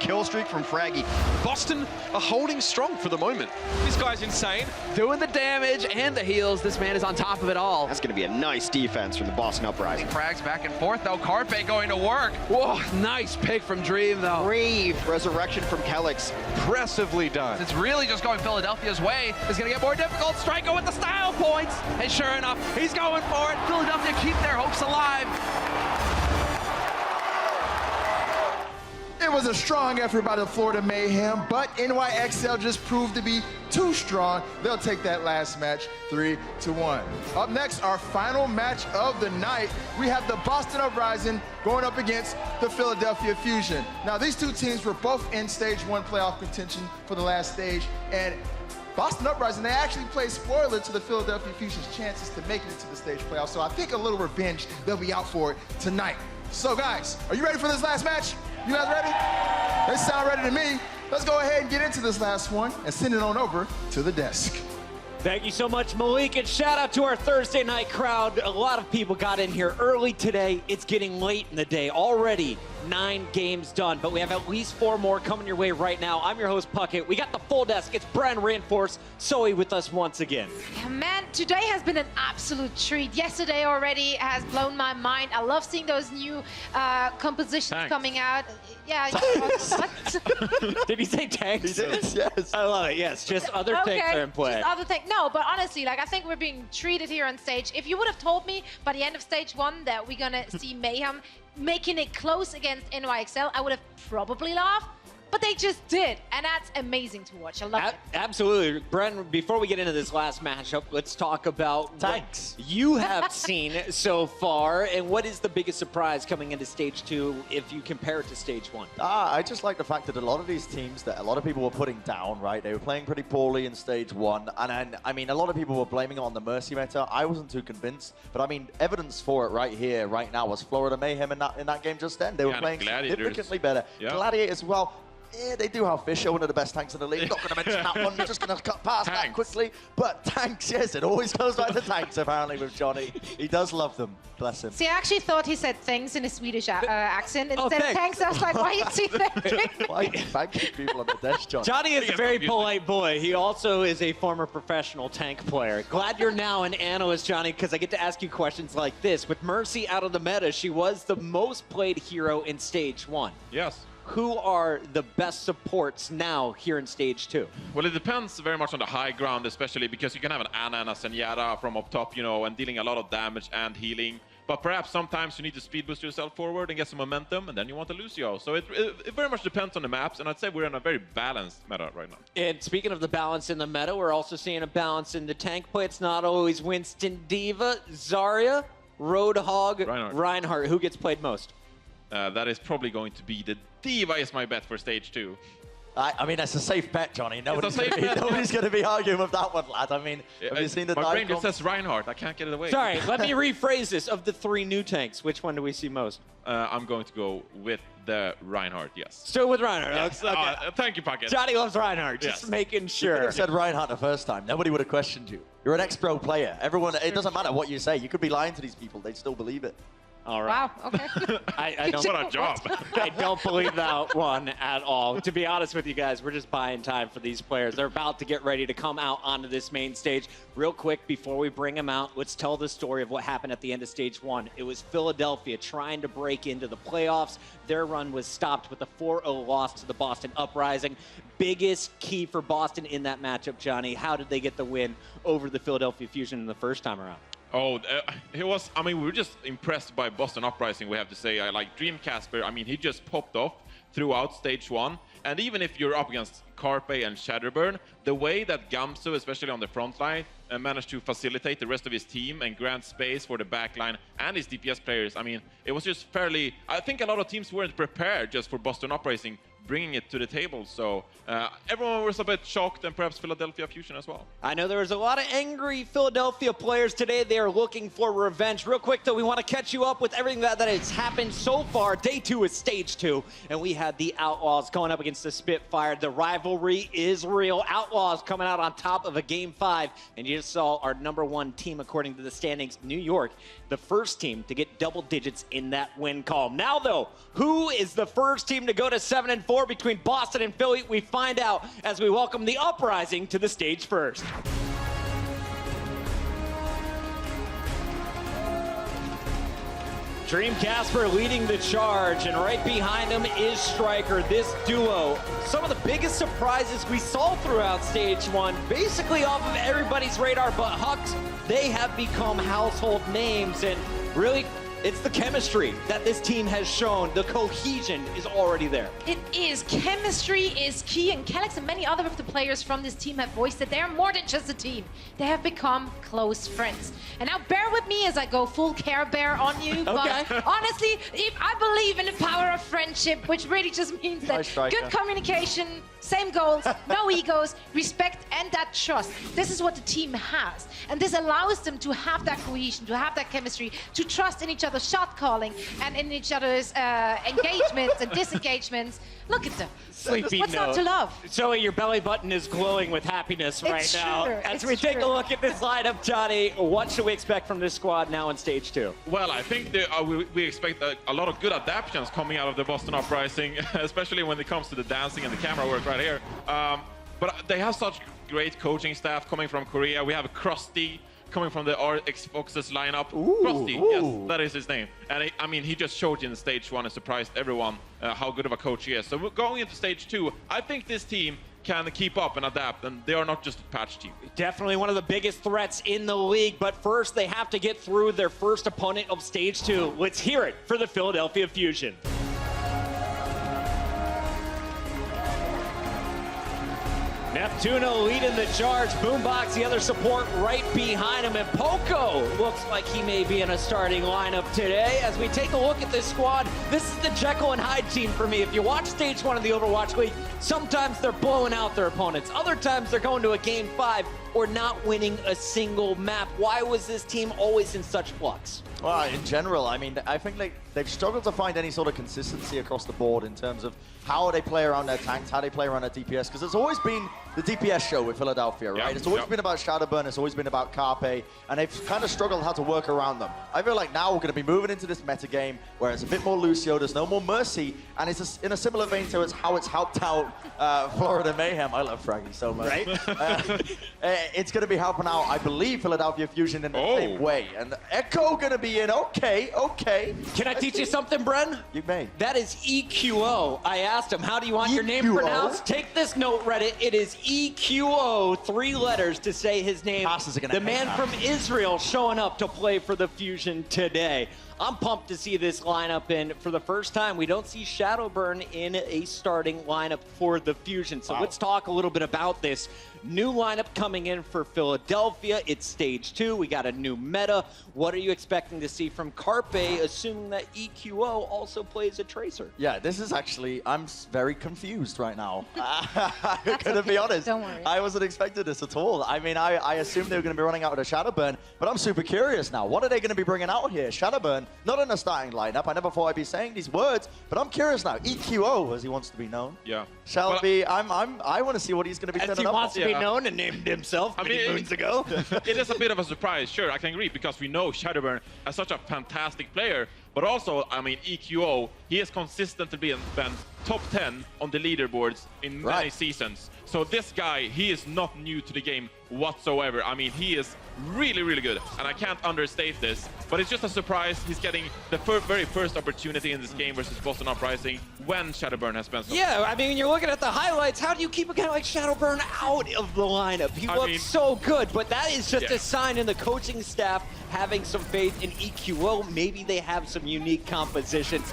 kill streak from Fraggy. Boston are holding strong for the moment. This guy's insane. Doing the damage and the heals. This man is on top of it all. That's going to be a nice defense from the Boston Uprising. Frags back and forth, though. Carpe going to work. Whoa, nice pick from Dream, though. Brave resurrection from Kelix. Impressively done. It's really just going Philadelphia's way. It's going to get more difficult. Striker with the style points. And sure enough, he's going for it. Philadelphia keep their hopes alive. It was a strong effort by the Florida Mayhem, but NYXL just proved to be too strong. They'll take that last match 3-1. Up next, our final match of the night, we have the Boston Uprising going up against the Philadelphia Fusion. Now, these two teams were both in Stage 1 playoff contention for the last stage, and Boston Uprising, they actually played spoiler to the Philadelphia Fusion's chances to make it into the stage playoff, so I think a little revenge, they'll be out for it tonight. So guys, are you ready for this last match? You guys ready? They sound ready to me. Let's go ahead and get into this last one and send it on over to the desk. Thank you so much, Malik, and shout out to our Thursday night crowd. A lot of people got in here early today. It's getting late in the day. Already 9 games done, but we have at least 4 more coming your way right now. I'm your host, Puckett. We got the full desk. It's Brian Reinforce, Zoe with us once again. Yeah, man, today has been an absolute treat. Yesterday already has blown my mind. I love seeing those new compositions coming out. Yeah. What? Did he say tanks? He did, yes. I love it, yes. Just other tanks are in play. Just other things. No, but honestly, like, I think we're being treated here on stage. If you would have told me by the end of stage 1 that we're gonna see Mayhem making it close against NYXL, I would have probably laughed. But they just did, and that's amazing to watch. I love it. Absolutely. Bren, before we get into this last matchup, let's talk about tanks what you have seen so far, and what is the biggest surprise coming into Stage 2 if you compare it to Stage 1? I just like the fact that a lot of these teams that a lot of people were putting down, right, they were playing pretty poorly in Stage 1, and I mean, a lot of people were blaming it on the Mercy meta. I wasn't too convinced, but I mean, evidence for it right here, right now, was Florida Mayhem in that game just then. They were playing significantly better. Yeah. Gladiators, well, yeah, they do have Fisher, one of the best tanks in the league. Not going to mention that one. We're just going to cut past that quickly. But tanks, yes, it always goes back to tanks, apparently, with Johnny. He does love them. Bless him. See, I actually thought he said things in a Swedish accent instead of thanks. I was like, why you see that? Why thanking people on the desk, Johnny? Johnny is a very polite boy. He also is a former professional tank player. Glad you're now an analyst, Johnny, because I get to ask you questions like this. With Mercy out of the meta, she was the most played hero in Stage 1. Yes. Who are the best supports now here in Stage 2? Well, it depends very much on the high ground, especially because you can have an Ana and a Zenyatta from up top, you know, and dealing a lot of damage and healing. But perhaps sometimes you need to speed boost yourself forward and get some momentum, and then you want a Lucio. So it very much depends on the maps, and I'd say we're in a very balanced meta right now. And speaking of the balance in the meta, we're also seeing a balance in the tank play. It's not always Winston Diva, Zarya, Roadhog, Reinhardt. Who gets played most? That is probably going to be the Diva is my bet for Stage 2. I mean, that's a safe bet, Johnny. Nobody's going to be arguing with that one, lad. I mean, have you seen the my brain just says Reinhardt. I can't get it away. Sorry, let me rephrase this. Of the 3 new tanks, which one do we see most? I'm going to go with the Reinhardt, yes. Still with Reinhardt. Yes. Okay. Thank you, Puckett. Johnny loves Reinhardt, just making sure. You could have said Reinhardt the first time. Nobody would have questioned you. You're an ex-pro player. Everyone, it doesn't matter what you say. You could be lying to these people. They'd still believe it. All right. Wow, okay. I don't, what a job. I don't believe that one at all. To be honest with you guys, we're just buying time for these players. They're about to get ready to come out onto this main stage. Real quick, before we bring them out, let's tell the story of what happened at the end of Stage 1. It was Philadelphia trying to break into the playoffs. Their run was stopped with a 4-0 loss to the Boston Uprising. Biggest key for Boston in that matchup, Johnny. How did they get the win over the Philadelphia Fusion in the first time around? Oh, it was, I mean, we were just impressed by Boston Uprising, we have to say. Like Dream Casper, I mean, he just popped off throughout Stage 1. And even if you're up against Carpe and Shadowburn, the way that Gamsu, especially on the front line, managed to facilitate the rest of his team and grant space for the back line and his DPS players, I mean, it was just fairly... I think a lot of teams weren't prepared just for Boston Uprising bringing it to the table. So everyone was a bit shocked, and perhaps Philadelphia Fusion as well. I know there was a lot of angry Philadelphia players today. They are looking for revenge. Real quick, though, we want to catch you up with everything that has happened so far. Day 2 is Stage 2, and we had the Outlaws going up against against the Spitfire. The rivalry is real. Outlaws coming out on top of a Game 5. And you just saw our #1 team, according to the standings, New York, the first team to get double digits in that win column. Now, though, who is the first team to go to 7-4 between Boston and Philly? We find out as we welcome the Uprising to the stage first. Dream Casper leading the charge, and right behind him is Striker. This duo, some of the biggest surprises we saw throughout stage 1, basically off of everybody's radar but Huck's. They have become household names, and really, it's the chemistry that this team has shown. The cohesion is already there. It is. Chemistry is key, and Calyx and many other of the players from this team have voiced that they are more than just a team. They have become close friends. And now bear with me as I go full Care Bear on you. Okay. But honestly, I believe in the power of friendship, which really just means that good communication, same goals, no egos, respect, and that trust. This is what the team has. And this allows them to have that cohesion, to have that chemistry, to trust in each other. Shot calling and in each other's engagements and disengagements. Look at them. Sleepy What's not to love? Zoe, your belly button is glowing with happiness right now. As we take a look at this lineup, Johnny, what should we expect from this squad now in stage 2? Well, I think we expect a lot of good adaptations coming out of the Boston Uprising, especially when it comes to the dancing and the camera work right here. But they have such great coaching staff coming from Korea. We have Krusty coming from the Xbox's lineup. Krusty, yes, that is his name. And I mean, he just showed in the stage 1 and surprised everyone how good of a coach he is. So going into stage 2, I think this team can keep up and adapt, and they are not just a patch team. Definitely one of the biggest threats in the league, but first they have to get through their first opponent of stage 2. Let's hear it for the Philadelphia Fusion. Neptuno leading the charge. Boombox, the other support right behind him. And Poco looks like he may be in a starting lineup today. As we take a look at this squad, this is the Jekyll and Hyde team for me. If you watch stage 1 of the Overwatch League, sometimes they're blowing out their opponents. Other times they're going to a Game 5 or not winning a single map. Why was this team always in such flux? Well, in general, I mean, I think they've struggled to find any sort of consistency across the board in terms of how they play around their tanks, how they play around their DPS, because it's always been the DPS show with Philadelphia, right? It's always been about Shadowburn, it's always been about Carpe, and they've kind of struggled how to work around them. I feel like now we're going to be moving into this meta game where it's a bit more Lucio, there's no more Mercy, and it's in a similar vein to how it's helped out Florida Mayhem. I love Fraggy so much. Right? It's going to be helping out, I believe, Philadelphia Fusion in the same way. And Echo going to be in, okay. Can I teach you something, Bren? You may. That is EQO. I asked him, how do you want your name EQO? pronounced? Take this note, Reddit. It is EQO, 3 letters to say his name. Passes are gonna The hate man that. from Israel showing up to play for the Fusion today. I'm pumped to see this lineup, and for the first time, we don't see Shadowburn in a starting lineup for the Fusion. So let's talk a little bit about this new lineup coming in for Philadelphia. It's stage 2. We got a new meta. What are you expecting to see from Carpe, assuming that EQO also plays a Tracer? Yeah, this is actually, I'm very confused right now. I'm going to be honest. Don't worry. I wasn't expecting this at all. I mean, I assumed they were going to be running out with a Shadowburn, but I'm super curious now. What are they going to be bringing out here? Shadowburn, not in a starting lineup. I never thought I'd be saying these words, but I'm curious now. EQO, as he wants to be known. Yeah. Shelby, I want to see what he's going to be As turning he up wants on. to be known and named himself many moons ago. It is a bit of a surprise, sure, I can agree, because we know Shadowburn as such a fantastic player, but also, I mean, EQO, he has consistently been top 10 on the leaderboards in many seasons. So this guy, he is not new to the game whatsoever. I mean, he is really, really good, and I can't understate this, but it's just a surprise he's getting the very first opportunity in this game versus Boston Uprising when Shadowburn has been so Yeah, I mean, you're looking at the highlights. How do you keep a guy like Shadowburn out of the lineup? He looks so good, but that is just a sign in the coaching staff having some faith in EQO. Maybe they have some unique compositions.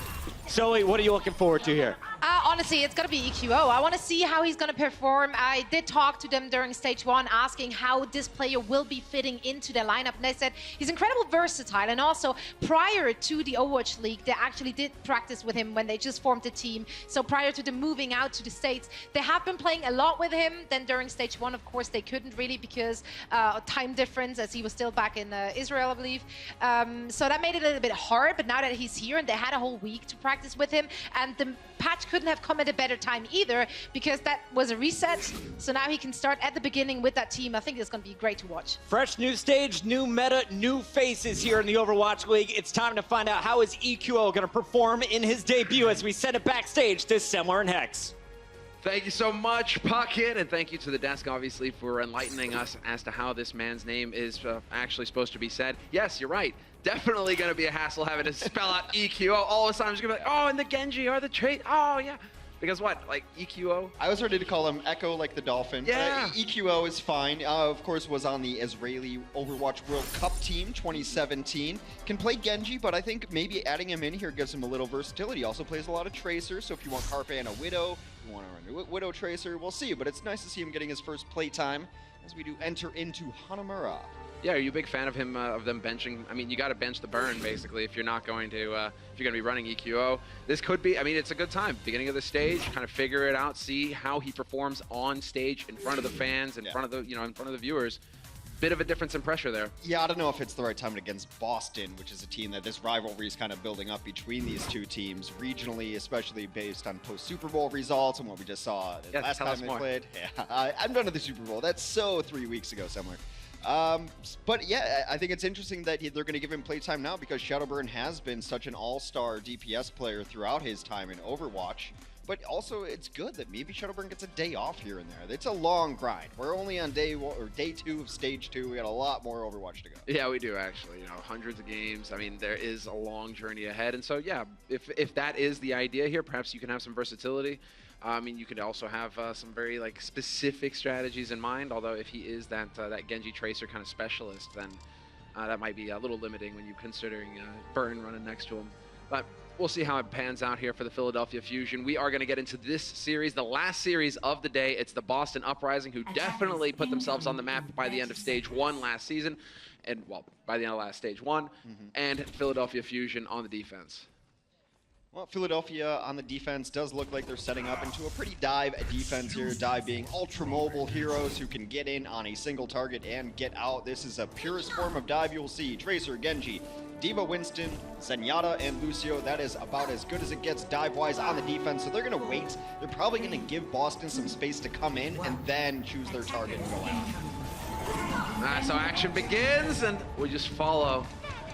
Zoe, what are you looking forward to here? Honestly, it's going to be EQO. I want to see how he's going to perform. I did talk to them during stage 1, asking how this player will be fitting into the lineup. And they said he's incredibly versatile. And also, prior to the Overwatch League, they actually did practice with him when they just formed the team. So prior to them moving out to the States, they have been playing a lot with him. Then during stage 1, of course, they couldn't really because of time difference, as he was still back in Israel, I believe. So that made it a little bit hard. But now that he's here and they had a whole week to practice with him, and the patch couldn't have come come at a better time either, because that was a reset. So now he can start at the beginning with that team. I think it's going to be great to watch. Fresh new stage, new meta, new faces here in the Overwatch League. It's time to find out how is EQO going to perform in his debut as we send it backstage to Semler and Hex. Thank you so much, Puckett, and thank you to the desk, obviously, for enlightening us as to how this man's name is actually supposed to be said. Yes, you're right. Definitely going to be a hassle having to spell out EQO. All of a sudden, I'm just going to be like, oh, and the Genji or the trait. Oh, yeah. Because what? Like EQO? I was ready to call him Echo like the dolphin. Yeah. EQO is fine. Of course, was on the Israeli Overwatch World Cup team 2017. Can play Genji, but I think maybe adding him in here gives him a little versatility. Also plays a lot of Tracer, so if you want Carpe and a Widow, you want to run a Widow Tracer, we'll see. But it's nice to see him getting his first playtime as we do enter into Hanamura. Yeah, are you a big fan of him, of them benching? I mean, you got to bench the burn, basically, if you're not going to, if you're going to be running EQO. This could be, I mean, it's a good time. Beginning of the stage, kind of figure it out, see how he performs on stage in front of the fans, in front of the, in front of the viewers. Bit of a difference in pressure there. Yeah, I don't know if it's the right time against Boston, which is a team that this rivalry is kind of building up between these two teams regionally, especially based on post-Super Bowl results and what we just saw last time they played. Yeah, I'm done with the Super Bowl. That's so 3 weeks ago somewhere. But yeah, I think it's interesting that they're going to give him playtime now because Shadowburn has been such an all-star DPS player throughout his time in Overwatch. But also, it's good that maybe Shadowburn gets a day off here and there. It's a long grind. We're only on day 2 of stage 2. We got a lot more Overwatch to go. Yeah, we do actually. Hundreds of games. I mean, there is a long journey ahead. And so, yeah, if that is the idea here, perhaps you can have some versatility. I mean, you could also have some very specific strategies in mind. Although, if he is that Genji Tracer kind of specialist, then that might be a little limiting when you're considering Burn running next to him. But we'll see how it pans out here for the Philadelphia Fusion. We are going to get into this series, the last series of the day. It's the Boston Uprising, who definitely put themselves on the map by the end of Stage 1 last season. And, well, by the end of last Stage 1. And Philadelphia Fusion on the defense. Well, Philadelphia on the defense does look like they're setting up into a pretty dive defense here. Dive being ultra-mobile heroes who can get in on a single target and get out. This is a purest form of dive you'll see. Tracer, Genji, Diva, Winston, Zenyatta, and Lucio. That is about as good as it gets dive-wise on the defense. So they're going to wait. They're probably going to give Boston some space to come in and then choose their target and go out. So action begins, and we just follow.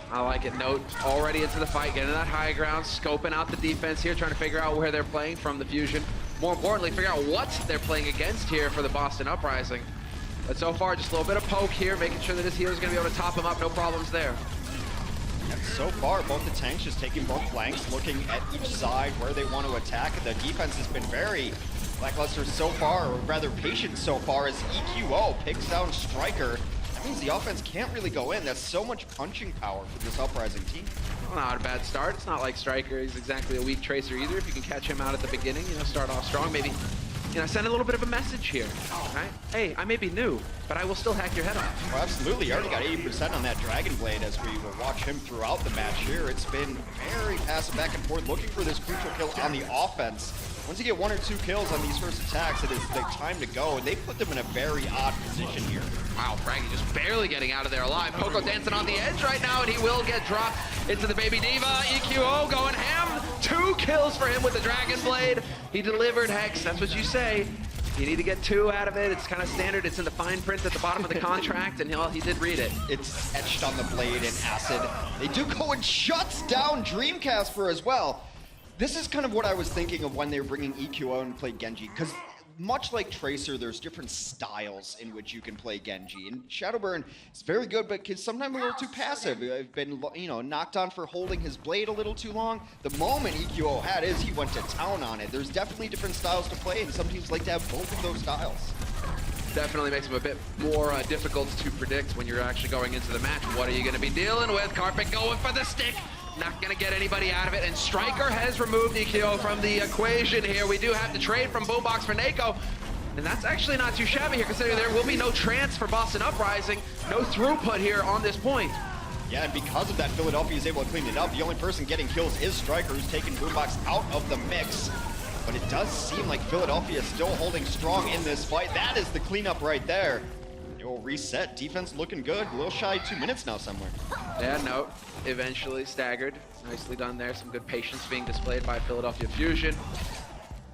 I like it. Note already into the fight, getting that high ground, scoping out the defense here, trying to figure out where they're playing from the Fusion. More importantly, figure out what they're playing against here for the Boston Uprising. But so far, just a little bit of poke here, making sure that his healer's going to be able to top him up. No problems there. And so far, both the tanks just taking both flanks, looking at each side where they want to attack. The defense has been very lackluster so far, or rather patient so far, as EQO picks down Striker. That means the offense can't really go in. That's so much punching power for this Uprising team. Well, not a bad start. It's not like Striker is exactly a weak Tracer either. If you can catch him out at the beginning, start off strong, maybe, send a little bit of a message here, right? Hey, I may be new, but I will still hack your head off. Well, absolutely. You already got 80% on that Dragon Blade as we will watch him throughout the match here. It's been very passive back and forth, looking for this crucial kill on the offense. Once you get 1 or 2 kills on these first attacks, it is the time to go, and they put them in a very odd position here. Wow, Fraggy just barely getting out of there alive. Poco dancing on the edge right now, and he will get dropped into the Baby Diva. EQO going ham. 2 kills for him with the Dragon Blade. He delivered, Hex. That's what you say. You need to get 2 out of it. It's kind of standard. It's in the fine print at the bottom of the contract, and he did read it. It's etched on the blade in acid. They do go and shuts down Dreamcasper as well. This is kind of what I was thinking of when they were bringing EQO and play Genji, because much like Tracer, there's different styles in which you can play Genji. And Shadowburn is very good, but can sometimes be a little too passive. I've been, knocked on for holding his blade a little too long. The moment EQO had his, he went to town on it. There's definitely different styles to play, and some teams like to have both of those styles. Definitely makes him a bit more difficult to predict when you're actually going into the match. What are you going to be dealing with? Carpet going for the stick. Not going to get anybody out of it, and Striker has removed EQO from the equation here. We do have to trade from Boombox for Nako, and that's actually not too shabby here, considering there will be no trance for Boston Uprising, no throughput here on this point. Yeah, and because of that, Philadelphia is able to clean it up. The only person getting kills is Striker, who's taking Boombox out of the mix. But it does seem like Philadelphia is still holding strong in this fight. That is the cleanup right there. It will reset. Defense looking good. A little shy of 2 minutes now somewhere. Yeah, no. Eventually staggered. Nicely done there. Some good patience being displayed by Philadelphia Fusion.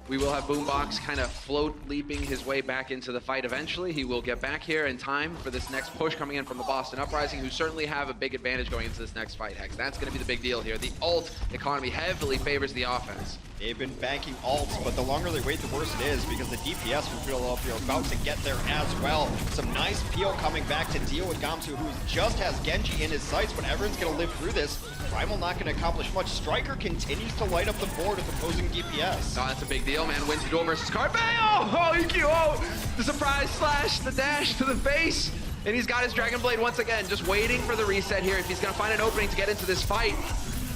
We will have Boombox kind of float leaping his way back into the fight eventually. He will get back here in time for this next push coming in from the Boston Uprising, who certainly have a big advantage going into this next fight, Hex. That's going to be the big deal here. The ult economy heavily favors the offense. They've been banking ults, but the longer they wait, the worse it is, because the DPS from Philadelphia are about to get there as well. Some nice peel coming back to deal with Gamsu, who just has Genji in his sights, but everyone's going to live through this. Primal not going to accomplish much. Striker continues to light up the board with opposing DPS. Oh, that's a big deal, man. Wins the duel versus Carpe. Oh, EQ, oh, the surprise slash, the dash to the face. And he's got his Dragon Blade once again, just waiting for the reset here if he's going to find an opening to get into this fight.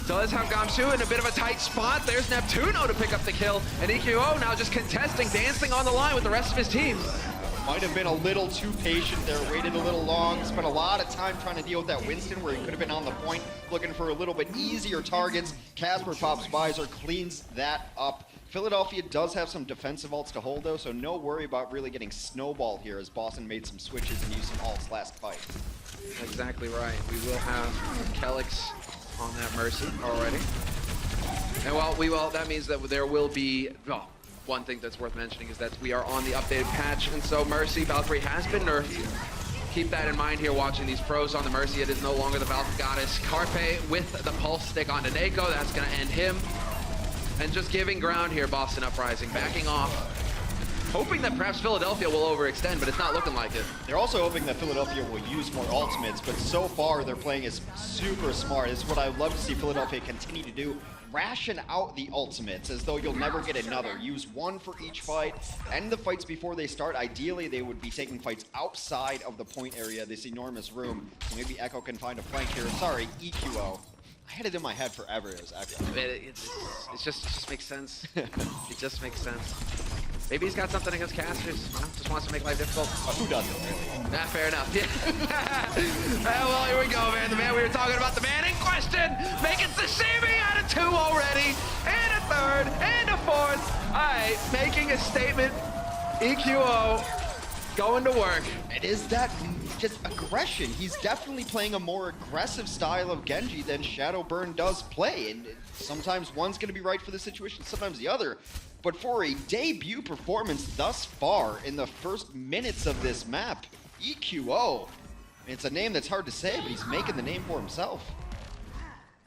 So let's have Gamsu in a bit of a tight spot. There's Neptuno to pick up the kill. And EQO now just contesting, dancing on the line with the rest of his team. Might have been a little too patient there, waited a little long, spent a lot of time trying to deal with that Winston where he could have been on the point, looking for a little bit easier targets. Casper pops Visor, cleans that up. Philadelphia does have some defensive ults to hold though, so no worry about really getting snowballed here as Boston made some switches and used some ults last fight. Exactly right. We will have Kelix on that Mercy already. And well, that means that there will be, well, one thing that's worth mentioning is that we are on the updated patch, and so Mercy, Valkyrie has been nerfed. Keep that in mind here watching these pros on the Mercy. It is no longer the Valkyrie Goddess. Carpe with the pulse stick onto Neko, that's gonna end him. And just giving ground here, Boston Uprising, backing off. Hoping that perhaps Philadelphia will overextend, but it's not looking like it. They're also hoping that Philadelphia will use more ultimates, but so far they're playing as super smart. It's what I would love to see Philadelphia continue to do. Ration out the ultimates as though you'll never get another. Use one for each fight. End the fights before they start. Ideally, they would be taking fights outside of the point area, this enormous room. So maybe Echo can find a flank here. Sorry, EQO. I had it in my head forever as Echo. It just makes sense. It just makes sense. Maybe he's got something against casters. You know, just wants to make life difficult. Who doesn't, really? Nah, fair enough. Yeah. Well, here we go, man. The man we were talking about, the man in question, making sashimi out of 2 already, and a 3rd, and a 4th. All right, making a statement. EQO going to work. It is that just aggression. He's definitely playing a more aggressive style of Genji than Shadowburn does play. And sometimes one's going to be right for the situation, sometimes the other. But for a debut performance thus far in the first minutes of this map, EQO, it's a name that's hard to say, but he's making the name for himself.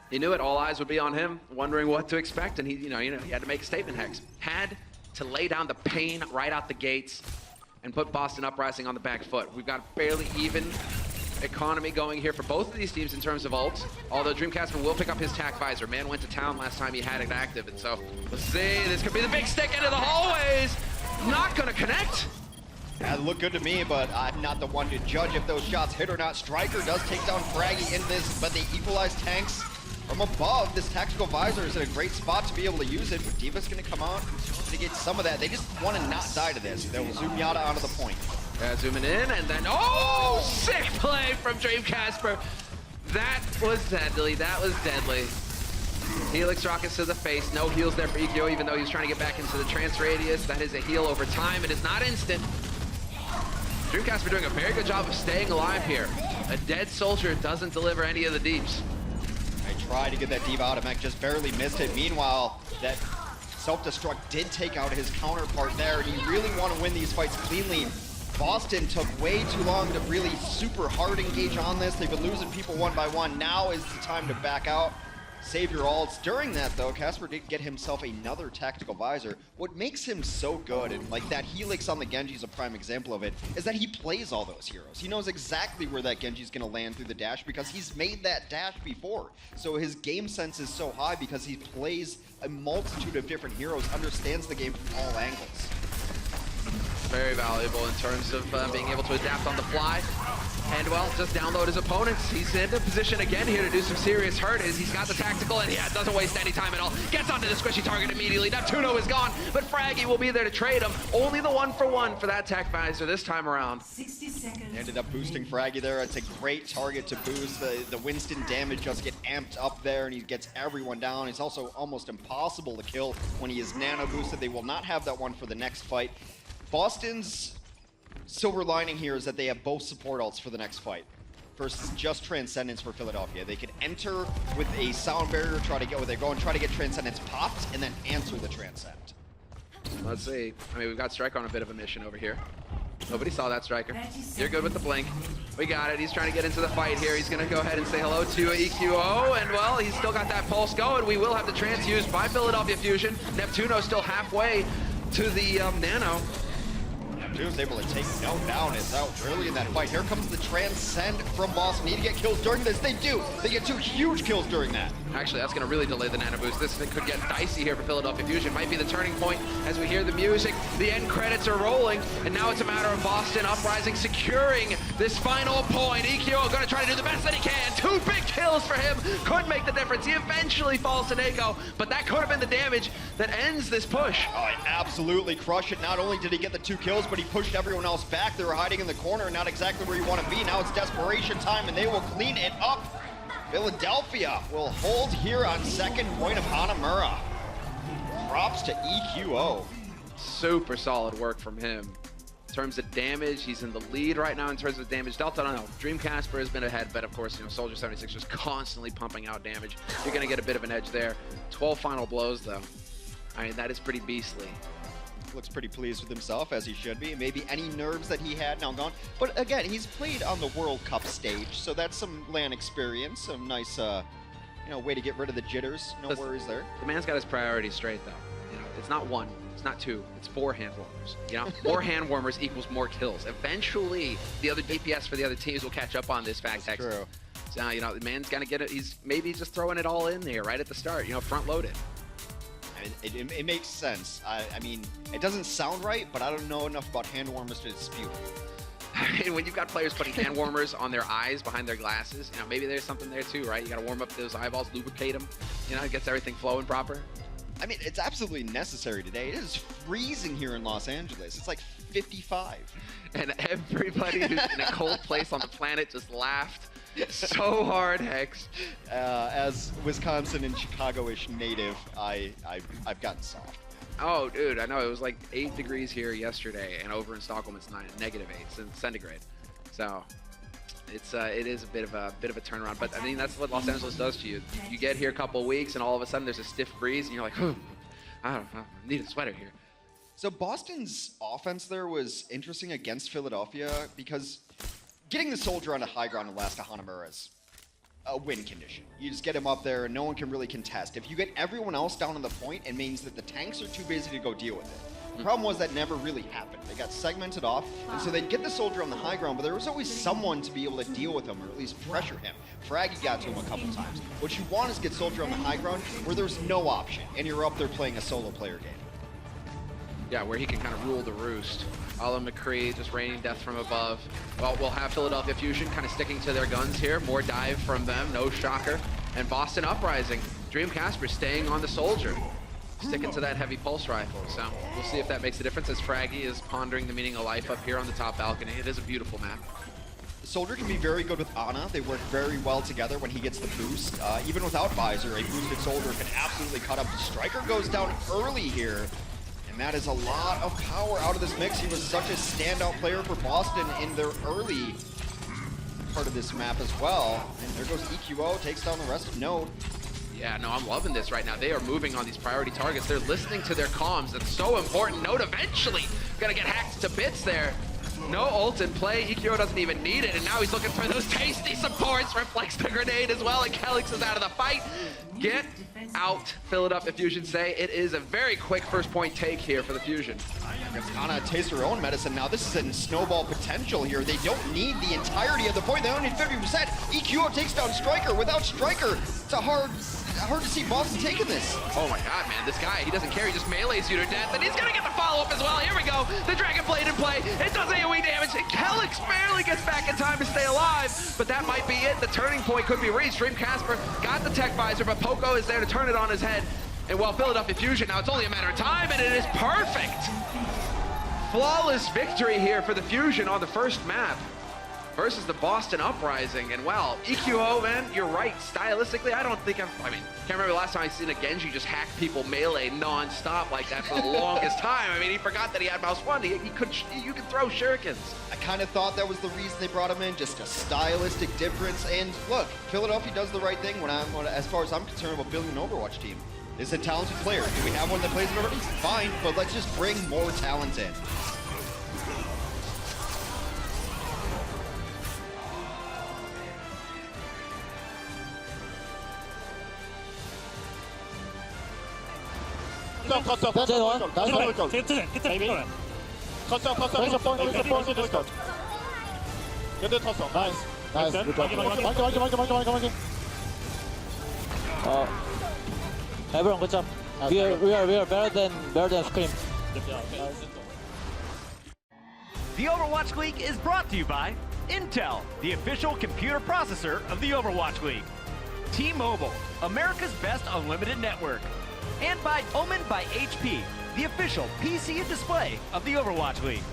He knew it. All eyes would be on him, wondering what to expect, and he had to make a statement, Hex. Had to lay down the pain right out the gates and put Boston Uprising on the back foot. We've got barely even economy going here for both of these teams in terms of ults, although Dreamcasper will pick up his TAC Visor. Man went to town last time he had it active, and so let's see. This could be the big stick into the hallways. Not gonna connect. Yeah, it looked good to me, but I'm not the one to judge if those shots hit or not. Striker does take down Fraggy in this, but they equalize tanks from above. This tactical visor is in a great spot to be able to use it, but Diva's gonna come out to get some of that. They just want to not die to this. They'll zoom Yada onto the point. Yeah, zooming in, and then, oh, sick play from Dreamcasper. That was deadly, that was deadly. Helix rockets to the face, no heals there for EQO, even though he was trying to get back into the trance radius. That is a heal over time, it is not instant. Dreamcasper doing a very good job of staying alive here. A dead soldier doesn't deliver any of the deeps. I tried to get that Diva out of mech, just barely missed it. Meanwhile, that self-destruct did take out his counterpart there. He really want to win these fights cleanly. Boston took way too long to really super hard engage on this. They've been losing people one by one. Now is the time to back out. Save your ults. During that, though, Casper did get himself another tactical visor. What makes him so good, and like that Helix on the Genji is a prime example of it, is that he plays all those heroes. He knows exactly where that Genji's going to land through the dash because he's made that dash before. So his game sense is so high because he plays a multitude of different heroes, understands the game from all angles. Very valuable in terms of being able to adapt on the fly. And, well, just download his opponents. He's in a position again here to do some serious hurt. He's got the tactical, and yeah, doesn't waste any time at all. Gets onto the squishy target immediately. Neptuno is gone, but Fraggy will be there to trade him. Only the 1-for-1 for that TAC Visor this time around. 60 seconds. Ended up boosting Fraggy there. It's a great target to boost. The Winston damage just get amped up there, and he gets everyone down. It's also almost impossible to kill when he is nano boosted. They will not have that one for the next fight. Boston's silver lining here is that they have both support ults for the next fight versus just Transcendence for Philadelphia. They could enter with a sound barrier, try to get where they go, and try to get Transcendence popped, and then answer the Transcend. Let's see. I mean, we've got Striker on a bit of a mission over here. Nobody saw that, Striker. You're good with the blink. We got it. He's trying to get into the fight here. He's going to go ahead and say hello to EQO. And, well, he's still got that pulse going. We will have the transuse by Philadelphia Fusion. Neptuno still halfway to the Nano. Neptuno's able to take no down. Is out early in that fight. Here comes the Transcend from Boston. Need to get kills during this. They do. They get 2 huge kills during that. Actually, that's going to really delay the nano boost. This could get dicey here for Philadelphia Fusion. Might be the turning point as we hear the music. The end credits are rolling, and now it's a matter of Boston Uprising securing this final point. EQO going to try to do the best that he can. 2 big kills for him. Could make the difference. He eventually falls to Neko, but that could have been the damage that ends this push. Oh, he absolutely crushed it. Not only did he get the 2 kills, but he pushed everyone else back. They were hiding in the corner, not exactly where you want to be. Now it's desperation time, and they will clean it up. Philadelphia will hold here on second point of Hanamura. Props to EQO. Super solid work from him. In terms of damage, he's in the lead right now in terms of damage. Delta, I don't know. Dream Casper has been ahead, but of course, you know, Soldier 76 just constantly pumping out damage. You're going to get a bit of an edge there. 12 final blows, though. I mean, that is pretty beastly. Looks pretty pleased with himself, as he should be. Maybe any nerves that he had now gone. But again, he's played on the World Cup stage, so that's some LAN experience, some nice, way to get rid of the jitters. No worries there. The man's got his priorities straight, though. You know, it's not 1, it's not 2, it's 4 hand warmers. You know, more hand warmers equals more kills. Eventually, the other DPS for the other teams will catch up on this fact. That's true. So, you know, the man's gonna get it. He's maybe just throwing it all in there right at the start. You know, front loaded. It makes sense. I mean, it doesn't sound right, but I don't know enough about hand warmers to dispute it. I mean, when you've got players putting hand warmers on their eyes behind their glasses, you know, maybe there's something there too, right? You got to warm up those eyeballs, lubricate them. You know, it gets everything flowing proper. I mean, it's absolutely necessary today. It is freezing here in Los Angeles. It's like 55. And everybody who's in a cold place on the planet just laughed so hard, Hex. As Wisconsin and Chicago-ish native, I've gotten soft. Oh, dude, I know. It was like 8 degrees here yesterday, and over in Stockholm it's -8 centigrade. So it is a bit of a turnaround. But I mean, that's what Los Angeles does to you. You get here a couple of weeks, and all of a sudden there's a stiff breeze, and you're like, I don't know, I need a sweater here. So Boston's offense there was interesting against Philadelphia because getting the Soldier onto high ground and last to Hanamura is a win condition. You just get him up there and no one can really contest. If you get everyone else down on the point, it means that the tanks are too busy to go deal with it. The problem was that never really happened. They got segmented off, and so they'd get the Soldier on the high ground, but there was always someone to be able to deal with him, or at least pressure him. Fraggy got to him a couple times. What you want is get Soldier on the high ground where there's no option, and you're up there playing a solo player game. Yeah, where he can kind of rule the roost. a la McCree, just raining death from above. Well, we'll have Philadelphia Fusion kind of sticking to their guns here. More dive from them, no shocker. And Boston Uprising, Dream Casper staying on the Soldier, sticking to that heavy pulse rifle. So we'll see if that makes a difference as Fraggy is pondering the meaning of life up here on the top balcony. It is a beautiful map. The Soldier can be very good with Ana. They work very well together when he gets the boost. Even without Visor, a boosted Soldier can absolutely cut up. Striker goes down early here. And that is a lot of power out of this mix. He was such a standout player for Boston in their early part of this map as well. And there goes EQO, takes down the rest of Node. Yeah, no, I'm loving this right now. They are moving on these priority targets. They're listening to their comms. That's so important. Node eventually gonna get hacked to bits there. No ult in play. EQO doesn't even need it, and now he's looking for those tasty supports. Reflects the grenade as well, and Kelix is out of the fight. Get out, Philadelphia Fusion say. It is a very quick first point take here for the Fusion. Ana tastes her own medicine now. This is in snowball potential here. They don't need the entirety of the point. They only need 50%. EQO takes down Striker. Without Striker, it's hard to see Boston taking this. Oh my god, man. This guy, he doesn't care. He just melees you to death, and he's gonna get the follow-up as well. Here we go. The Dragon Blade in play. It does AoE damage. And Kelix barely gets back in time to stay alive, but that might be it. The turning point could be reached. Dream Casper got the tech visor, but Poco is there to turn it on his head. And while Philadelphia Fusion, now it's only a matter of time, and it is perfect. Flawless victory here for the Fusion on the first map versus the Boston Uprising. And well, EQO, man, you're right. Stylistically, I can't remember the last time I've seen a Genji just hack people melee non-stop like that for the longest time. I mean, he forgot that he had mouse one. You could throw shurikens. I kind of thought that was the reason they brought him in, just a stylistic difference. And look, Philadelphia does the right thing as far as I'm concerned about building an Overwatch team. is a talented player. Do we have one that plays it already? Fine, but let's just bring more talent in. Everyone, good job. We are better than Scream. The Overwatch League is brought to you by Intel, the official computer processor of the Overwatch League. T-Mobile, America's best unlimited network. And by Omen by HP, the official PC and display of the Overwatch League.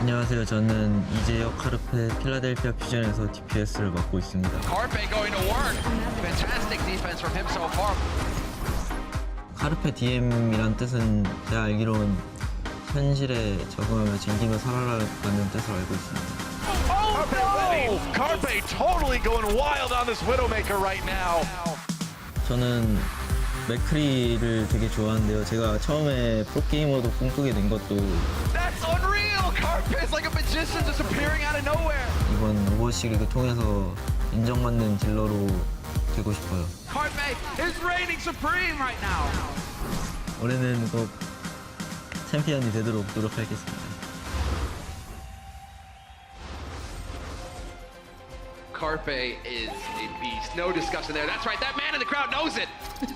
안녕하세요. 저는 이재혁 카르페 필라델피아 퓨전에서 DPS를 맡고 있습니다. Carpe going to work. Fantastic defense from him so far. 카르페 DM이란 뜻은 제가 알기로는 현실에 적응하며 즐기며 살아가는 뜻을 알고 있습니다. Oh no! Carpe totally going wild on this Widowmaker right now. 저는 맥크리를 되게 좋아하는데요. 제가 처음에 프로게이머도 꿈꾸게 된 것도 That's unreal! Carpe is like a magician just appearing out of nowhere. 이번 오버워치 리그 통해서 인정받는 딜러로 되고 싶어요. Carpe is reigning supreme right now. 올해는 꼭 챔피언이 되도록 노력하겠습니다. Carpe is a beast. No discussion there. That's right. That man in the crowd knows it.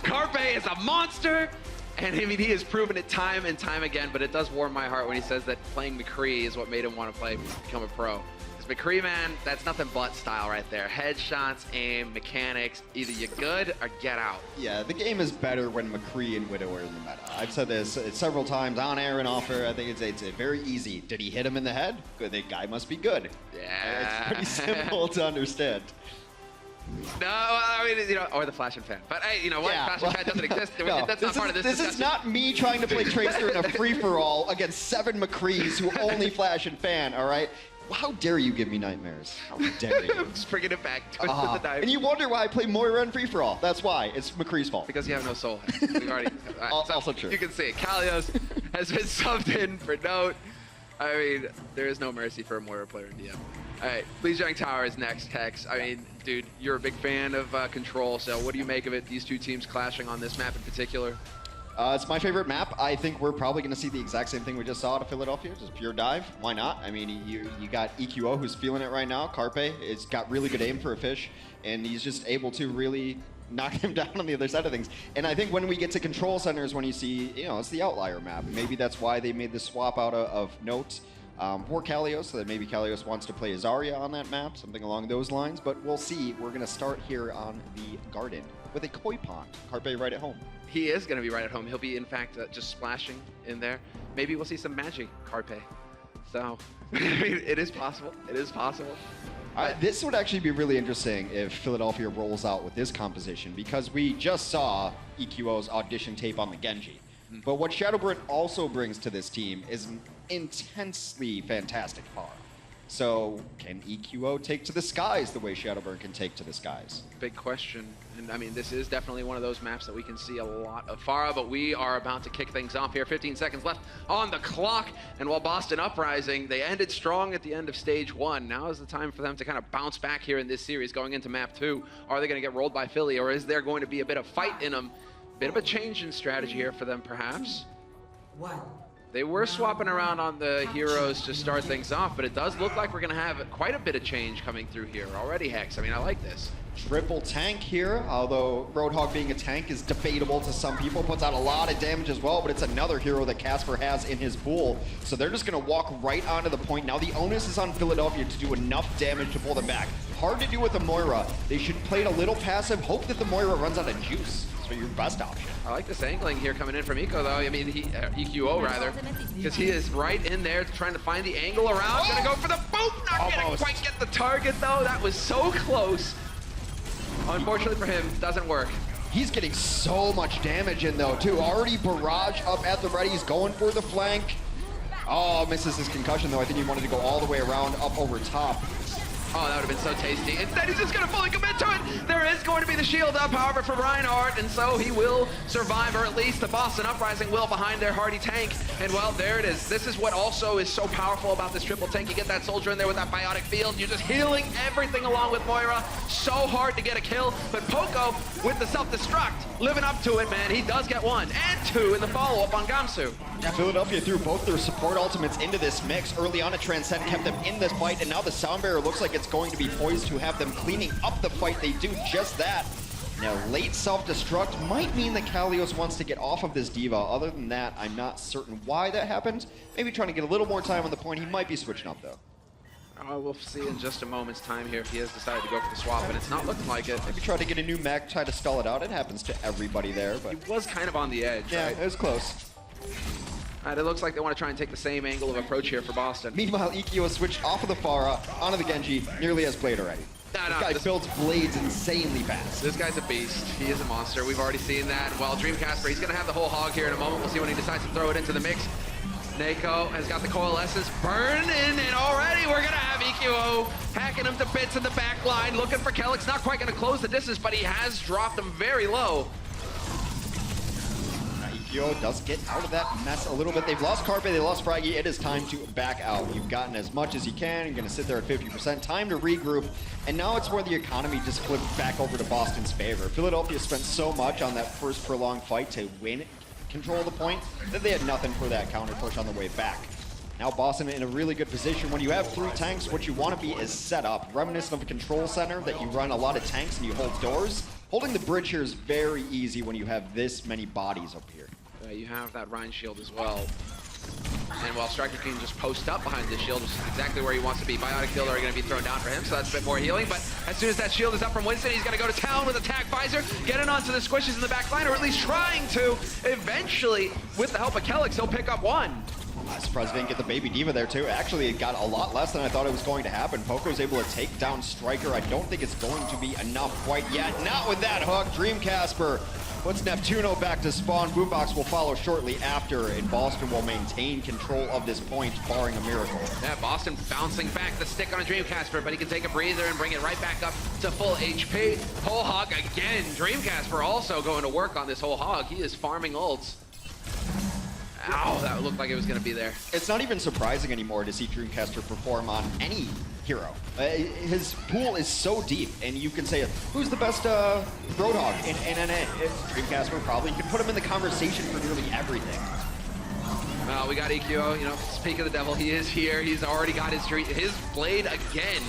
Carpe is a monster. And I mean, he has proven it time and time again, but it does warm my heart when he says that playing McCree is what made him want to become a pro. His McCree, man, that's nothing but style right there. Headshots, aim, mechanics, either you're good or get out. Yeah, the game is better when McCree and Widow are in the meta. I've said this several times on air and off air. I think it's very easy. Did he hit him in the head? Good, the guy must be good. Yeah. It's pretty simple to understand. No, I mean, or the Flash and Fan. But hey, you know what? Flash and Fan doesn't exist. No, that's not part of this discussion. This is not me trying to play Tracer in a free-for-all against 7 McCrees who only Flash and Fan, all right? How dare you give me nightmares? How dare you? I'm just bringing it back. To the dive. And you wonder why I play Moira in free-for-all. That's why. It's McCree's fault. Because you have no soul. We've already, also true. You can see it. Kalios has been subbed in for Note. I mean, there is no mercy for a Moira player in DM. All right, Please Young Tower is next, Hex. I mean, dude, you're a big fan of Control, so what do you make of it, these two teams clashing on this map in particular? It's my favorite map. I think we're probably going to see the exact same thing we just saw out of Philadelphia, just pure dive. Why not? I mean, you got EQO who's feeling it right now. Carpe has got really good aim for a fish, and he's just able to really knock him down on the other side of things. And I think when we get to Control Centers, when you see, it's the outlier map. Maybe that's why they made the swap out of Note for Kalios, so that maybe Kalios wants to play Zarya on that map, something along those lines. But we'll see. We're going to start here on the Garden with a Koi Pond. Carpe right at home. He is going to be right at home. He'll be, in fact, just splashing in there. Maybe we'll see some magic Carpe. So, I mean, it is possible. It is possible. This would actually be really interesting if Philadelphia rolls out with this composition, because we just saw EQO's audition tape on the Genji. But what Shadowburn also brings to this team is an intensely fantastic power. So can EQO take to the skies the way Shadowburn can take to the skies? Big question. And I mean, this is definitely one of those maps that we can see a lot of Pharah, but we are about to kick things off here. 15 seconds left on the clock. And while Boston Uprising, they ended strong at the end of stage 1. Now is the time for them to kind of bounce back here in this series going into map 2. Are they going to get rolled by Philly, or is there going to be a bit of fight in them? Bit of a change in strategy here for them, perhaps. They were swapping around on the heroes to start things off, but it does look like we're going to have quite a bit of change coming through here already, Hex. I mean, I like this. Triple tank here, although Roadhog being a tank is debatable to some people, puts out a lot of damage as well, but it's another hero that Casper has in his pool, so they're just going to walk right onto the point. Now the onus is on Philadelphia to do enough damage to pull them back. Hard to do with the Moira. They should play it a little passive, hope that the Moira runs out of juice. That's your best option. I like this angling here coming in from Eco, though. I mean, EQO, rather, because he is right in there trying to find the angle around. Gonna go for the boop! Not gonna quite get the target, though. That was so close. Unfortunately for him, doesn't work. He's getting so much damage in, though, too. Already barrage up at the ready. He's going for the flank. Oh, misses his concussion, though. I think he wanted to go all the way around up over top. Oh, that would have been so tasty. Instead, he's just going to fully commit to it. There is going to be the shield up, however, for Reinhardt, and so he will survive, or at least the Boston Uprising will behind their hardy tank. And, well, there it is. This is what also is so powerful about this triple tank. You get that soldier in there with that biotic field. You're just healing everything along with Moira. So hard to get a kill, but Poco, with the self-destruct, living up to it, man. He does get 1 and 2 in the follow-up on Gamsu. Yeah, Philadelphia threw both their support ultimates into this mix. Early on, a Transcend kept them in this fight, and now the Sound Bearer looks like it's going to be poised to have them cleaning up the fight. They do just that. Now, late self-destruct might mean that Kalios wants to get off of this Diva. Other than that, I'm not certain why that happened. Maybe trying to get a little more time on the point. He might be switching up, though. We'll see in just a moment's time here if he has decided to go for the swap, and it's not looking like it. Maybe try to get a new mech, try to stall it out. It happens to everybody there, but... He was kind of on the edge, yeah, right? It was close. It looks like they want to try and take the same angle of approach here for Boston. Meanwhile, EQO switched off of the Pharah onto the Genji, nearly has Blade already. This guy builds blades insanely fast. This guy's a beast. He is a monster. We've already seen that. Well, Dream Casper, he's going to have the whole hog here in a moment. We'll see when he decides to throw it into the mix. Nako has got the Coalescence burning, and already we're going to have EQO hacking him to bits in the back line, looking for Kellick's. Not quite going to close the distance, but he has dropped him very low. EQO does get out of that mess a little bit. They've lost Carpe, they lost Fraggy. It is time to back out. You've gotten as much as you can. You're going to sit there at 50%. Time to regroup. And now it's where the economy just flipped back over to Boston's favor. Philadelphia spent so much on that first prolonged fight to win control the point that they had nothing for that counter push on the way back. Now Boston in a really good position. When you have 3 tanks, what you want to be is set up. Reminiscent of a control center that you run a lot of tanks and you hold doors. Holding the bridge here is very easy when you have this many bodies up here. You have that Rhine shield as well. And while Striker can just post up behind this shield, which is exactly where he wants to be. Biotic Field are going to be thrown down for him, so that's a bit more healing. But as soon as that shield is up from Winston, he's going to go to town with Attack Visor, getting onto the squishes in the back line, or at least trying to. Eventually, with the help of Kelix, he'll pick up one. I'm surprised he didn't get the Baby Diva there, too. Actually, it got a lot less than I thought it was going to happen. Poco's able to take down Striker. I don't think it's going to be enough quite yet. Not with that hook. Dreamcasper puts Neptuno back to spawn. Boombox will follow shortly after, and Boston will maintain control of this point, barring a miracle. Yeah, Boston bouncing back the stick on a Dreamcasper, but he can take a breather and bring it right back up to full HP. Whole Hog again. Dreamcasper also going to work on this Whole Hog. He is farming ults. Ow, that looked like it was going to be there. It's not even surprising anymore to see Dreamcasper perform on any hero. His pool is so deep, and you can say, who's the best Roadhog in NNA? Dreamcasper probably. You can put him in the conversation for nearly everything. Well, we got EQO, you know, speak of the devil, he is here. He's already got his blade again.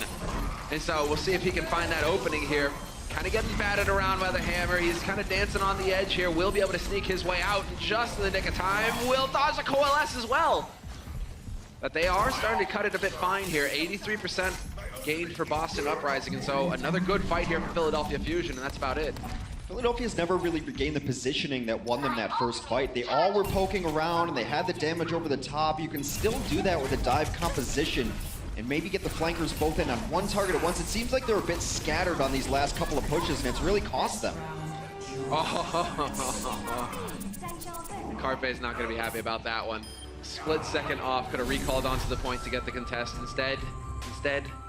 And so we'll see if he can find that opening here. Kind of getting batted around by the hammer. He's kind of dancing on the edge here. Will be able to sneak his way out just in the nick of time. Will dodge a coalesce as well. But they are starting to cut it a bit fine here. 83% gained for Boston Uprising. And so another good fight here for Philadelphia Fusion, and that's about it. Philadelphia's never really regained the positioning that won them that first fight. They all were poking around, and they had the damage over the top. You can still do that with a dive composition and maybe get the flankers both in on one target at once. It seems like they're a bit scattered on these last couple of pushes, and it's really cost them. Carpe's not going to be happy about that one. Split second off, could have recalled onto the point to get the contest. Instead,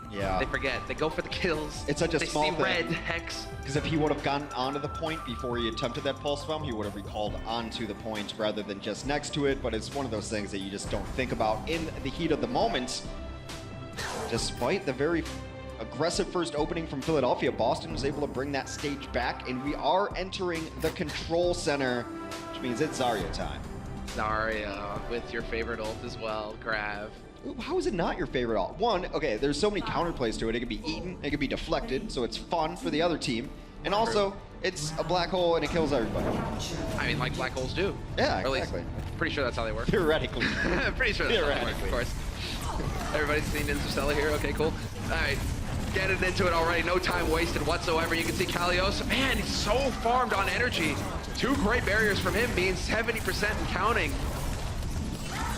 yeah, they forget. They go for the kills. It's such a small thing. Red Hex. Because if he would have gone onto the point before he attempted that pulse bomb, he would have recalled onto the point rather than just next to it. But it's one of those things that you just don't think about in the heat of the moment. Despite the very aggressive first opening from Philadelphia, Boston was able to bring that stage back, and we are entering the control center, which means it's Zarya time. Zarya with your favorite ult as well, Grav. How is it not your favorite ult? One, okay, there's so many counterplays to it. It can be eaten, it can be deflected, so it's fun for the other team. And also, it's a black hole and it kills everybody. I mean, like black holes do. Yeah, exactly. Pretty sure that's how they work. Theoretically. Pretty sure that's how they work, of course. Everybody's seen Interstellar here. Okay, cool. All right, getting into it already. No time wasted whatsoever. You can see Kalios. Man, he's so farmed on energy. Two great barriers from him, being 70% and counting.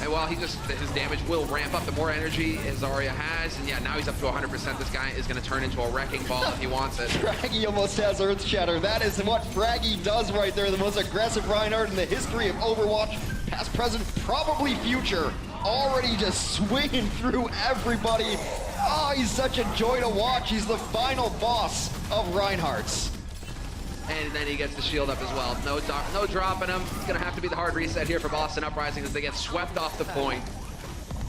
And while his damage will ramp up, the more energy Zarya has, and yeah, now he's up to 100%. This guy is going to turn into a wrecking ball if he wants it. Fraggy almost has Earth Shatter. That is what Fraggy does right there. The most aggressive Reinhardt in the history of Overwatch. Past, present, probably future. Already just swinging through everybody. Oh, he's such a joy to watch. He's the final boss of Reinhardt's. And then he gets the shield up as well. No dropping him. It's going to have to be the hard reset here for Boston Uprising as they get swept off the point.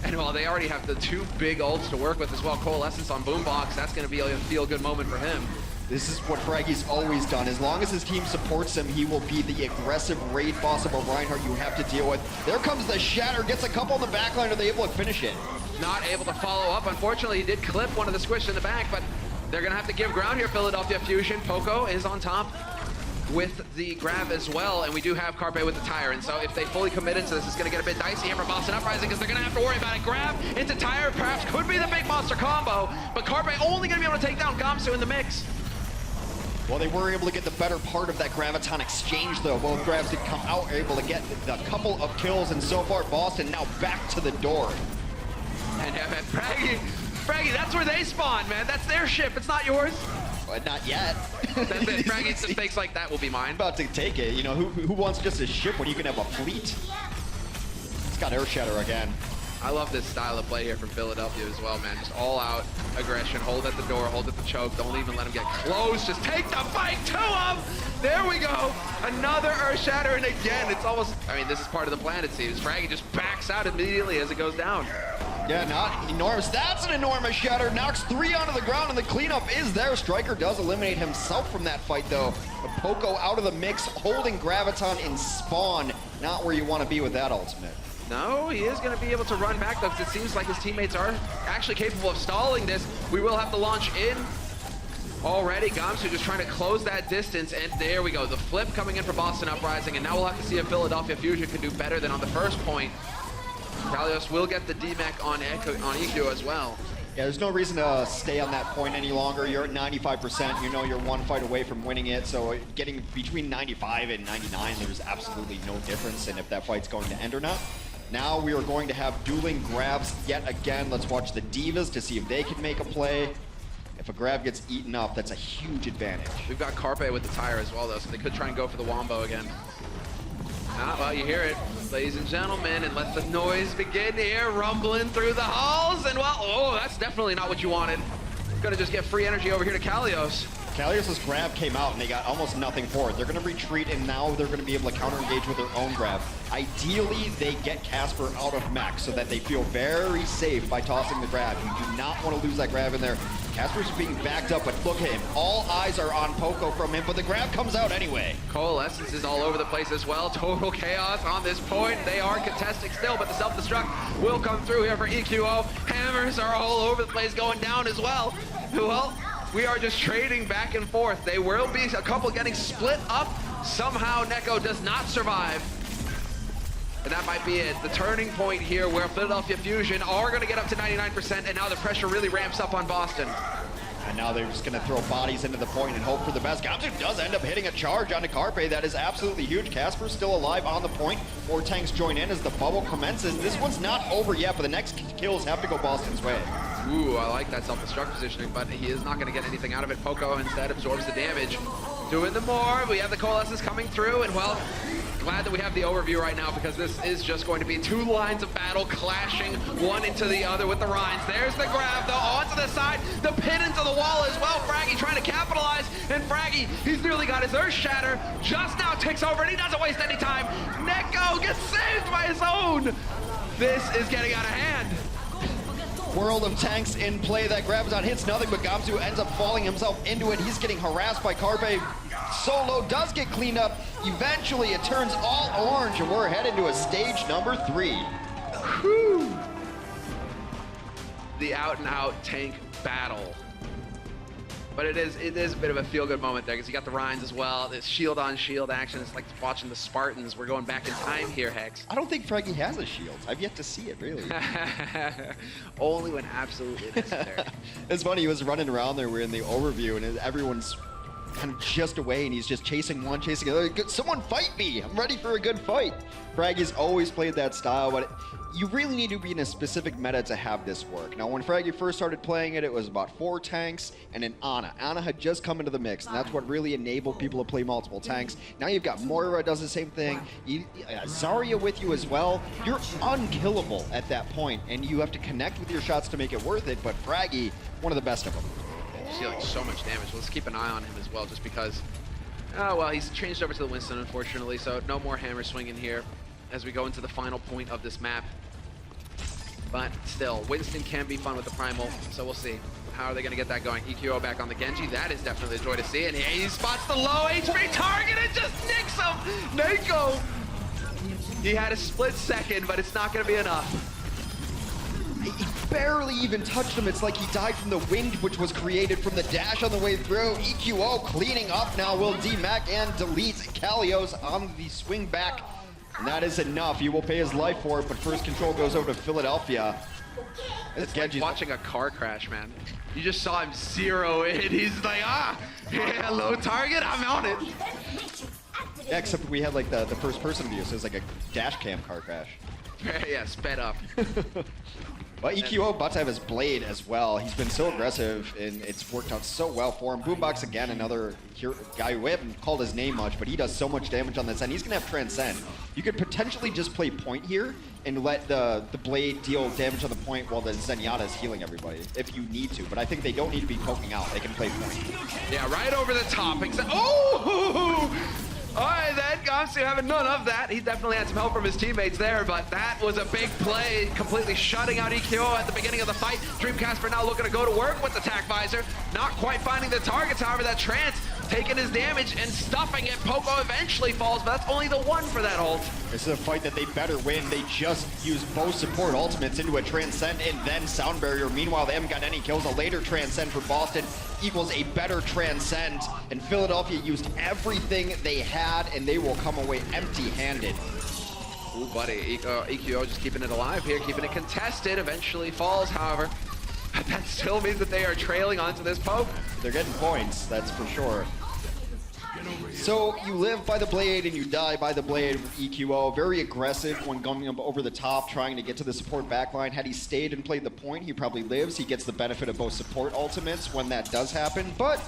And while they already have the two big ults to work with as well, Coalescence on Boombox, that's going to be a feel-good moment for him. This is what Fraggy's always done. As long as his team supports him, he will be the aggressive raid boss of a Reinhardt you have to deal with. There comes the Shatter, gets a couple in the backline. Are they able to finish it? Not able to follow up. Unfortunately, he did clip one of the squish in the back, but they're going to have to give ground here, Philadelphia Fusion. Poco is on top with the grab as well, and we do have Carpe with the Tyrant. So if they fully commit into this, it's going to get a bit dicey here for Boston Uprising because they're going to have to worry about it. Grab into Tyrant perhaps could be the big monster combo, but Carpe only going to be able to take down Gamsu in the mix. Well, they were able to get the better part of that Graviton exchange, though. Both Gravs did come out, able to get a couple of kills, and so far Boston now back to the door. And Fraggy, that's where they spawn, man. That's their ship. It's not yours. But not yet. That's it. Fraggy's mistakes like that will be mine. About to take it. You know, who wants just a ship when you can have a fleet? It's got Earth Shatter again. I love this style of play here from Philadelphia as well, man. Just all-out aggression. Hold at the door, hold at the choke. Don't even let him get close. Just take the fight to him. There we go. Another Earth Shatter, and again, it's almost, I mean, this is part of the plan, it seems. Fraggy just backs out immediately as it goes down. Yeah, not enormous. That's an enormous Shatter. Knocks 3 onto the ground, and the cleanup is there. Striker does eliminate himself from that fight, though. But Poco out of the mix, holding Graviton in spawn. Not where you want to be with that ultimate. No, he is going to be able to run back, though, because it seems like his teammates are actually capable of stalling this. We will have to launch in already. Gamsu just trying to close that distance, and there we go. The flip coming in for Boston Uprising, and now we'll have to see if Philadelphia Fusion can do better than on the first point. Kalios will get the DMAC on EQ as well. Yeah, there's no reason to stay on that point any longer. You're at 95%. You know you're one fight away from winning it. So getting between 95 and 99, there's absolutely no difference in if that fight's going to end or not. Now we are going to have dueling grabs yet again. Let's watch the Divas to see if they can make a play. If a grab gets eaten up, that's a huge advantage. We've got Carpe with the tire as well, though, so they could try and go for the Wombo again. Ah, well, you hear it, ladies and gentlemen, and let the noise begin here, rumbling through the halls, and well, oh, that's definitely not what you wanted. Gonna just get free energy over here to Kalios. Kalios' grab came out and they got almost nothing for it. They're going to retreat and now they're going to be able to counter-engage with their own grab. Ideally, they get Casper out of mech so that they feel very safe by tossing the grab. You do not want to lose that grab in there. Casper's being backed up, but look at him. All eyes are on Poco from him, but the grab comes out anyway. Coalescence is all over the place as well. Total chaos on this point. They are contesting still, but the self-destruct will come through here for EQO. Hammers are all over the place going down as well. Well, we are just trading back and forth. They will be a couple getting split up. Somehow Neko does not survive. And that might be it. The turning point here where Philadelphia Fusion are going to get up to 99%, and now the pressure really ramps up on Boston. And now they're just going to throw bodies into the point and hope for the best. Gamsu does end up hitting a charge onto Carpe. That is absolutely huge. Casper's still alive on the point. More tanks join in as the bubble commences. This one's not over yet, but the next kills have to go Boston's way. Ooh, I like that self-destruct positioning, but he is not going to get anything out of it. Poco instead absorbs the damage. Doing the more. We have the Coalescence coming through, and well, glad that we have the overview right now because this is just going to be two lines of battle clashing one into the other with the Rhines. There's the grab, though, onto the side, the pin into the wall as well. Fraggy trying to capitalize, and Fraggy, he's nearly got his Earth Shatter, just now takes over, and he doesn't waste any time. Neko gets saved by his own. This is getting out of hand. World of tanks in play. That grabs on, hits nothing, but Gamsu ends up falling himself into it. He's getting harassed by Carpe. Solo does get cleaned up. Eventually, it turns all orange, and we're headed to a stage number 3. Whew. The out-and-out tank battle. But it is a bit of a feel-good moment there because you got the Rhines as well. This shield-on-shield action. It's like watching the Spartans. We're going back in time here, Hex. I don't think Fraggy has a shield. I've yet to see it, really. Only when absolutely necessary. It's funny, he was running around there. We're in the overview, and everyone's kind of just away, and he's just chasing one, chasing another. Someone fight me! I'm ready for a good fight. Fraggy's always played that style, but you really need to be in a specific meta to have this work. Now, when Fraggy first started playing it, it was about 4 tanks and an Ana. Ana had just come into the mix, and that's what really enabled people to play multiple tanks. Now you've got Moira does the same thing. Zarya with you as well. You're unkillable at that point, and you have to connect with your shots to make it worth it, but Fraggy, one of the best of them. He's dealing so much damage. Let's keep an eye on him as well, just because... Oh, well, he's changed over to the Winston, unfortunately, so no more hammer swinging here as we go into the final point of this map. But still, Winston can be fun with the Primal, so we'll see. How are they going to get that going? EQO back on the Genji. That is definitely a joy to see. And he spots the low HP target and just nicks him! Neko! He had a split second, but it's not going to be enough. He barely even touched him. It's like he died from the wind, which was created from the dash on the way through. EQO cleaning up now will DMAC and delete Kalios on the swing back. And that is enough. He will pay his life for it, but first control goes over to Philadelphia. It's like watching a car crash, man. You just saw him zero in. He's like, yeah, low target, I'm on it. Yeah, except we had like the first person view, so it was like a dash cam car crash. Yeah, sped up. But EQO about to have his blade as well. He's been so aggressive, and it's worked out so well for him. Boombox, again, another guy who we haven't called his name much, but he does so much damage on this end. He's going to have Transcend. You could potentially just play point here and let the blade deal damage on the point while the Zenyatta is healing everybody, if you need to. But I think they don't need to be poking out. They can play point. Yeah, right over the top. Oh! All right, then, Gamsu having none of that. He definitely had some help from his teammates there, but that was a big play, completely shutting out EQO at the beginning of the fight. Dreamcasper now looking to go to work with the Tac Visor. Not quite finding the targets, however, that Trance taking his damage and stuffing it. Poco eventually falls, but that's only the one for that ult. This is a fight that they better win. They just used both support ultimates into a Transcend and then Sound Barrier. Meanwhile, they haven't got any kills. A later Transcend for Boston equals a better Transcend. And Philadelphia used everything they had, and they will come away empty-handed. Ooh, buddy. EQO just keeping it alive here, keeping it contested. Eventually falls, however. But that still means that they are trailing onto this poke. They're getting points, that's for sure. So you live by the blade and you die by the blade with EQO. Very aggressive when going up over the top, trying to get to the support backline. Had he stayed and played the point, he probably lives. He gets the benefit of both support ultimates when that does happen. But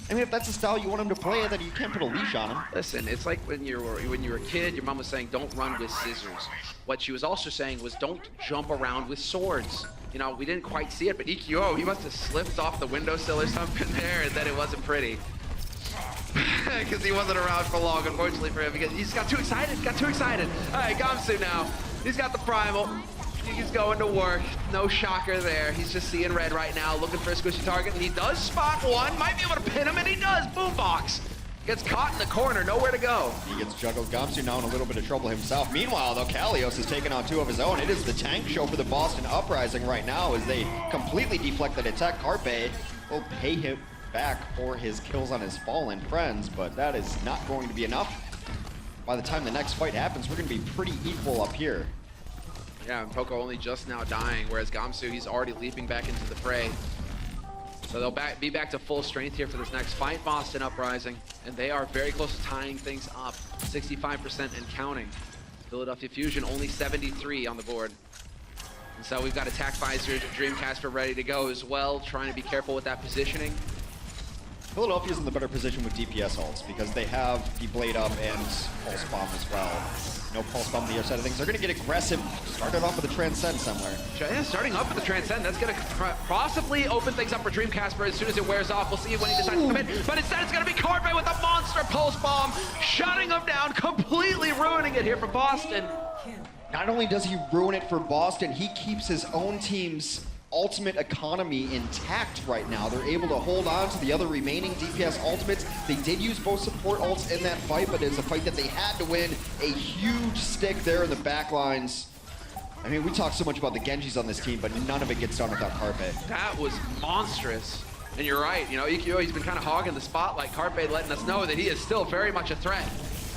I mean, if that's the style you want him to play, then you can't put a leash on him. Listen, it's like when you were a kid, your mom was saying, don't run with scissors. What she was also saying was, don't jump around with swords. You know, we didn't quite see it, but EQO, he must have slipped off the windowsill or something there, and then it wasn't pretty. Because he wasn't around for long, unfortunately for him, because he just got too excited, All right, Gamsu now, he's got the primal. He's going to work. No shocker there. He's just seeing red right now, looking for a squishy target, and he does spot one. Might be able to pin him, and he does. Boombox. Gets caught in the corner, nowhere to go. He gets juggled. Gamsu now in a little bit of trouble himself. Meanwhile, though, Kalios is taking on two of his own. It is the tank show for the Boston Uprising right now as they completely deflect that attack. Carpe will pay him back for his kills on his fallen friends, but that is not going to be enough. By the time the next fight happens, we're going to be pretty equal up here. Yeah, and Poco only just now dying, whereas Gamsu, he's already leaping back into the fray. So they'll be back to full strength here for this next fight, Boston Uprising. And they are very close to tying things up, 65% and counting. Philadelphia Fusion only 73 on the board. And so we've got Attack Visor, Dreamcasper ready to go as well, trying to be careful with that positioning. Philadelphia's in the better position with DPS ults because they have the Blade Up and Pulse Bomb as well. No Pulse Bomb on the other side of things. They're going to get aggressive. Started off with a Transcend somewhere. Yeah, starting off with the Transcend. That's going to possibly open things up for Dreamcasper as soon as it wears off. We'll see when he decides to come in. But instead, it's going to be Carpe with a monster Pulse Bomb, shutting him down, completely ruining it here for Boston. Not only does he ruin it for Boston, he keeps his own team's ultimate economy intact right now. They're able to hold on to the other remaining DPS ultimates. They did use both support ults in that fight, but it's a fight that they had to win. A huge stick there in the back lines. I mean, we talk so much about the Genjis on this team, but none of it gets done without Carpe. That was monstrous. And you're right, you know, EQO, he's been kind of hogging the spotlight. Carpe letting us know that he is still very much a threat.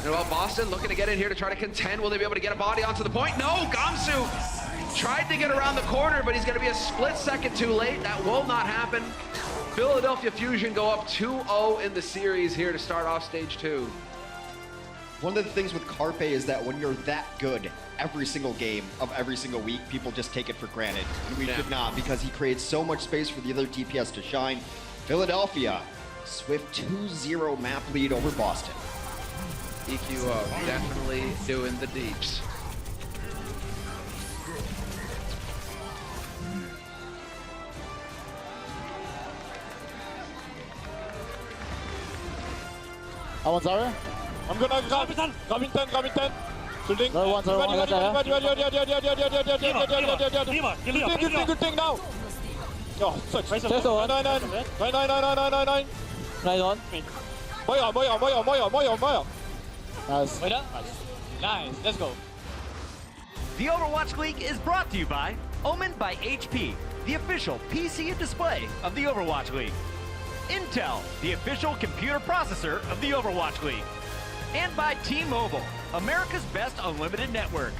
And well, Boston looking to get in here to try to contend. Will they be able to get a body onto the point? No, Gamsu tried to get around the corner, but he's going to be a split second too late. That will not happen. Philadelphia Fusion go up 2-0 in the series here to start off stage 2. One of the things with Carpe is that when you're that good every single game of every single week, people just take it for granted. And we should not, because he creates so much space for the other DPS to shine. Philadelphia, swift 2-0 map lead over Boston. EQO definitely doing the deeps. I'm sorry? I'm gonna grab in 10. Shooting. No one, good thing now. Oh, such. Nice one. 9. Moya. Nice. Nice, let's go. The Overwatch League is brought to you by Omen by HP, the official PC and display of the Overwatch League. Intel, the official computer processor of the Overwatch League. And by T-Mobile, America's best unlimited network.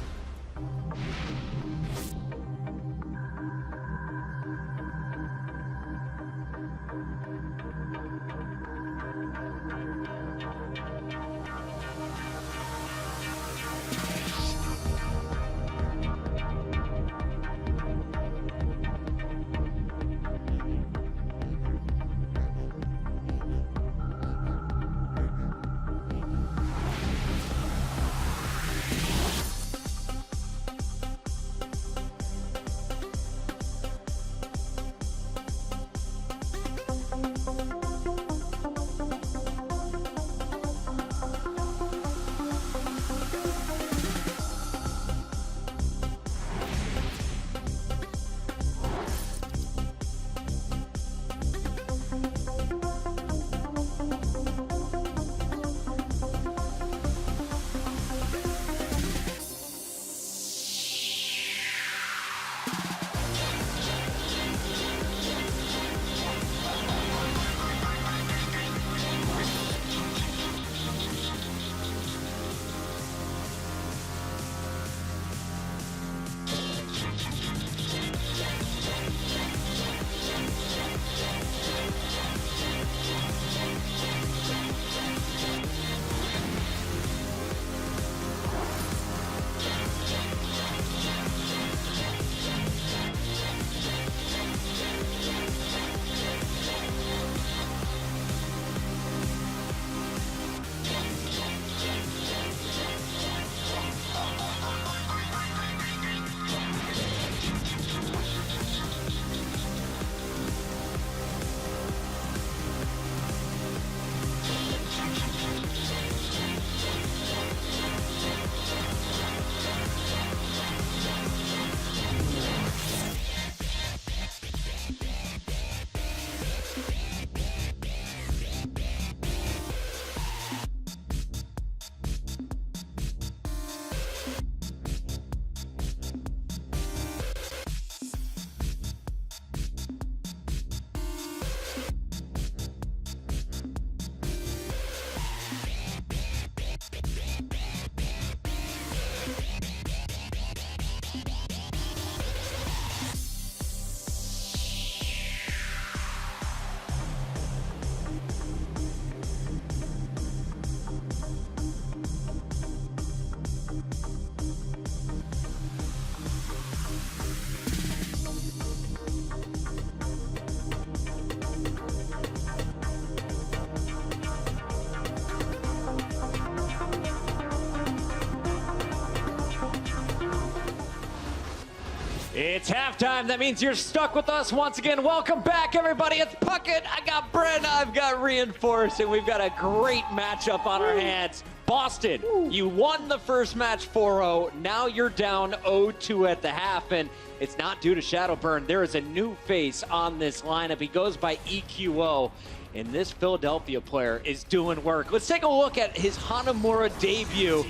It's halftime. That means you're stuck with us once again. Welcome back, everybody. It's Puckett. I got Brent. I've got Reinforced, and we've got a great matchup on our hands. Boston, you won the first match 4-0. Now you're down 0-2 at the half, and it's not due to Shadowburn. There is a new face on this lineup. He goes by EQO, and this Philadelphia player is doing work. Let's take a look at his Hanamura debut.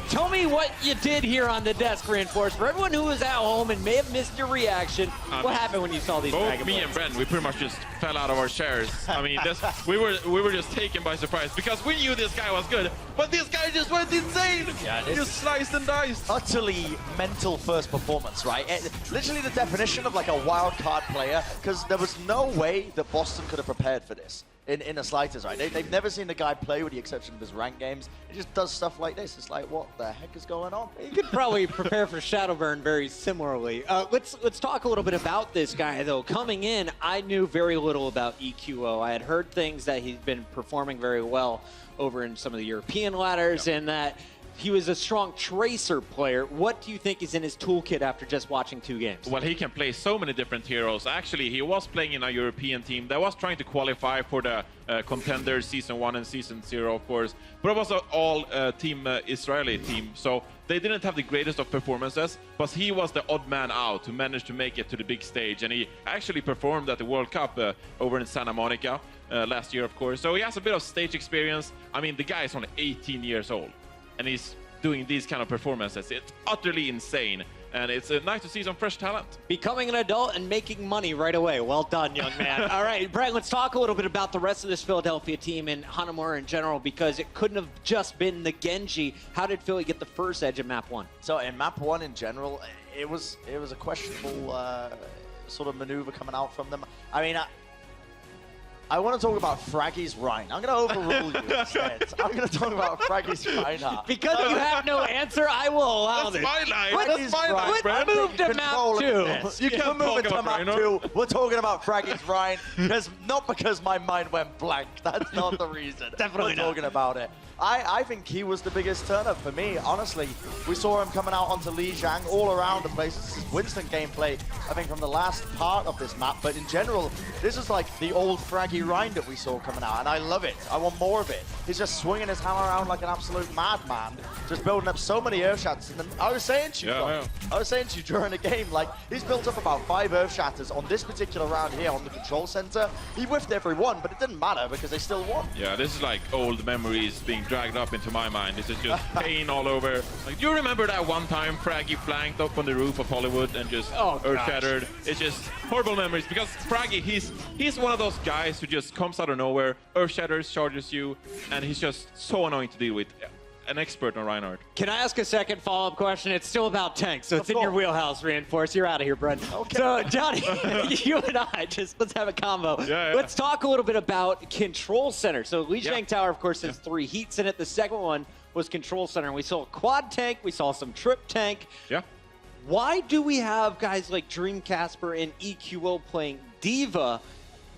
Tell me what you did here on the desk, Reinforced. For everyone who was at home and may have missed your reaction, what happened when you saw these Both Dragon me players? and Brent, we pretty much just fell out of our chairs. I mean, we were just taken by surprise because we knew this guy was good, but this guy just went insane. Yeah, just sliced and diced. Utterly mental first performance, right? Literally the definition of like a wild card player, because there was no way that Boston could have prepared for this. In the slightest, right? They've never seen the guy play with the exception of his ranked games. He just does stuff like this. It's like, what the heck is going on? You could probably prepare for Shadowburn very similarly. Let's talk a little bit about this guy, though. Coming in, I knew very little about EQO. I had heard things that he's been performing very well over in some of the European ladders, and that he was a strong tracer player. What do you think is in his toolkit after just watching 2 games? Well, he can play so many different heroes. Actually, he was playing in a European team that was trying to qualify for the Contenders Season 1 and Season 0, of course. But it was an all-team Israeli team, so they didn't have the greatest of performances, but he was the odd man out who managed to make it to the big stage, and he actually performed at the World Cup over in Santa Monica last year, of course. So he has a bit of stage experience. I mean, the guy is only 18 years old, and he's doing these kind of performances. It's utterly insane, and it's nice to see some fresh talent. Becoming an adult and making money right away. Well done, young man. All right, Brent, let's talk a little bit about the rest of this Philadelphia team and Hanamura in general, because it couldn't have just been the Genji. How did Philly get the first edge in map 1? So in map 1 in general, it was a questionable sort of maneuver coming out from them. I mean, I want to talk about Fraggy's Rhine. I'm going to overrule you instead. I'm going to talk about Fraggy's Reinhardt. Because you have no answer, I will allow this. That's my line. That's my line, Let's move to map 2. You can't talk about map 2. We're talking about Fraggy's Rhine. Not because my mind went blank. That's not the reason. Definitely We're talking about it. I think he was the biggest turn-up for me, honestly. We saw him coming out onto Li Zhang all around the place. This is Winston gameplay, I think, from the last part of this map. But in general, this is like the old Fraggy Rhine that we saw coming out, and I love it. I want more of it. He's just swinging his hammer around like an absolute madman, just building up so many Earth Shatters. And then I was saying to you, I was saying to you during the game, like, he's built up about 5 Earth Shatters on this particular round here on the control center. He whiffed every one, but it didn't matter because they still won. Yeah, this is like old memories being dragged up into my mind. This is just pain all over. Like, do you remember that one time Fraggy flanked up on the roof of Hollywood and just earth-shattered? It's just horrible memories, because Fraggy, he's one of those guys who just comes out of nowhere, earth-shatters, charges you, and he's just so annoying to deal with. An expert on Reinhardt. Can I ask a second follow-up question? It's still about tanks, so it's in your wheelhouse, Reinforce. You're out of here, Brent. Okay. So, Johnny, you and I, let's have a combo. Yeah. Let's talk a little bit about Control Center. So, Li Zhang Tower, of course, has 3 heats in it. The second one was Control Center. And we saw a quad tank. We saw some trip tank. Yeah. Why do we have guys like Dream Casper and EQO playing Diva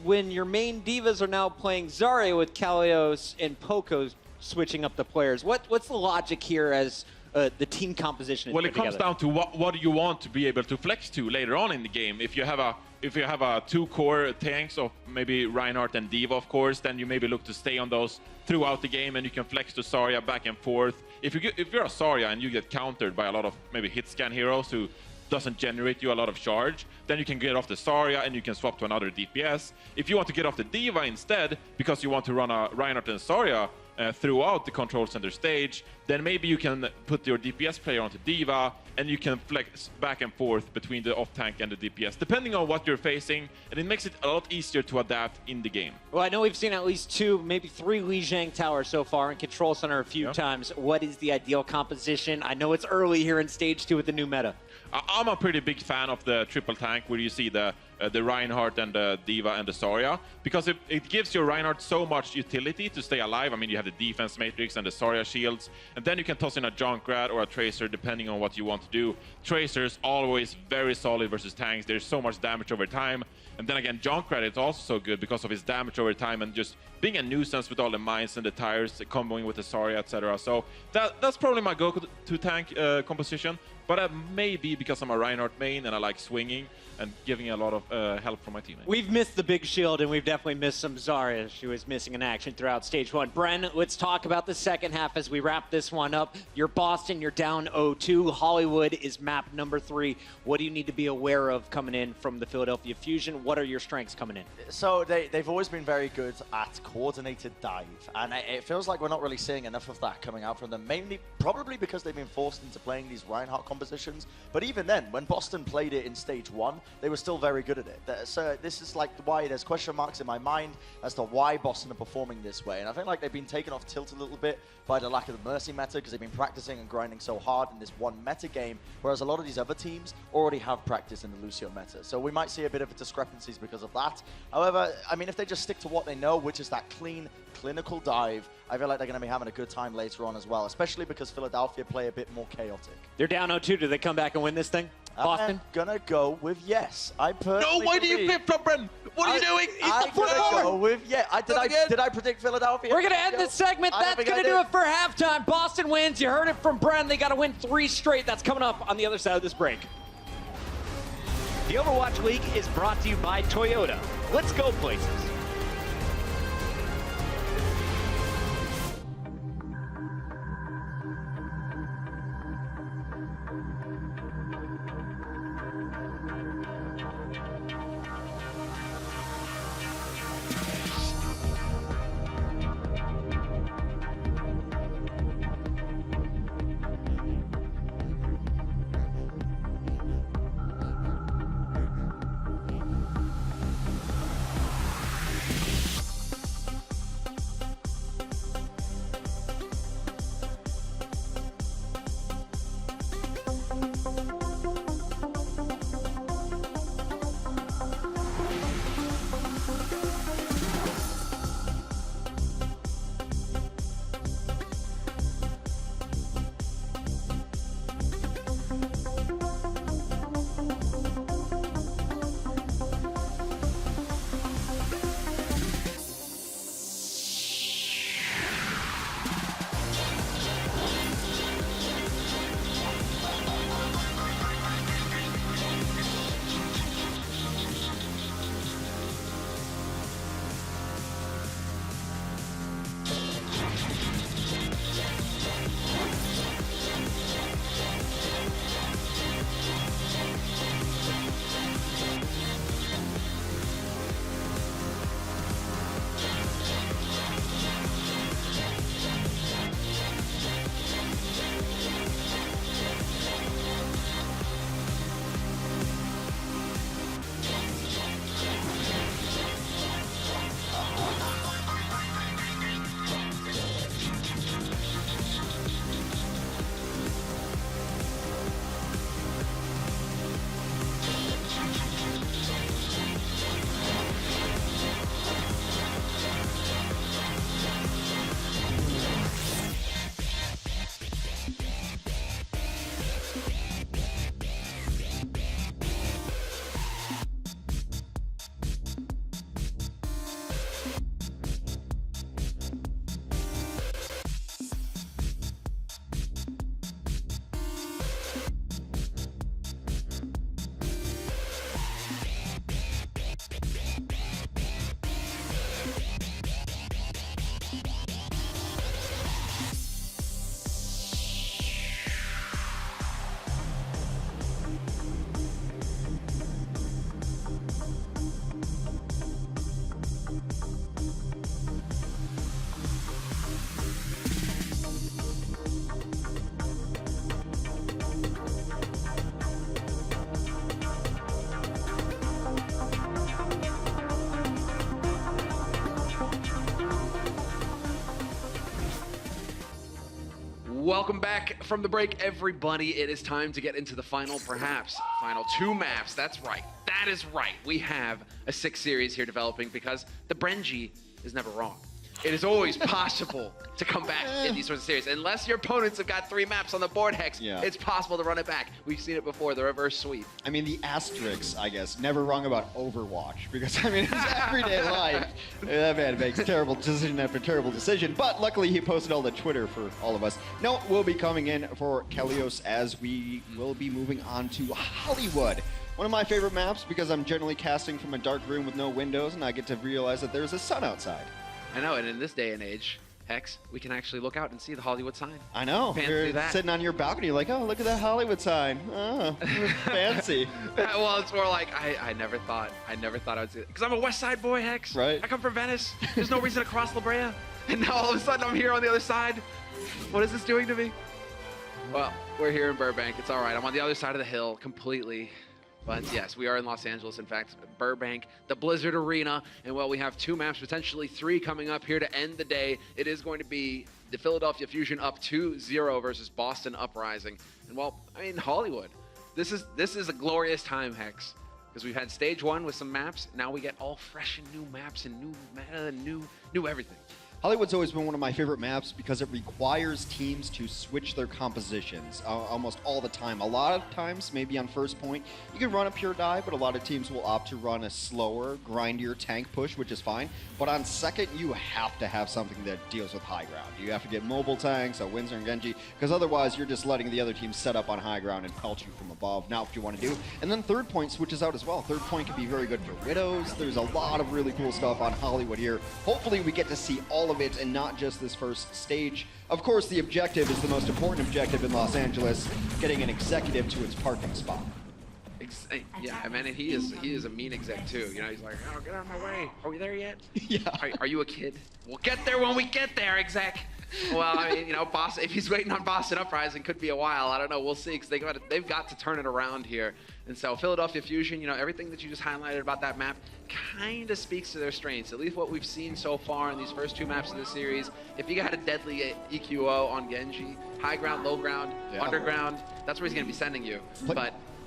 when your main divas are now playing Zarya with Kalios and Poco switching up the players? What's the logic here as the team composition is Well, put it comes together? down to what do you want to be able to flex to later on in the game. If you have a 2 core tanks of maybe Reinhardt and Diva, of course, then you maybe look to stay on those throughout the game, and you can flex to Zarya back and forth. If you're a Zarya and you get countered by a lot of maybe hit scan heroes who doesn't generate you a lot of charge, then you can get off the Zarya and you can swap to another DPS. If you want to get off the Diva instead, because you want to run a Reinhardt and Zarya throughout the control center stage, then maybe you can put your DPS player onto Diva, and you can flex back and forth between the off tank and the DPS, depending on what you're facing, and it makes it a lot easier to adapt in the game. Well, I know we've seen at least 2, maybe 3 Li Zhang towers so far in Control Center a few times. What is the ideal composition? I know it's early here in Stage 2 with the new meta. I'm a pretty big fan of the triple tank, where you see the Reinhardt and the Diva and the Zarya, because it gives your Reinhardt so much utility to stay alive. I mean, you have the defense matrix and the Zarya shields, and then you can toss in a Junkrat or a Tracer depending on what you want to do. Tracers always very solid versus tanks. There's so much damage over time. And then again, Junkrat is also so good because of his damage over time and just being a nuisance with all the mines and the tires, comboing with the Zarya, etc. So that's probably my go-to tank composition. But maybe because I'm a Reinhardt main and I like swinging and giving a lot of help from my teammates. We've missed the big shield, and we've definitely missed some Zarya. She was missing in action throughout stage 1. Bren, let's talk about the second half as we wrap this one up. You're Boston, you're down 0-2. Hollywood is map number 3. What do you need to be aware of coming in from the Philadelphia Fusion? What are your strengths coming in? So they've always been very good at coordinated dive, and it feels like we're not really seeing enough of that coming out from them, mainly probably because they've been forced into playing these Reinhardt compositions. But even then, when Boston played it in stage 1, they were still very good at it. So this is like why there's question marks in my mind as to why Boston are performing this way. And I think like they've been taken off tilt a little bit by the lack of the Mercy meta, because they've been practicing and grinding so hard in this one meta game, whereas a lot of these other teams already have practice in the Lucio meta. So we might see a bit of discrepancies because of that. However, I mean, if they just stick to what they know, which is that clean, clinical dive, I feel like they're going to be having a good time later on as well, especially because Philadelphia play a bit more chaotic. They're down 0-2. Do they come back and win this thing? Boston? I'm gonna go with yes. I personally. No, why do you pick from Bren? What are you doing? I'm gonna go with yeah. Did I predict Philadelphia? We're gonna end this segment. That's gonna do it for halftime. Boston wins. You heard it from Bren. They gotta win 3 straight. That's coming up on the other side of this break. The Overwatch League is brought to you by Toyota. Let's go places. Welcome back from the break, everybody. It is time to get into the final, perhaps, final 2 maps. That's right. That is right. We have a 6 series here developing because the Brenji is never wrong. it is always possible to come back in these sorts of series. Unless your opponents have got 3 maps on the board, Hex, it's possible to run it back. We've seen it before, the reverse sweep. I mean, the asterisks, I guess, never wrong about Overwatch, because, I mean, his everyday life, that man makes terrible decision after terrible decision, but luckily he posted all the Twitter for all of us. Note will be coming in for Kelios as we will be moving on to Hollywood. One of my favorite maps because I'm generally casting from a dark room with no windows, and I get to realize that there's a sun outside. I know, and in this day and age, Hex, we can actually look out and see the Hollywood sign. I know. You're sitting on your balcony like, oh, look at that Hollywood sign. Oh, fancy. Well, it's more like, I never thought I would see it. Because I'm a West Side boy, Hex. Right. I come from Venice. There's no reason to cross La Brea. And now all of a sudden I'm here on the other side. What is this doing to me? Well, we're here in Burbank. It's all right. I'm on the other side of the hill completely. But yes, we are in Los Angeles, in fact, Burbank, the Blizzard Arena. And while we have 2 maps, potentially 3 coming up here to end the day, it is going to be the Philadelphia Fusion up 2-0 versus Boston Uprising. And well, I mean, Hollywood, this is a glorious time, Hex, because we've had stage 1 with some maps. Now we get all fresh and new maps and new meta and new everything. Hollywood's always been one of my favorite maps because it requires teams to switch their compositions almost all the time. A lot of times, maybe on first point, you can run a pure dive, but a lot of teams will opt to run a slower, grindier tank push, which is fine. But on second, you have to have something that deals with high ground. You have to get mobile tanks, a Windsor and Genji, because otherwise you're just letting the other team set up on high ground and pelt you from above. Now, what you want to do. And then third point switches out as well. Third point can be very good for Widows. There's a lot of really cool stuff on Hollywood here. Hopefully we get to see all of it and not just this first stage. Of course, the objective is the most important objective in Los Angeles, getting an executive to its parking spot. Yeah, I mean, and he is a mean exec too. You know, he's like, oh, get out of my way. Are we there yet? Yeah. Are you a kid? We'll get there when we get there, exec. Well, I mean, you know, Boston, if he's waiting on Boston Uprising, could be a while. I don't know. We'll see, because they've got to turn it around here. And so Philadelphia Fusion, you know, everything that you just highlighted about that map kind of speaks to their strengths. At least what we've seen so far in these first 2 maps of the series. If you got a deadly EQO on Genji, high ground, low ground, underground, that's where he's going to be sending you.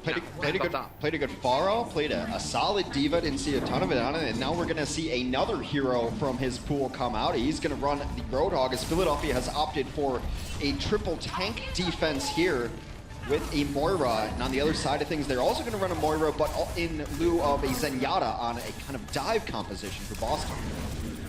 Played a good Pharaoh, played a solid Diva, didn't see a ton of it on it, and now we're going to see another hero from his pool come out. He's going to run the Roadhog as Philadelphia has opted for a triple tank defense here with a Moira. And on the other side of things, they're also going to run a Moira, but in lieu of a Zenyatta on a kind of dive composition for Boston.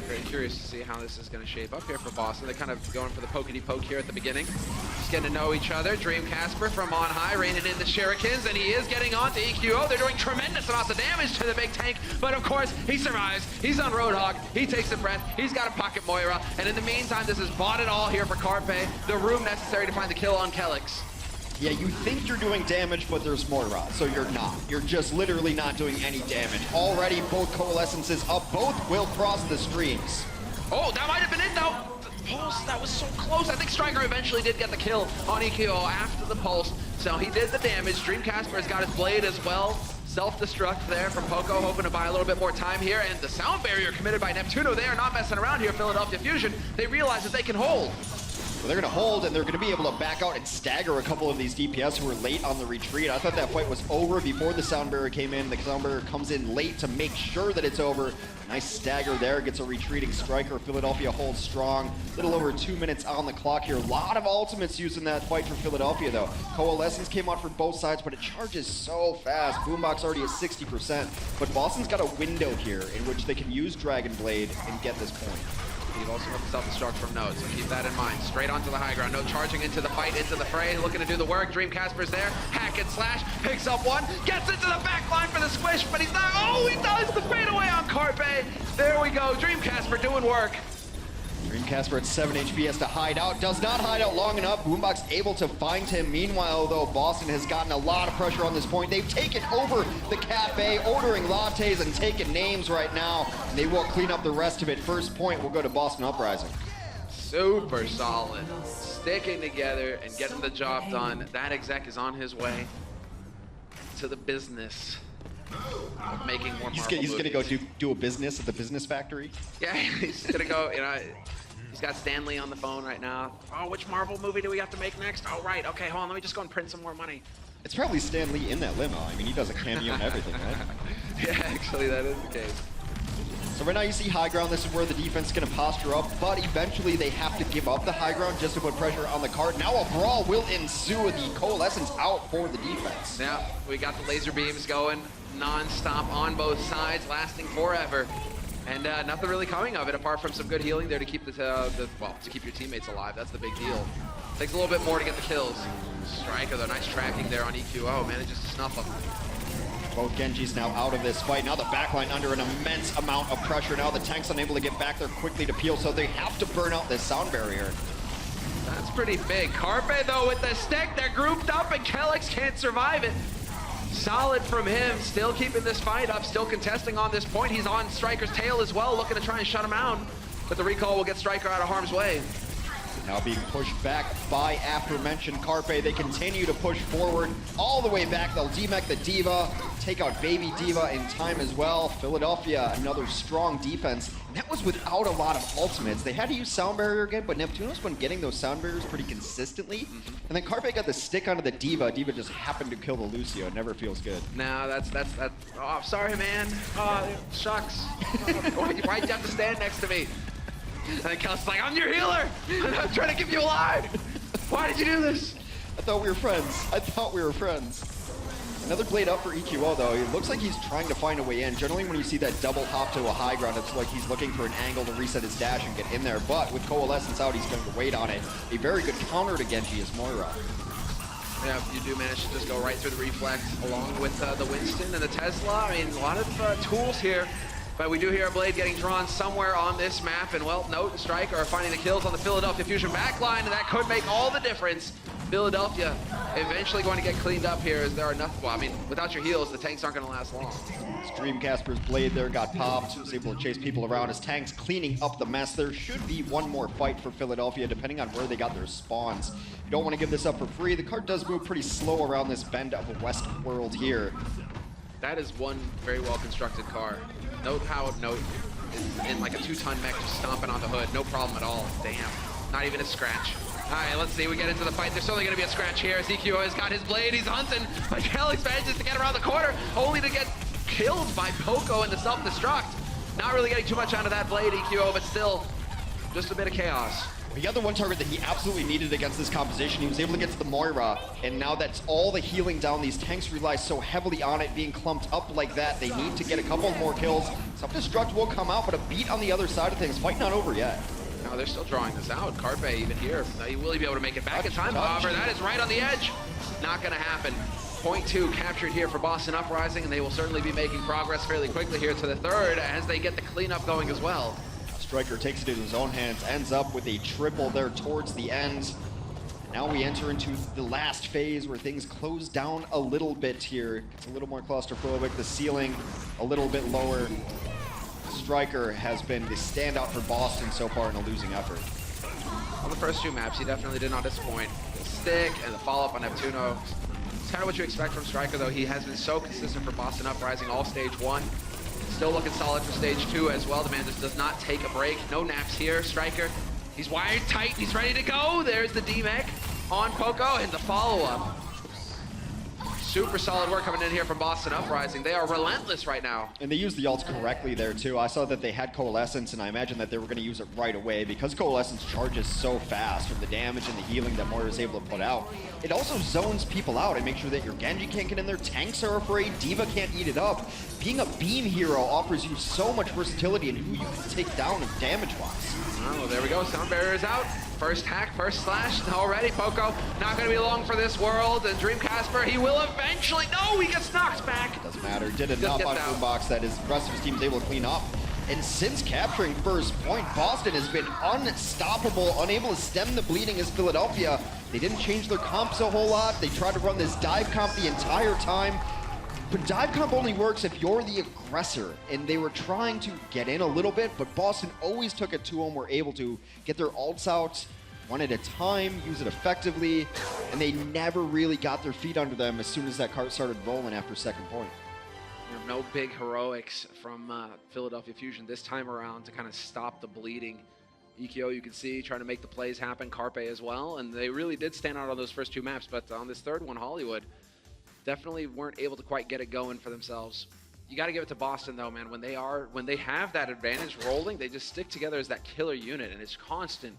Very curious to see how this is going to shape up here for Boston. They're kind of going for the pokety-poke here at the beginning. Just getting to know each other. Dream Casper from on high, raining in the shurikens, and he is getting on to EQO. They're doing tremendous amounts of damage to the big tank, but of course, he survives. He's on Roadhog. He takes a breath. He's got a pocket Moira, and in the meantime, this is bought it all here for Carpe. The room necessary to find the kill on Kelix. Yeah, you think you're doing damage, but there's Moira, so you're not. You're just literally not doing any damage. Already, both Coalescences up, both will cross the streams. Oh, that might have been it, though. The pulse, that was so close. I think Striker eventually did get the kill on EQO after the pulse, so he did the damage. Dream Casper has got his blade as well. Self-destruct there from Poco, hoping to buy a little bit more time here, and the sound barrier committed by Neptuno. They are not messing around here, Philadelphia Fusion. They realize that they can hold. Well, they're going to hold, and they're going to be able to back out and stagger a couple of these DPS who were late on the retreat. I thought that fight was over before the sound barrier came in. The sound barrier comes in late to make sure that it's over. Nice stagger there, gets a retreating Striker. Philadelphia holds strong. A little over 2 minutes on the clock here. A lot of ultimates used in that fight for Philadelphia, though. Coalescence came out for both sides, but it charges so fast. Boombox already at 60%. But Boston's got a window here in which they can use Dragon Blade and get this point. You've also got the self-destruct from Node, so keep that in mind. Straight onto the high ground. Node charging into the fight, into the fray, looking to do the work. Dream Casper's there. Hack and slash, picks up one, gets into the back line for the squish, but he's not. Oh, he does the fadeaway on Carpe. There we go. Dream Casper doing work. Dream Casper at 7 HP has to hide out. Does not hide out long enough. Boombox able to find him. Meanwhile, though, Boston has gotten a lot of pressure on this point. They've taken over the cafe, ordering lattes and taking names right now. And they will clean up the rest of it. First point will go to Boston Uprising. Super solid. Sticking together and getting the job done. That exec is on his way to the business of making more Marvel He's going to go do a business at the business factory? Yeah, he's going to go, you know, he's got Stanley on the phone right now. Oh, which Marvel movie do we have to make next? Oh, right, okay, hold on, let me just go and print some more money. It's probably Stan Lee in that limo. I mean, he does a cameo and everything, right? Yeah, actually, that is the case. So right now you see high ground, this is where the defense is going to posture up, but eventually they have to give up the high ground just to put pressure on the cart. Now a brawl will ensue with the Coalescence out for the defense. Yeah, we got the laser beams going non-stop on both sides, lasting forever. And nothing really coming of it apart from some good healing there to keep to keep your teammates alive. That's the big deal. Takes a little bit more to get the kills. Striker, though, nice tracking there on EQO, manages to snuff him. Both Genjis now out of this fight. Now the backline under an immense amount of pressure. Now the tank's unable to get back there quickly to peel, so they have to burn out this sound barrier. That's pretty big. Carpe, though, with the stick, they're grouped up, and Kellex can't survive it. Solid from him, still keeping this fight up, still contesting on this point. He's on Striker's tail as well, looking to try and shut him out. But the recall will get Striker out of harm's way. Now being pushed back by aforementioned Carpe. They continue to push forward all the way back. They'll demech the Diva, take out Baby Diva in time as well. Philadelphia, another strong defense. And that was without a lot of ultimates. They had to use Sound Barrier again, but Neptuno's been getting those Sound Barriers pretty consistently. And then Carpe got the stick onto the Diva. Diva just happened to kill the Lucio. It never feels good. No, that's oh, sorry, man. Oh, shucks. Why'd you have to stand next to me? And then Kellex like, I'm your healer! I'm trying to keep you alive! Why did you do this? I thought we were friends. I thought we were friends. Another blade up for EQO, though. It looks like he's trying to find a way in. Generally, when you see that double hop to a high ground, it's like he's looking for an angle to reset his dash and get in there. But with Coalescence out, he's going to wait on it. A very good counter to Genji is Moira. Yeah, you do manage to just go right through the reflect along with the Winston and the Tesla. I mean, a lot of tools here. But we do hear a blade getting drawn somewhere on this map, and well, Note and Striker are finding the kills on the Philadelphia Fusion backline, and that could make all the difference. Philadelphia eventually going to get cleaned up here as there are nothing. Well, I mean, without your heals, the tanks aren't going to last long. Stream Casper's blade there got popped. He was able to chase people around. His tanks cleaning up the mess. There should be one more fight for Philadelphia, depending on where they got their spawns. You don't want to give this up for free. The cart does move pretty slow around this bend of the West World here. That is one very well-constructed car. Note how Note is in like a 2-ton mech just stomping on the hood. No problem at all. Damn. Not even a scratch. All right, let's see. We get into the fight. There's certainly going to be a scratch here. EQO has got his blade. He's hunting. But Kellex manages to get around the corner, only to get killed by Poco in the self-destruct. Not really getting too much out of that blade, EQO, but still just a bit of chaos. He got the one target that he absolutely needed against this composition. He was able to get to the Moira, and now that's all the healing down. These tanks rely so heavily on it being clumped up like that. They need to get a couple more kills. Self-destruct will come out, but a beat on the other side of things. Fight not over yet. No, they're still drawing this out. Carpe even here. He will be able to make it back in time, however. That is right on the edge. Not going to happen. Point 2 captured here for Boston Uprising, and they will certainly be making progress fairly quickly here to the third as they get the cleanup going as well. Striker takes it in his own hands, ends up with a triple there towards the end. Now we enter into the last phase where things close down a little bit here. It's a little more claustrophobic, the ceiling a little bit lower. Striker has been the standout for Boston so far in a losing effort. On the first 2 maps, he definitely did not disappoint. The stick and the follow-up on Neptuno. It's kind of what you expect from Striker, though. He has been so consistent for Boston Uprising all stage 1. Still looking solid for stage 2 as well. The man just does not take a break. No naps here. Striker, he's wired tight. He's ready to go. There's the DMEC on Poco and the follow-up. Super solid work coming in here from Boston Uprising. They are relentless right now. And they used the ults correctly there too. I saw that they had Coalescence, and I imagine that they were going to use it right away because Coalescence charges so fast from the damage and the healing that Moira is able to put out. It also zones people out and makes sure that your Genji can't get in there, tanks are afraid, Diva can't eat it up. Being a beam hero offers you so much versatility in who you can take down damage-wise. Oh, there we go. Sound barrier's out. First hack, first slash already. Poco not going to be long for this world. And Dream Casper, he will eventually. No, he gets knocked back. Doesn't matter. Did enough on Boombox that his rest of his team is able to clean up. And since capturing first point, Boston has been unstoppable, unable to stem the bleeding as Philadelphia. They didn't change their comps a whole lot. They tried to run this dive comp the entire time. But dive comp only works if you're the aggressor, and they were trying to get in a little bit, but Boston always took it to them, were able to get their ults out one at a time, use it effectively, and they never really got their feet under them as soon as that cart started rolling after second point. No big heroics from Philadelphia Fusion this time around to kind of stop the bleeding. EQO, you can see, trying to make the plays happen, Carpe as well, and they really did stand out on those first 2 maps, but on this third one, Hollywood, definitely weren't able to quite get it going for themselves. You got to give it to Boston though, man. When they have that advantage rolling, they just stick together as that killer unit, and it's constant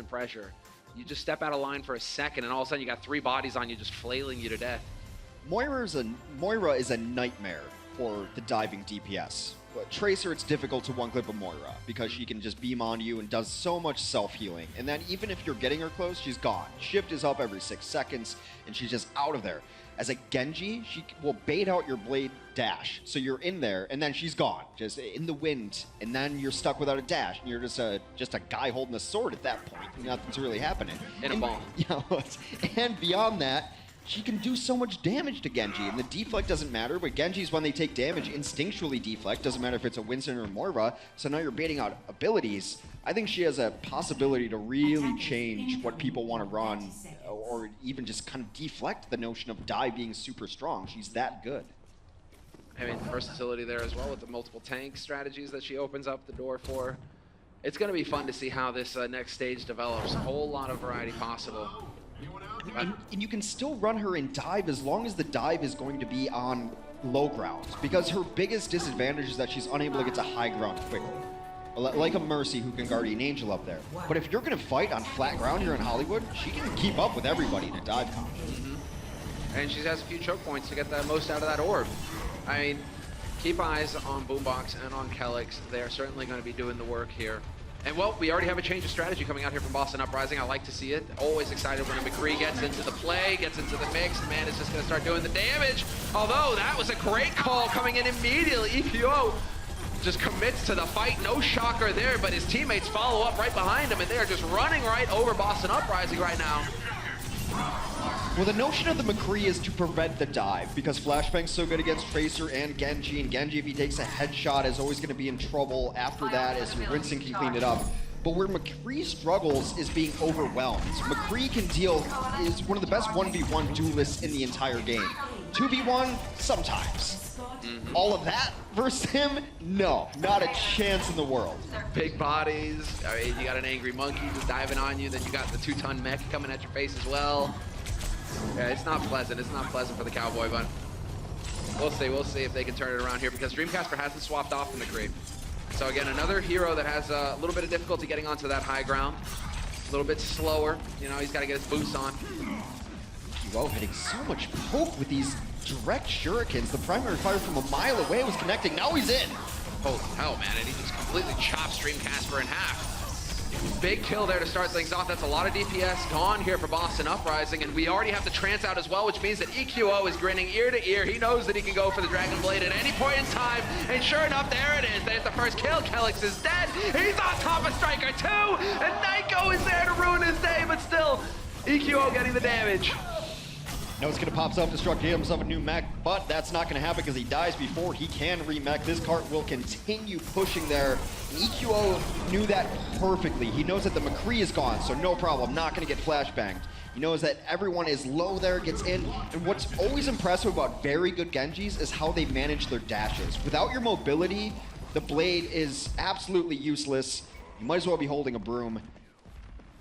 pressure. You just step out of line for a second, and all of a sudden you got 3 bodies on you, just flailing you to death. Moira is a nightmare for the diving DPS. But Tracer, it's difficult to one-clip a Moira because she can just beam on you and does so much self-healing. And then even if you're getting her close, she's gone. Shift is up every 6 seconds, and she's just out of there. As a Genji, she will bait out your blade dash. So you're in there, and then she's gone, just in the wind. And then you're stuck without a dash, and you're just a guy holding a sword at that point. Nothing's really happening. And a bomb. Yeah, and beyond that, she can do so much damage to Genji, and the deflect doesn't matter, but Genjis, when they take damage, instinctually deflect. Doesn't matter if it's a Winston or Moira, so now you're baiting out abilities. I think she has a possibility to really change what people want to run, or even just kind of deflect the notion of Dai being super strong. She's that good. I mean, versatility there as well with the multiple tank strategies that she opens up the door for. It's going to be fun to see how this next stage develops. A whole lot of variety possible. And you can still run her in dive as long as the dive is going to be on low ground, because her biggest disadvantage is that she's unable to get to high ground quickly. Like a Mercy who can Guardian Angel up there. But if you're going to fight on flat ground here in Hollywood, she can keep up with everybody in a dive comp. And she has a few choke points to get the most out of that orb. I mean, keep eyes on Boombox and on Kelix. They are certainly going to be doing the work here. And well, we already have a change of strategy coming out here from Boston Uprising. I like to see it. Always excited when a McCree gets into the play, gets into the mix. The man is just going to start doing the damage. Although that was a great call coming in immediately. EQO just commits to the fight. No shocker there, but his teammates follow up right behind him, and they are just running right over Boston Uprising right now. Well, the notion of the McCree is to prevent the dive, because Flashbang's so good against Tracer and Genji, if he takes a headshot, is always going to be in trouble after that, as your Winston can clean it up. But where McCree struggles is being overwhelmed. McCree is one of the best 1v1 duelists in the entire game. 2v1, sometimes. All of that versus him? No, not a chance in the world. Big bodies. I mean, you got an angry monkey just diving on you, then you got the 2-ton mech coming at your face as well. Yeah, it's not pleasant. It's not pleasant for the Cowboy, but we'll see. We'll see if they can turn it around here, because Dreamcasper hasn't swapped off from the creep. So again, another hero that has a little bit of difficulty getting onto that high ground. A little bit slower. You know, he's got to get his boots on. Whoa, hitting so much poke with these direct shurikens. The primary fire from a mile away was connecting. Now he's in. Holy hell, man. And he just completely chops Dreamcasper in half. Big kill there to start things off. That's a lot of DPS gone here for Boston Uprising, and we already have the trance out as well, which means that EQO is grinning ear to ear. He knows that he can go for the Dragon Blade at any point in time, and sure enough, there it is. There's the first kill. Kelix is dead. He's on top of Striker 2, and Nyko is there to ruin his day, but still, EQO getting the damage. Now it's going to pop self-destruct, get himself a new mech, but that's not going to happen because he dies before he can remech. This cart will continue pushing there. EQO knew that perfectly. He knows that the McCree is gone, so no problem, not going to get flashbanged. He knows that everyone is low there, gets in, and what's always impressive about very good Genjis is how they manage their dashes. Without your mobility, the blade is absolutely useless. You might as well be holding a broom.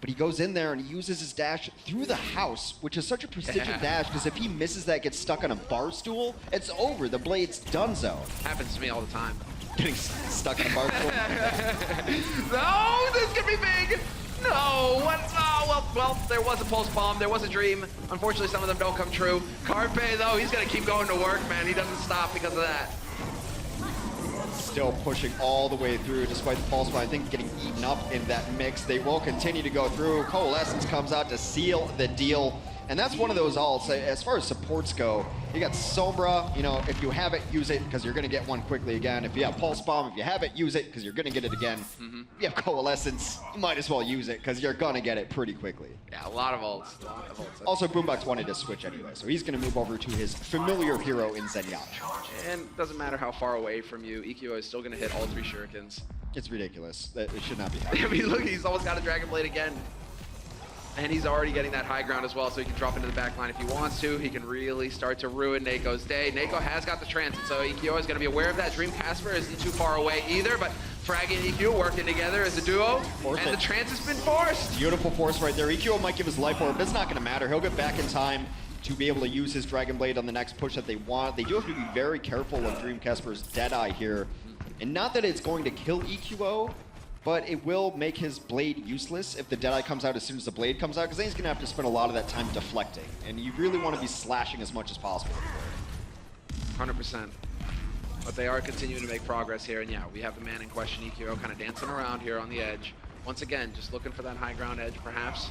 But he goes in there and he uses his dash through the house, which is such a precision dash, because if he misses that, gets stuck on a bar stool, it's over. The blade's donezo. Happens to me all the time. Getting stuck on a bar stool. No, this could be big. No, what? Oh, well, there was a pulse bomb. There was a dream. Unfortunately, some of them don't come true. Carpe, though, he's going to keep going to work, man. He doesn't stop because of that. Still pushing all the way through, despite the pulse bomb, I think, getting eaten up in that mix. They will continue to go through. Coalescence comes out to seal the deal. And that's one of those alts. As far as supports go, you got Sombra. You know, if you have it, use it, because you're going to get one quickly again. If you have Pulse Bomb, if you have it, use it, because you're going to get it again. If you have Coalescence, you might as well use it, because you're going to get it pretty quickly. Yeah, a lot of ults. Also, Boombox wanted to switch anyway, so he's going to move over to his familiar hero in Zenyatta. And it doesn't matter how far away from you, EQO is still going to hit all 3 shurikens. It's ridiculous. It should not be happening. I mean, look, he's almost got a Dragon Blade again. And he's already getting that high ground as well, so he can drop into the back line if he wants to. He can really start to ruin Nako's day. Nako has got the transit, so EQO is going to be aware of that. Dreamcasper isn't too far away either, but Frag and EQ working together as a duo, and the transit's been forced. Beautiful force right there. EQO might give his life orb, but it's not going to matter. He'll get back in time. to be able to use his Dragon Blade on the next push that they want. They do have to be very careful of Dream Casper's Deadeye here. And not that it's going to kill EQO, but it will make his blade useless if the Deadeye comes out as soon as the blade comes out, because then he's going to have to spend a lot of that time deflecting. And you really want to be slashing as much as possible. 100%. But they are continuing to make progress here, and yeah, we have the man in question, EQO, kind of dancing around here on the edge. Once again, just looking for that high ground edge, perhaps.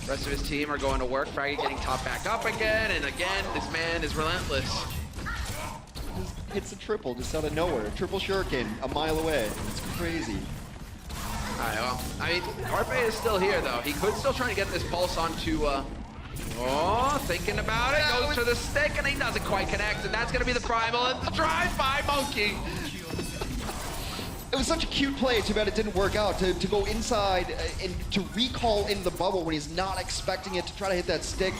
The rest of his team are going to work. Fraggy getting top back up again, and again, this man is relentless. Just hits a triple just out of nowhere. A triple shuriken a mile away. It's crazy. All right, well, I mean, Carpe is still here, though. He could still try to get this pulse onto, oh, thinking about it, goes for the stick, and he doesn't quite connect, and that's going to be the primal, and the drive-by monkey. It was such a cute play, too bad it didn't work out, to go inside and to recall in the bubble when he's not expecting it, to try to hit that stick.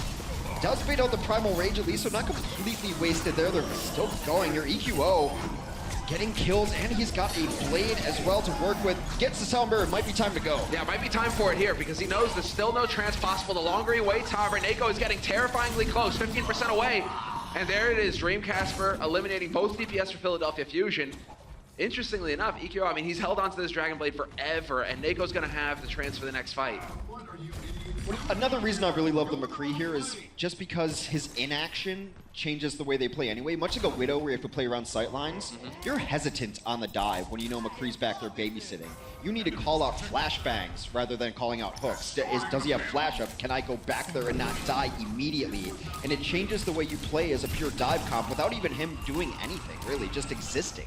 Does bait out the primal rage at least, so not completely wasted there. They're still going here. EQO getting kills, and he's got a blade as well to work with. Gets the sound barrier, might be time to go. Yeah, might be time for it here, because he knows there's still no trance possible. The longer he waits, however, Nako is getting terrifyingly close, 15% away. And there it is, Dream Casper eliminating both DPS for Philadelphia Fusion. Interestingly enough, EQO, I mean, he's held onto this Dragon Blade forever, and Nako's gonna have the trance for the next fight. Another reason I really love the McCree here is just because his inaction changes the way they play anyway. Much like a Widow where you have to play around sightlines, you're hesitant on the dive when you know McCree's back there babysitting. You need to call out flashbangs rather than calling out hooks. Does he have flash up? Can I go back there and not die immediately? And it changes the way you play as a pure dive comp without even him doing anything, really, just existing.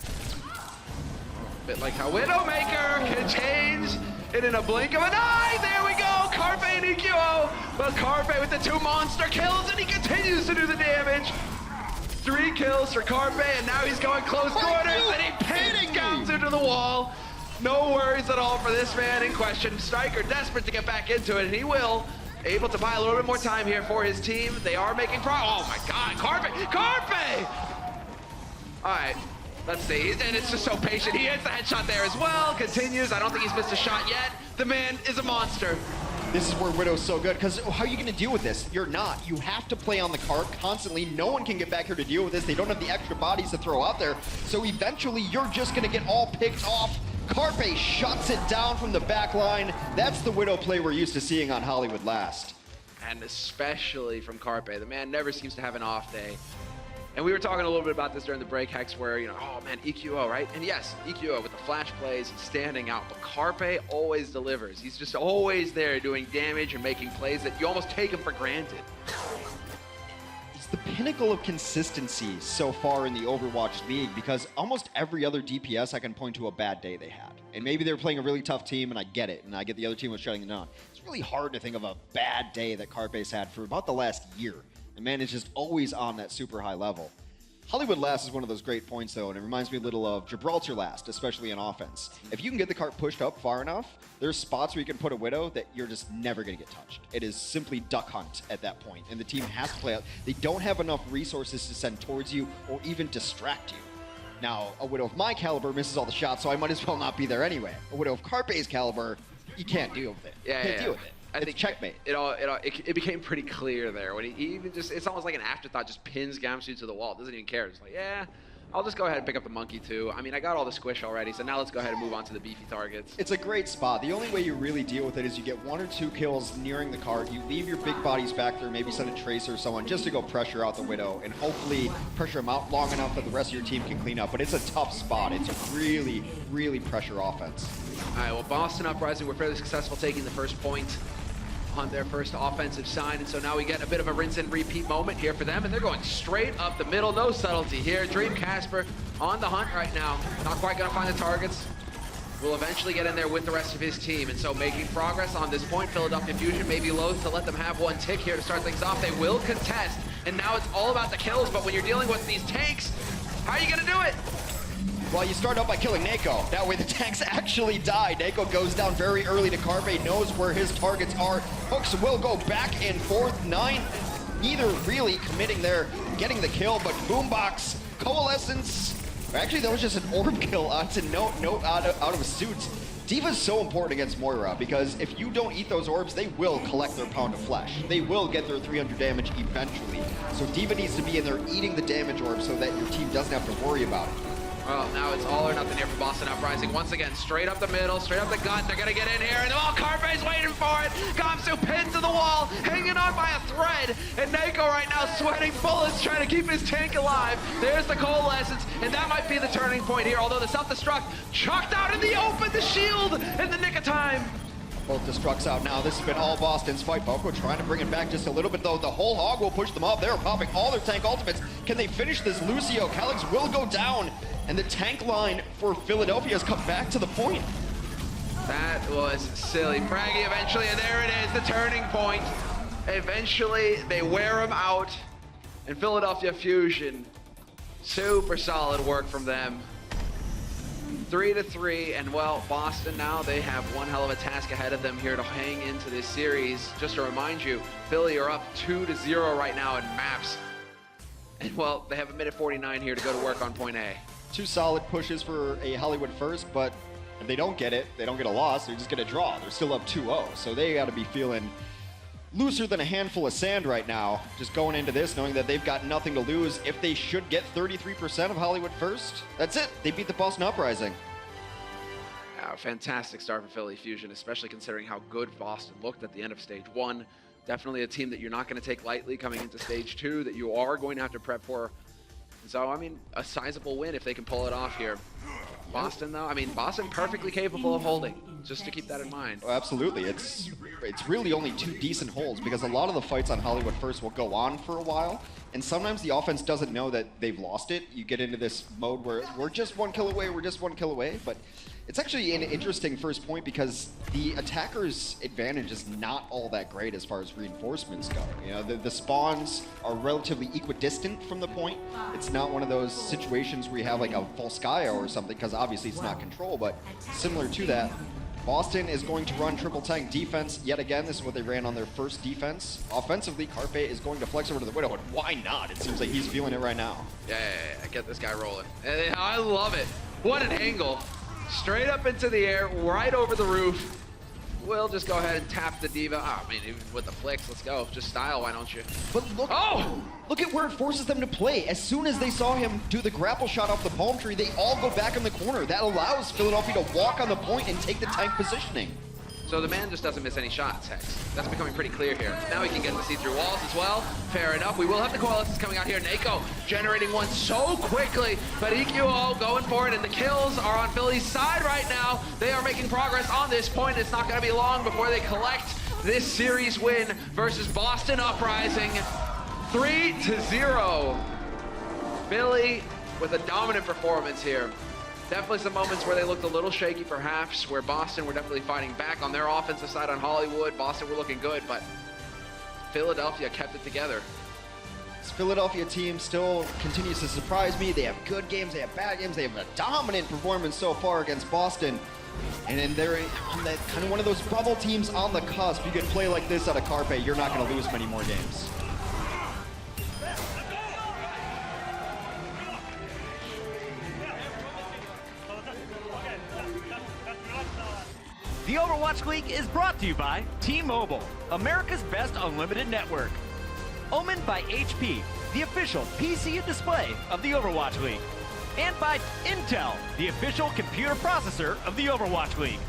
Bit like how Widowmaker can change it in a blink of an eye. There we go, Carpe and EQO. But Carpe with the 2 monster kills, and he continues to do the damage. 3 kills for Carpe, and now he's going close quarters, and he pins Gamzu to the wall. No worries at all for this man in question. Striker desperate to get back into it, and he will. Able to buy a little bit more time here for his team. They are making progress. Oh my God, Carpe! All right. Let's see, and it's just so patient. He hits the headshot there as well, continues. I don't think he's missed a shot yet. The man is a monster. This is where Widow's so good, because how are you going to deal with this? You're not. You have to play on the cart constantly. No one can get back here to deal with this. They don't have the extra bodies to throw out there. So eventually, you're just going to get all picked off. Carpe shuts it down from the back line. That's the Widow play we're used to seeing on Hollywood Last. And especially from Carpe. The man never seems to have an off day. And we were talking a little bit about this during the break, Hex, where, you know, oh man, EQO, right? And yes, EQO with the flash plays, standing out, but Carpe always delivers. He's just always there doing damage and making plays that you almost take him for granted. It's the pinnacle of consistency so far in the Overwatch League, because almost every other DPS I can point to a bad day they had. And maybe they were playing a really tough team, and I get it, and I get the other team was shutting them down. It's really hard to think of a bad day that Carpe's had for about the last year. The man is just always on that super high level. Hollywood Last is one of those great points, though, and it reminds me a little of Gibraltar Last, especially in offense. If you can get the cart pushed up far enough, there's spots where you can put a Widow that you're just never going to get touched. It is simply duck hunt at that point, and the team has to play out. They don't have enough resources to send towards you or even distract you. Now, a Widow of my caliber misses all the shots, so I might as well not be there anyway. A Widow of Carpe's caliber, you can't deal with it. Yeah, Can't deal with it. I think checkmate. It became pretty clear there when he even just, it's almost like an afterthought, just pins Gamsu to the wall. Doesn't even care. It's like, yeah, I'll just go ahead and pick up the monkey too. I mean, I got all the squish already, so now let's go ahead and move on to the beefy targets. It's a great spot. The only way you really deal with it is you get 1 or 2 kills nearing the cart. You leave your big bodies back there, maybe send a Tracer or someone just to go pressure out the Widow, and hopefully pressure them out long enough that the rest of your team can clean up. But it's a tough spot. It's a really, really pressure offense. All right, well, Boston Uprising were fairly successful taking the first point on their first offensive side, and so now we get a bit of a rinse and repeat moment here for them, and they're going straight up the middle, no subtlety here. Dream Casper on the hunt right now, not quite gonna find the targets. Will eventually get in there with the rest of his team, and so making progress on this point. Philadelphia Fusion may be loath to let them have 1 tick here to start things off. They will contest, and now it's all about the kills, but when you're dealing with these tanks, how are you gonna do it? Well, you start out by killing Nako. That way the tanks actually die. Nako goes down very early to Carpe, knows where his targets are. Hooks will go back and forth. 9, neither really committing there, getting the kill, but Boombox, Coalescence. Actually, that was just an orb kill onto Note out of a suit. D.Va's so important against Moira because if you don't eat those orbs, they will collect their pound of flesh. They will get their 300 damage eventually. So D.Va needs to be in there eating the damage orbs so that your team doesn't have to worry about it. Well, now it's all or nothing here for Boston Uprising. Once again, straight up the middle, straight up the gut. They're gonna get in here, and Carpe's waiting for it. Gamsu pinned to the wall, hanging on by a thread. And Nako right now sweating bullets, trying to keep his tank alive. There's the coalescence, and that might be the turning point here. Although the self-destruct chucked out in the open, the shield in the nick of time. Both destructs out now. This has been all Boston's fight. Boko trying to bring it back just a little bit, though. The whole hog will push them up. They're popping all their tank ultimates. Can they finish this? Lucio, Calyx will go down. And the tank line for Philadelphia has come back to the point. That was silly. Fraggy eventually, and there it is, the turning point. Eventually, they wear him out. And Philadelphia Fusion, super solid work from them. 3-3, and well, Boston now, they have one hell of a task ahead of them here to hang into this series. Just to remind you, Philly are up 2-0 right now in maps. And well, they have a minute 49 here to go to work on point A. Two solid pushes for a Hollywood first, but if they don't get it, they don't get a loss, they're just gonna draw. They're still up 2-0, so they gotta be feeling looser than a handful of sand right now, just going into this knowing that they've got nothing to lose. If they should get 33% of Hollywood first, that's it. They beat the Boston Uprising. Fantastic start for Philly Fusion, especially considering how good Boston looked at the end of stage 1. Definitely a team that you're not going to take lightly coming into stage 2, that you are going to have to prep for. So, I mean, a sizable win if they can pull it off here. Boston, though, I mean, Boston perfectly capable of holding, just to keep that in mind. Oh, absolutely. It's really only two decent holds because a lot of the fights on Hollywood first will go on for a while, and sometimes the offense doesn't know that they've lost it. You get into this mode where we're just 1 kill away, but it's actually an interesting first point because the attacker's advantage is not all that great as far as reinforcements go. You know, the spawns are relatively equidistant from the point. It's not one of those situations where you have like a Volskaya or something, because obviously it's not control, but similar to that, Boston is going to run triple tank defense yet again. This is what they ran on their first defense. Offensively, Carpe is going to flex over to the Widow, and why not? It seems like he's feeling it right now. Yeah, get this guy rolling. And I love it. What an angle. Straight up into the air, right over the roof. We'll just go ahead and tap the D.Va. Oh, I mean, even with the flicks, let's go. Just style, why don't you? But look at where it forces them to play. As soon as they saw him do the grapple shot off the palm tree, they all go back in the corner. That allows Philadelphia to walk on the point and take the tank positioning. So the man just doesn't miss any shots, Hex. That's becoming pretty clear here. Now he can get the see-through walls as well. Fair enough. We will have the coalescence coming out here. Nako generating one so quickly, but EQO going for it, and the kills are on Philly's side right now. They are making progress on this point. It's not going to be long before they collect this series win versus Boston Uprising. 3-0. Philly with a dominant performance here. Definitely some moments where they looked a little shaky perhaps, where Boston were definitely fighting back on their offensive side on Hollywood. Boston were looking good, but Philadelphia kept it together. This Philadelphia team still continues to surprise me. They have good games, they have bad games, they have a dominant performance so far against Boston. And then they're on that kind of one of those bubble teams on the cusp. You can play like this out of Carpe, you're not going to lose many more games. The Overwatch League is brought to you by T-Mobile, America's best unlimited network. Omened by HP, the official PC and display of the Overwatch League. And by Intel, the official computer processor of the Overwatch League.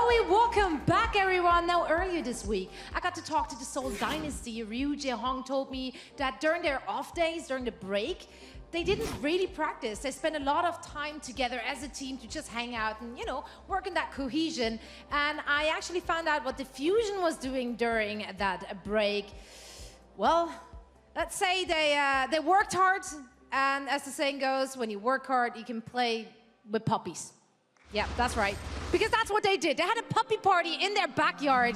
Zoe, welcome back, everyone. Now, earlier this week, I got to talk to the Seoul Dynasty. Ryu Jae-hong told me that during their off days, during the break, they didn't really practice. They spent a lot of time together as a team to just hang out and, you know, work on that cohesion. And I actually found out what the Fusion was doing during that break. Well, let's say they worked hard. And as the saying goes, when you work hard, you can play with puppies. Yeah, that's right. Because that's what they did. They had a puppy party in their backyard.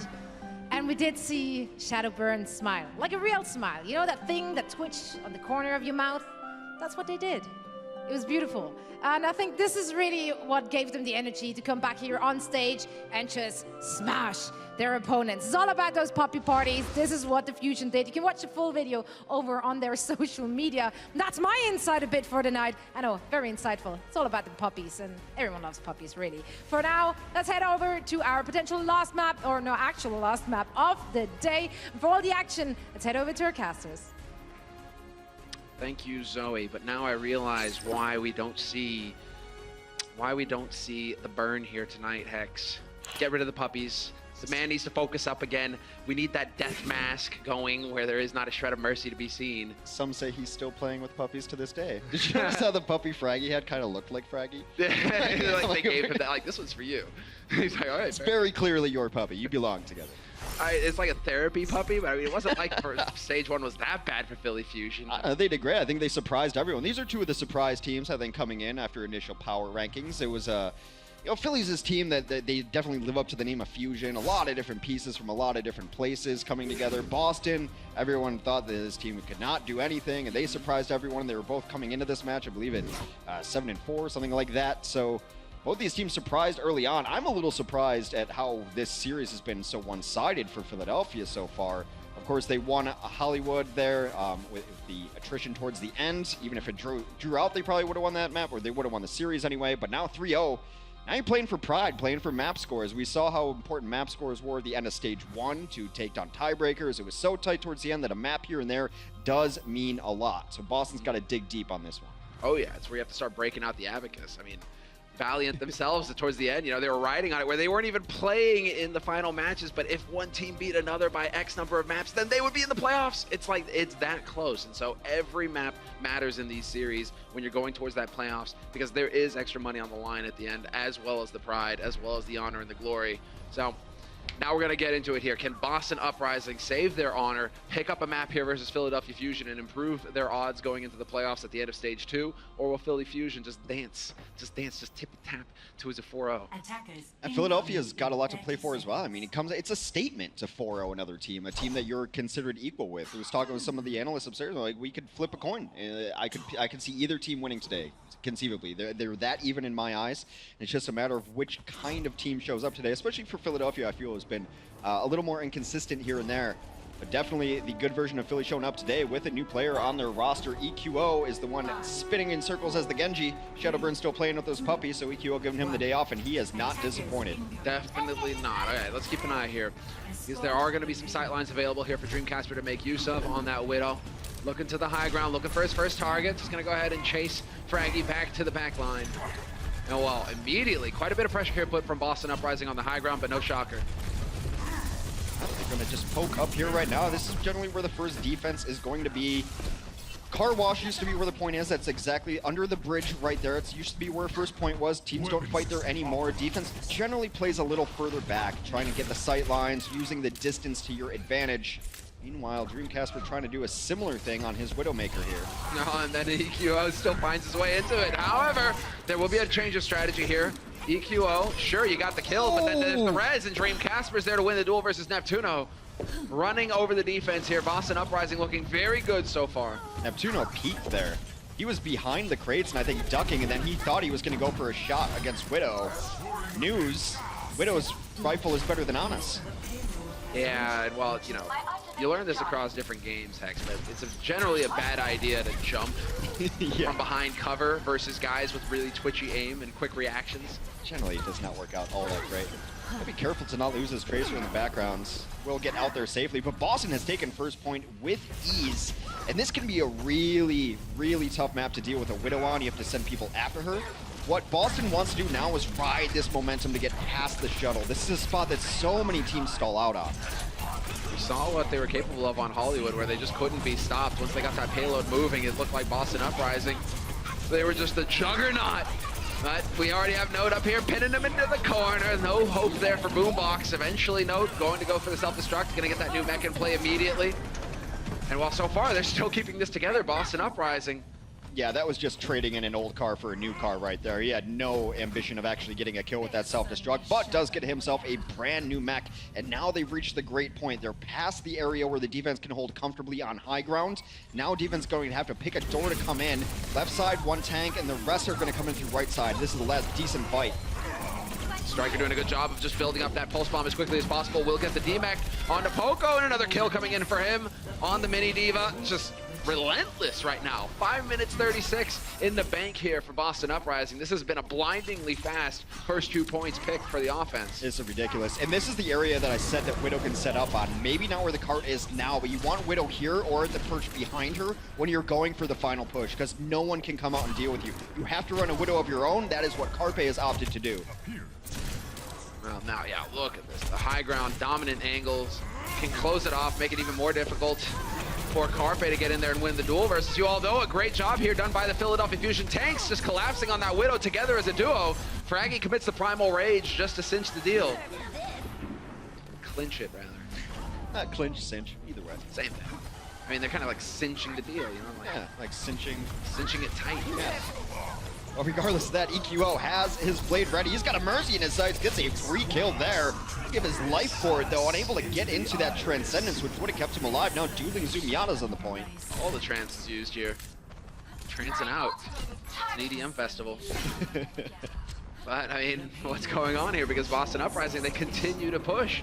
And we did see Shadowburn smile. Like a real smile. You know that thing that twitched on the corner of your mouth? That's what they did. It was beautiful. And I think this is really what gave them the energy to come back here on stage and just smash their opponents. It's all about those puppy parties. This is what the Fusion did. You can watch the full video over on their social media. That's my insight a bit for the night. I know, very insightful. It's all about the puppies, and everyone loves puppies, really. For now, let's head over to our potential last map, or no, actual last map of the day. For all the action, let's head over to our casters. Thank you, Zoe. But now I realize why we don't see the burn here tonight, Hex. Get rid of the puppies. The man needs to focus up again. We need that death mask going where there is not a shred of mercy to be seen. Some say he's still playing with puppies to this day. Did you notice how the puppy Fraggy had kind of looked like Fraggy? Like they gave him that, like, this one's for you. He's like, all right. It's very clearly your puppy. You belong together. It's like a therapy puppy, but I mean, it wasn't like for stage one was that bad for Philly Fusion. They did great. I think they surprised everyone. These are two of the surprise teams, I think, coming in after initial power rankings. It was you know, Philly's this team that they definitely live up to the name of Fusion. A lot of different pieces from a lot of different places coming together. Boston, everyone thought that this team could not do anything, and they surprised everyone. They were both coming into this match, I believe, at 7-4, something like that. So both these teams surprised early on. I'm a little surprised at how this series has been so one-sided for Philadelphia so far. Of course, they won Hollywood there with the attrition towards the end. Even if it drew out, they probably would have won that map, or they would have won the series anyway. But now 3-0. Now you're playing for pride, playing for map scores. We saw how important map scores were at the end of stage 1 to take down tiebreakers. It was so tight towards the end that a map here and there does mean a lot. So Boston's got to dig deep on this one. Oh yeah, it's where you have to start breaking out the abacus. I mean, Valiant themselves towards the end, you know, they were riding on it where they weren't even playing in the final matches, but if one team beat another by X number of maps, then they would be in the playoffs. It's like, it's that close. And so every map matters in these series when you're going towards that playoffs, because there is extra money on the line at the end, as well as the pride, as well as the honor and the glory. So now we're going to get into it here. Can Boston Uprising save their honor, pick up a map here versus Philadelphia Fusion, and improve their odds going into the playoffs at the end of stage 2? Or will Philly Fusion just tip-tap to his 4-0? And Philadelphia's got a lot to play for as well. I mean, it's a statement to 4-0 another team, a team that you're considered equal with. I was talking with some of the analysts upstairs, like, we could flip a coin. I could see either team winning today, conceivably. They're that even in my eyes. And it's just a matter of which kind of team shows up today, especially for Philadelphia. I feel has been a little more inconsistent here and there. But definitely the good version of Philly showing up today with a new player on their roster. EQO is the one spinning in circles as the Genji. Shadowburn's still playing with those puppies, so EQO giving him the day off, and he has not disappointed. Definitely not. All right, let's keep an eye here, because there are going to be some sightlines available here for Dreamcasper to make use of on that Widow. Looking to the high ground, looking for his first target. He's going to go ahead and chase Fraggy back to the back line. And well, immediately, quite a bit of pressure here put from Boston Uprising on the high ground, but no shocker. They're going to just poke up here right now. This is generally where the first defense is going to be. Car wash used to be where the point is. That's exactly under the bridge right there. It used to be where first point was. Teams don't fight there anymore. Defense generally plays a little further back, trying to get the sight lines, using the distance to your advantage. Meanwhile, Dreamcasper trying to do a similar thing on his Widowmaker here. No, and then EQO still finds his way into it. However, there will be a change of strategy here. EQO, sure, you got the kill, but then there's the res, and Dreamcasper's there to win the duel versus Neptuno. Running over the defense here. Boston Uprising looking very good so far. Neptuno peeked there. He was behind the crates and I think ducking, and then he thought he was going to go for a shot against Widow. News, Widow's rifle is better than Ana's. Yeah, and well, you know, you learn this across different games, Hex, but it's generally a bad idea to jump from behind cover versus guys with really twitchy aim and quick reactions. Generally, it does not work out all that great. Gotta be careful to not lose his tracer in the backgrounds. We'll get out there safely, but Boston has taken first point with ease. And this can be a really, really tough map to deal with a Widow on. You have to send people after her. What Boston wants to do now is ride this momentum to get past the shuttle. This is a spot that so many teams stall out on. We saw what they were capable of on Hollywood, where they just couldn't be stopped. Once they got that payload moving, it looked like Boston Uprising. They were just a juggernaut. But we already have Note up here, pinning him into the corner. No hope there for Boombox. Eventually, Note going to go for the self-destruct, going to get that new mech in play immediately. And while so far, they're still keeping this together, Boston Uprising. Yeah, that was just trading in an old car for a new car right there. He had no ambition of actually getting a kill with that self-destruct, but does get himself a brand new mech. And now they've reached the great point. They're past the area where the defense can hold comfortably on high ground. Now defense going to have to pick a door to come in. Left side, one tank, and the rest are going to come in through right side. This is the last decent fight. Striker doing a good job of just building up that pulse bomb as quickly as possible. Will get the D-Mech onto Poco, and another kill coming in for him on the Mini Diva. Just relentless right now. 5 minutes 36 in the bank here for Boston Uprising. This has been a blindingly fast first 2 points picked for the offense. It's ridiculous. And this is the area that I said that Widow can set up on. Maybe not where the cart is now, but you want Widow here or at the perch behind her when you're going for the final push, because no one can come out and deal with you. You have to run a Widow of your own. That is what Carpe has opted to do. Well, now, yeah, look at this. The high ground, dominant angles, can close it off, make it even more difficult for Carpe to get in there and win the duel versus you all. Though a great job here done by the Philadelphia Fusion tanks, just collapsing on that Widow together as a duo. Fraggy commits the Primal Rage just to cinch the deal. Clinch it, rather. Not clinch, cinch, either way. Same thing. I mean, they're kind of like cinching the deal, you know? Like, yeah, like cinching it tight. Yeah. Well, regardless of that, EQO has his blade ready. He's got a Mercy in his sights, gets a free kill there. Give his life for it, though, unable to get into that Transcendence, which would have kept him alive. Now dueling Zumiata's on the point. All the trance is used here. Trancing out. It's an EDM festival. But, I mean, what's going on here? Because Boston Uprising, they continue to push.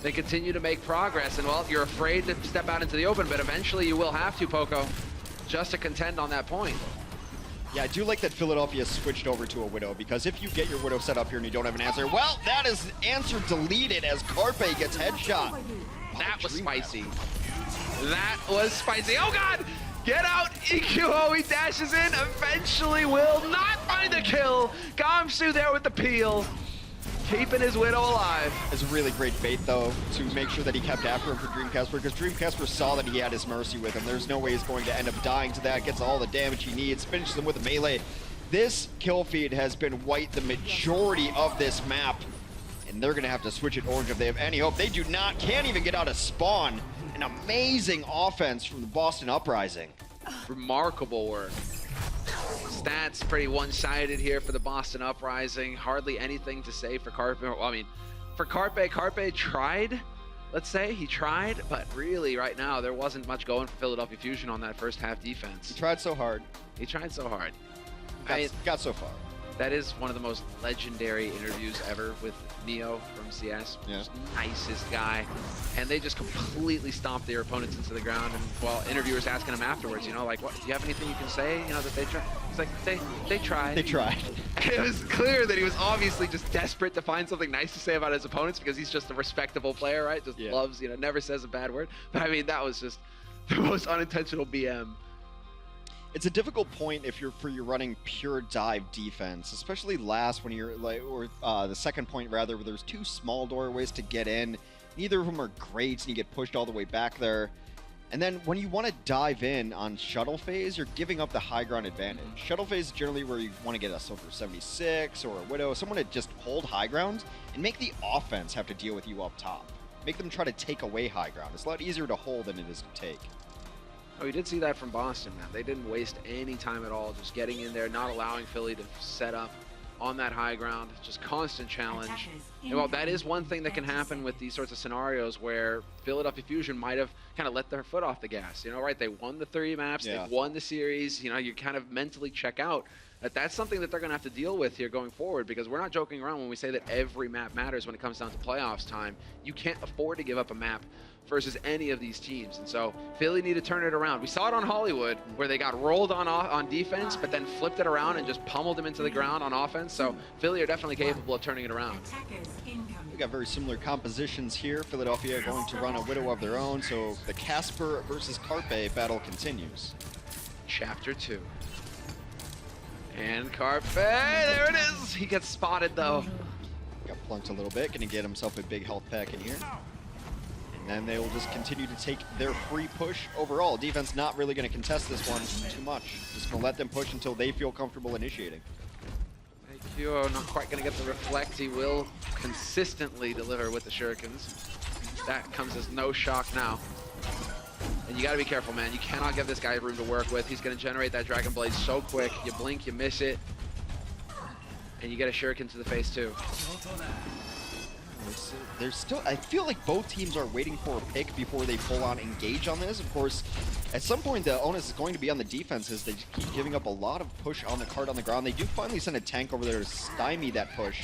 They continue to make progress. And, well, you're afraid to step out into the open, but eventually you will have to, Poco, just to contend on that point. Yeah, I do like that Philadelphia switched over to a Widow, because if you get your Widow set up here and you don't have an answer, well, that is answer deleted as Carpe gets headshot. That was spicy. That was spicy. Oh, God! Get out, EQO, he dashes in, eventually will not find the kill. Gamsu there with the peel, keeping his Widow alive. It's a really great bait, though, to make sure that he kept after him for Dreamcasper, because Dreamcasper saw that he had his Mercy with him. There's no way he's going to end up dying to that, gets all the damage he needs, finishes him with a melee. This kill feed has been white the majority of this map, and they're going to have to switch it orange if they have any hope. They do not, can't even get out of spawn. An amazing offense from the Boston Uprising. Remarkable work. Stats pretty one-sided here for the Boston Uprising. Hardly anything to say for Carpe. Well, I mean, for Carpe tried. Let's say he tried, but really right now there wasn't much going for Philadelphia Fusion on that first half defense. He tried so hard. He tried so hard. Got so far. That is one of the most legendary interviews ever with Neo from CS. Yeah. Nicest guy. And they just completely stomped their opponents into the ground. And while interviewers asking him afterwards, you know, like, what, do you have anything you can say, you know, that they tried? He's like, they tried. They tried. And it was clear that he was obviously just desperate to find something nice to say about his opponents, because he's just a respectable player, right? Just loves, you know, never says a bad word. But I mean, that was just the most unintentional BM. It's a difficult point if you're running pure dive defense, especially last when you're like, or the second point rather, where there's two small doorways to get in. Neither of them are great, and you get pushed all the way back there. And then when you want to dive in on shuttle phase, you're giving up the high ground advantage. Shuttle phase is generally where you want to get a Silver 76 or a Widow, someone to just hold high ground and make the offense have to deal with you up top. Make them try to take away high ground. It's a lot easier to hold than it is to take. Oh, we did see that from Boston, man. They didn't waste any time at all, just getting in there, not allowing Philly to set up on that high ground, just constant challenge. And well, that is one thing that can happen with these sorts of scenarios where Philadelphia Fusion might have kind of let their foot off the gas, you know, right? They won the 3 maps, they've won the series, you know, you kind of mentally check out. That's something that they're going to have to deal with here going forward, because we're not joking around when we say that every map matters when it comes down to playoffs time. You can't afford to give up a map versus any of these teams. And so Philly need to turn it around. We saw it on Hollywood where they got rolled on defense, but then flipped it around and just pummeled them into the ground on offense. So Philly are definitely capable of turning it around. We got very similar compositions here. Philadelphia going to run a Widow of their own, so the Casper versus Carpe battle continues. Chapter 2. And Carpe, there it is. He gets spotted though. Got plunked a little bit, gonna get himself a big health pack in here. And then they will just continue to take their free push overall. Defense not really gonna contest this one too much. Just gonna let them push until they feel comfortable initiating. AQO not quite gonna get the reflect. He will consistently deliver with the shurikens. That comes as no shock now. And you gotta be careful, man. You cannot give this guy room to work with. He's gonna generate that Dragon Blade so quick. You blink, you miss it. And you get a shuriken to the face too. There's still, I feel like both teams are waiting for a pick before they full on engage on this. Of course, at some point the onus is going to be on the defense as they keep giving up a lot of push on the card on the ground. They do finally send a tank over there to stymie that push.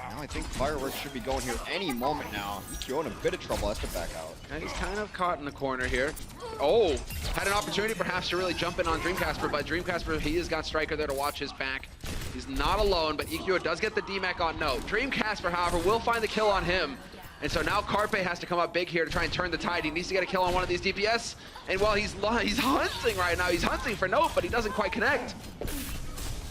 Now I think Fireworks should be going here any moment now. EQO in a bit of trouble, has to back out. And he's kind of caught in the corner here. Oh, had an opportunity perhaps to really jump in on Dreamcasper, but Dreamcasper, he has got Striker there to watch his back. He's not alone, but EQO does get the DMAC on no. Dreamcasper, however, will find the kill on him. And so now Carpe has to come up big here to try and turn the tide. He needs to get a kill on one of these DPS. And while he's hunting right now, he's hunting for note, but he doesn't quite connect.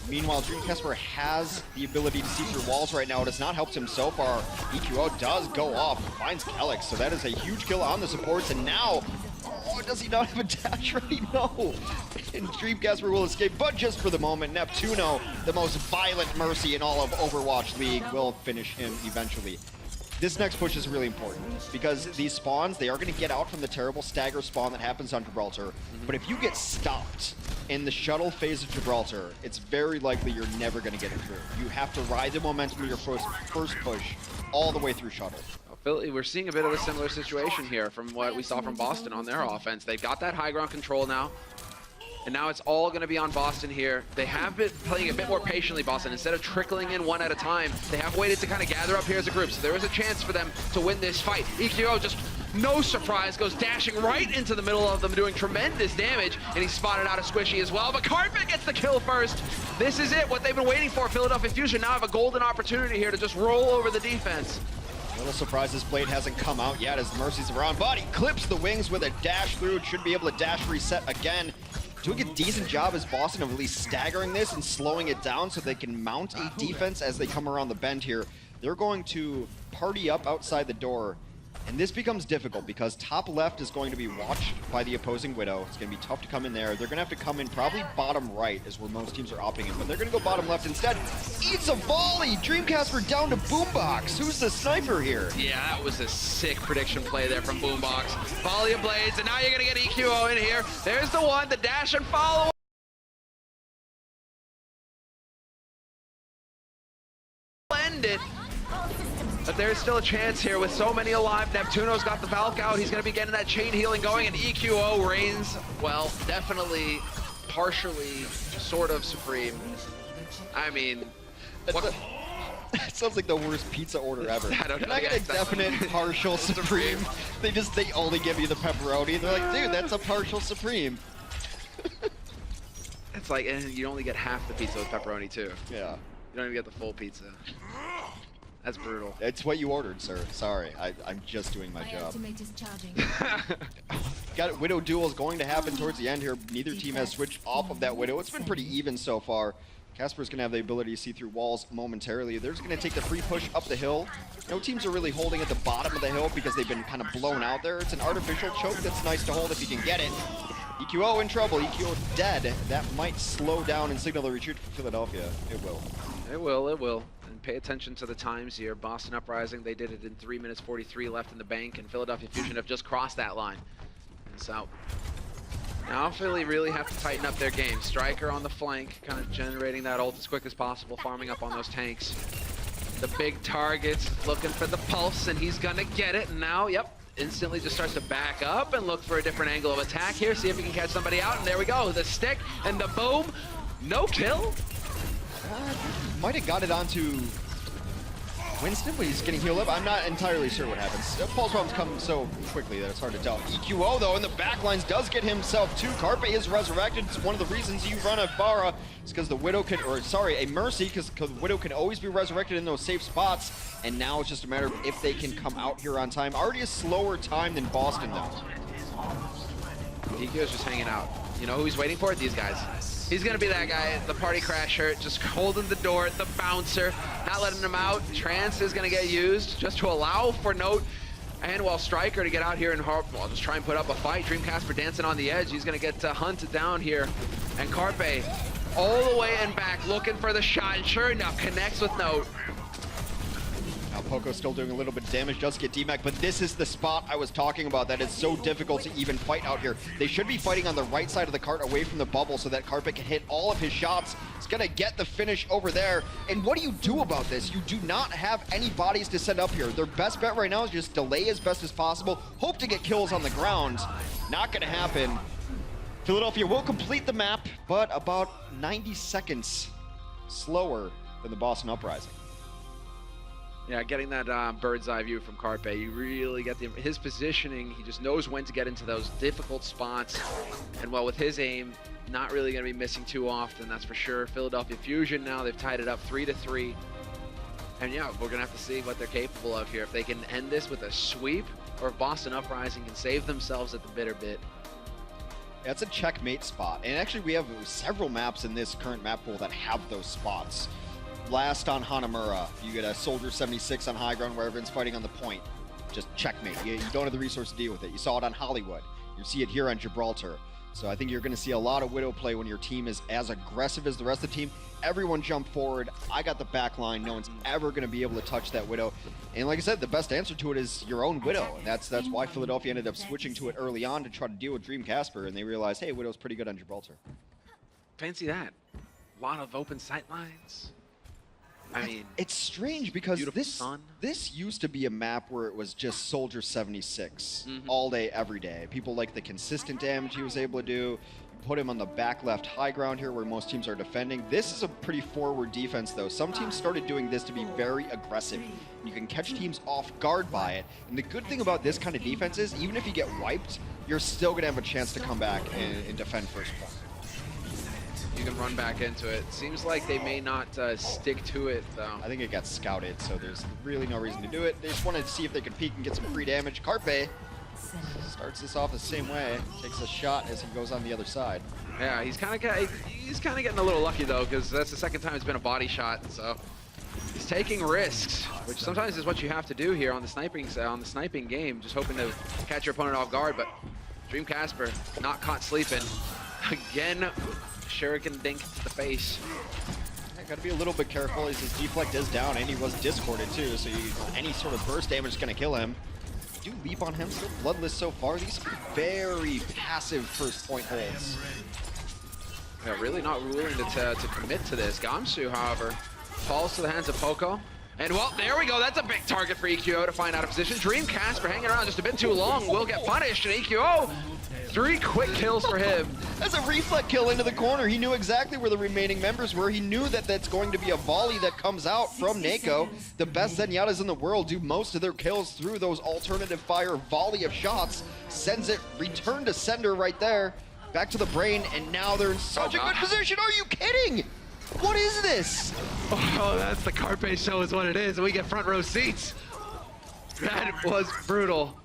Meanwhile, Dreamcasper has the ability to see through walls right now. It has not helped him so far. EQO does go off, finds Kelix, so that is a huge kill on the supports. And now, oh, does he not have a dash ready? No. And Dreamcasper will escape, but just for the moment, Neptuno, the most violent Mercy in all of Overwatch League, will finish him eventually. This next push is really important because these spawns, they are going to get out from the terrible stagger spawn that happens on Gibraltar. But if you get stopped in the shuttle phase of Gibraltar, it's very likely you're never going to get it through. You have to ride the momentum of your first push all the way through shuttle. Philly, we're seeing a bit of a similar situation here from what we saw from Boston on their offense. They've got that high ground control now. And now it's all going to be on Boston here. They have been playing a bit more patiently, Boston. Instead of trickling in one at a time, they have waited to kind of gather up here as a group. So there is a chance for them to win this fight. EQO, just no surprise, goes dashing right into the middle of them, doing tremendous damage. And he's spotted out a Squishy as well. But Carpet gets the kill first. This is it, what they've been waiting for. Philadelphia Fusion now have a golden opportunity here to just roll over the defense. A little surprised this blade hasn't come out yet as Mercy's around, but he clips the wings with a dash through. Should be able to dash reset again. Doing a decent job as Boston of at least staggering this and slowing it down so they can mount a defense as they come around the bend here. They're going to party up outside the door, and this becomes difficult because top left is going to be watched by the opposing Widow. It's going to be tough to come in there. They're going to have to come in probably bottom right is where most teams are opting in, but they're going to go bottom left instead. Eats a volley! Dreamcasper down to Boombox. Who's the sniper here? Yeah, that was a sick prediction play there from Boombox. Volley of blades, and now you're going to get EQO in here. There's the one, the dash and follow. End it. But there's still a chance here with so many alive. Neptuno's got the Valk out. He's going to be getting that chain healing going, and EQO reigns, well, definitely, partially, sort of supreme. I mean, what? It sounds like the worst pizza order ever. I don't know. Can I get a definite partial supreme? They only give you the pepperoni. They're like, dude, that's a partial supreme. It's like, and you only get half the pizza with pepperoni too. Yeah. You don't even get the full pizza. That's brutal. It's what you ordered, sir. Sorry, I'm just doing my job. Got it. Widow duel is going to happen towards the end here. Neither team has switched off of that Widow. It's been pretty even so far. Casper's going to have the ability to see through walls momentarily. They're just going to take the free push up the hill. No teams are really holding at the bottom of the hill because they've been kind of blown out there. It's an artificial choke that's nice to hold if you can get it. EQO in trouble. EQO dead. That might slow down and signal the retreat for Philadelphia. It will. It will, it will. And pay attention to the times here. Boston Uprising, they did it in 3 minutes 43 left in the bank, and Philadelphia Fusion have just crossed that line. And so now Philly really have to tighten up their game. Striker on the flank, kind of generating that ult as quick as possible, farming up on those tanks. The big target's looking for the pulse, and he's gonna get it. And now, yep, instantly just starts to back up and look for a different angle of attack here, see if he can catch somebody out. And there we go, the stick and the boom. No kill. Might have got it onto Winston, but he's getting healed up. I'm not entirely sure what happens. Pulse bombs come so quickly that it's hard to tell. EQO, though, in the backlines does get himself too. Carpe is resurrected. It's one of the reasons you run a Pharah. It's because the Widow can, or sorry, a Mercy, because the Widow can always be resurrected in those safe spots. And now it's just a matter of if they can come out here on time. Already a slower time than Boston, though. EQO's just hanging out. You know who he's waiting for? These guys. He's gonna be that guy, the party crasher, just holding the door, the bouncer, not letting him out. Trance is gonna get used just to allow for Note and while Striker to get out here and just try and put up a fight. Dreamcasper dancing on the edge. He's gonna get hunted down here. And Carpe all the way and back looking for the shot, and sure enough, connects with Note. Now Poco's still doing a little bit of damage, does get DMAC, but this is the spot I was talking about that is so difficult to even fight out here. They should be fighting on the right side of the cart away from the bubble so that Carpe can hit all of his shots. He's gonna get the finish over there. And what do you do about this? You do not have any bodies to send up here. Their best bet right now is just delay as best as possible, hope to get kills on the ground. Not gonna happen. Philadelphia will complete the map, but about 90 seconds slower than the Boston Uprising. Yeah, getting that bird's eye view from Carpe, you really get his positioning. He just knows when to get into those difficult spots. And well, with his aim, not really going to be missing too often, that's for sure. Philadelphia Fusion now, they've tied it up 3-3. And yeah, we're going to have to see what they're capable of here. If they can end this with a sweep, or if Boston Uprising can save themselves at the bitter bit. That's a checkmate spot. And actually, we have several maps in this current map pool that have those spots. Last on Hanamura, you get a Soldier 76 on high ground where everyone's fighting on the point. Just checkmate. You don't have the resource to deal with it. You saw it on Hollywood. You see it here on Gibraltar. So I think you're going to see a lot of Widow play when your team is as aggressive as the rest of the team. Everyone jump forward. I got the back line. No one's ever going to be able to touch that Widow. And like I said, the best answer to it is your own Widow. And that's why Philadelphia ended up switching to it early on to try to deal with Dreamcasper. And they realized, hey, Widow's pretty good on Gibraltar. Fancy that. A lot of open sight lines. I mean, it's strange because this used to be a map where it was just Soldier 76 all day, every day. People like the consistent damage he was able to do. You put him on the back left high ground here where most teams are defending. This is a pretty forward defense, though. Some teams started doing this to be very aggressive. You can catch teams off guard by it. And the good thing about this kind of defense is even if you get wiped, you're still going to have a chance to come back and defend first point. You can run back into it. Seems like they may not stick to it, though. I think it got scouted, so there's really no reason to do it. They just wanted to see if they could peek and get some free damage. Carpe starts this off the same way, takes a shot as he goes on the other side. Yeah, he's kind of getting a little lucky, though, because that's the second time it's been a body shot, so he's taking risks, which sometimes is what you have to do here on the sniping game, just hoping to catch your opponent off guard. But Dreamcasper not caught sleeping again. Shuriken dink to the face. Yeah, gotta be a little bit careful as his deflect is down and he was discorded too, so any sort of burst damage is gonna kill him. You do leap on him, still bloodless so far. These are very passive first point holds. Yeah, really not willing to commit to this. Gamsu, however, falls to the hands of Poco. And well, there we go. That's a big target for EQO to find out of position. Dreamcasper hanging around just a bit too long will get punished, and EQO, 3 quick kills for him. That's a reflect kill into the corner. He knew exactly where the remaining members were. He knew that that's going to be a volley that comes out from Nako. The best Zenyatas in the world do most of their kills through those alternative fire volley of shots. Sends it, return to sender right there. Back to the brain, and now they're in such a good position. Are you kidding? What is this? Oh, that's the Carpe show is what it is, and we get front row seats. That was brutal.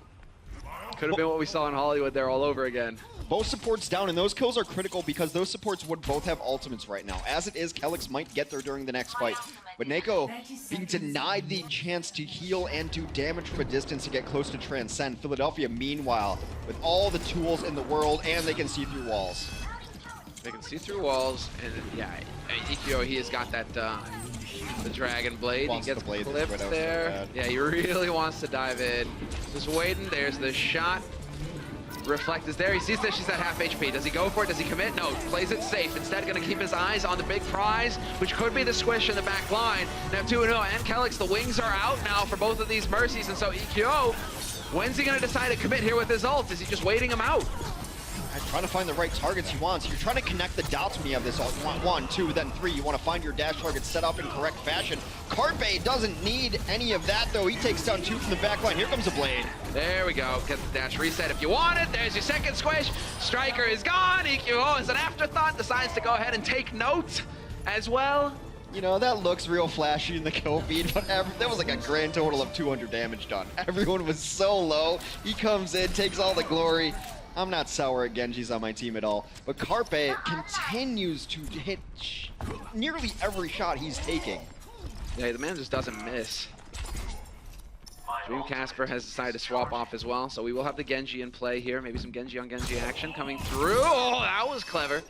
Could have been what we saw in Hollywood there all over again. Both supports down, and those kills are critical because those supports would both have ultimates right now. As it is, Kelix might get there during the next fight. But Nako being denied the chance to heal and do damage from a distance to get close to Transcend. Philadelphia, meanwhile, with all the tools in the world, and they can see through walls. They can see through walls, and yeah, EQO, he has got that, the Dragon Blade. He gets clipped there. Yeah, he really wants to dive in. Just waiting, there's the shot. Reflect is there, he sees that she's at half HP. Does he go for it, does he commit? No, plays it safe. Instead, gonna keep his eyes on the big prize, which could be the squish in the back line. Now 2-0, and Kelix, the wings are out now for both of these Mercies, and so EQO, when's he gonna decide to commit here with his ult? Is he just waiting him out? Trying to find the right targets he wants. You're trying to connect the dots when you have this ult. You want 1, 2, then 3. You want to find your dash targets set up in correct fashion. Carpe doesn't need any of that, though. He takes down 2 from the back line. Here comes a blade. There we go. Get the dash reset if you want it. There's your second squish. Striker is gone. EQO is an afterthought. Decides to go ahead and take note as well. You know, that looks real flashy in the kill feed, but that was like a grand total of 200 damage done. Everyone was so low. He comes in, takes all the glory. I'm not sour at Genji's on my team at all, but Carpe continues to hit nearly every shot he's taking. Yeah, the man just doesn't miss. Dream Casper has decided to swap off as well, so we will have the Genji in play here. Maybe some Genji on Genji action coming through. Oh, that was clever.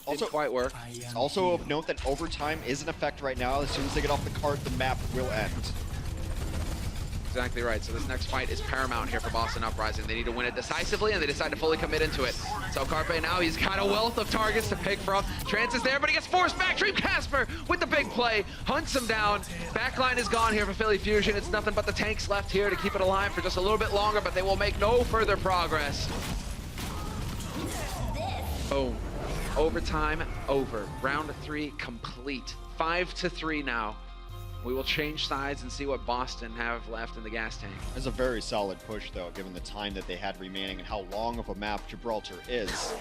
Also, didn't quite work. It's also of note that overtime is in effect right now. As soon as they get off the cart, the map will end. Exactly right. So this next fight is paramount here for Boston Uprising. They need to win it decisively, and they decide to fully commit into it. So Carpe now, he's got a wealth of targets to pick from. Trance is there, but he gets forced back. Dream Casper with the big play, hunts him down. Backline is gone here for Philly Fusion. It's nothing but the tanks left here to keep it alive for just a little bit longer, but they will make no further progress. Boom. Overtime over. Round 3 complete. 5-3 now. We will change sides and see what Boston have left in the gas tank. It's a very solid push, though, given the time that they had remaining and how long of a map Gibraltar is.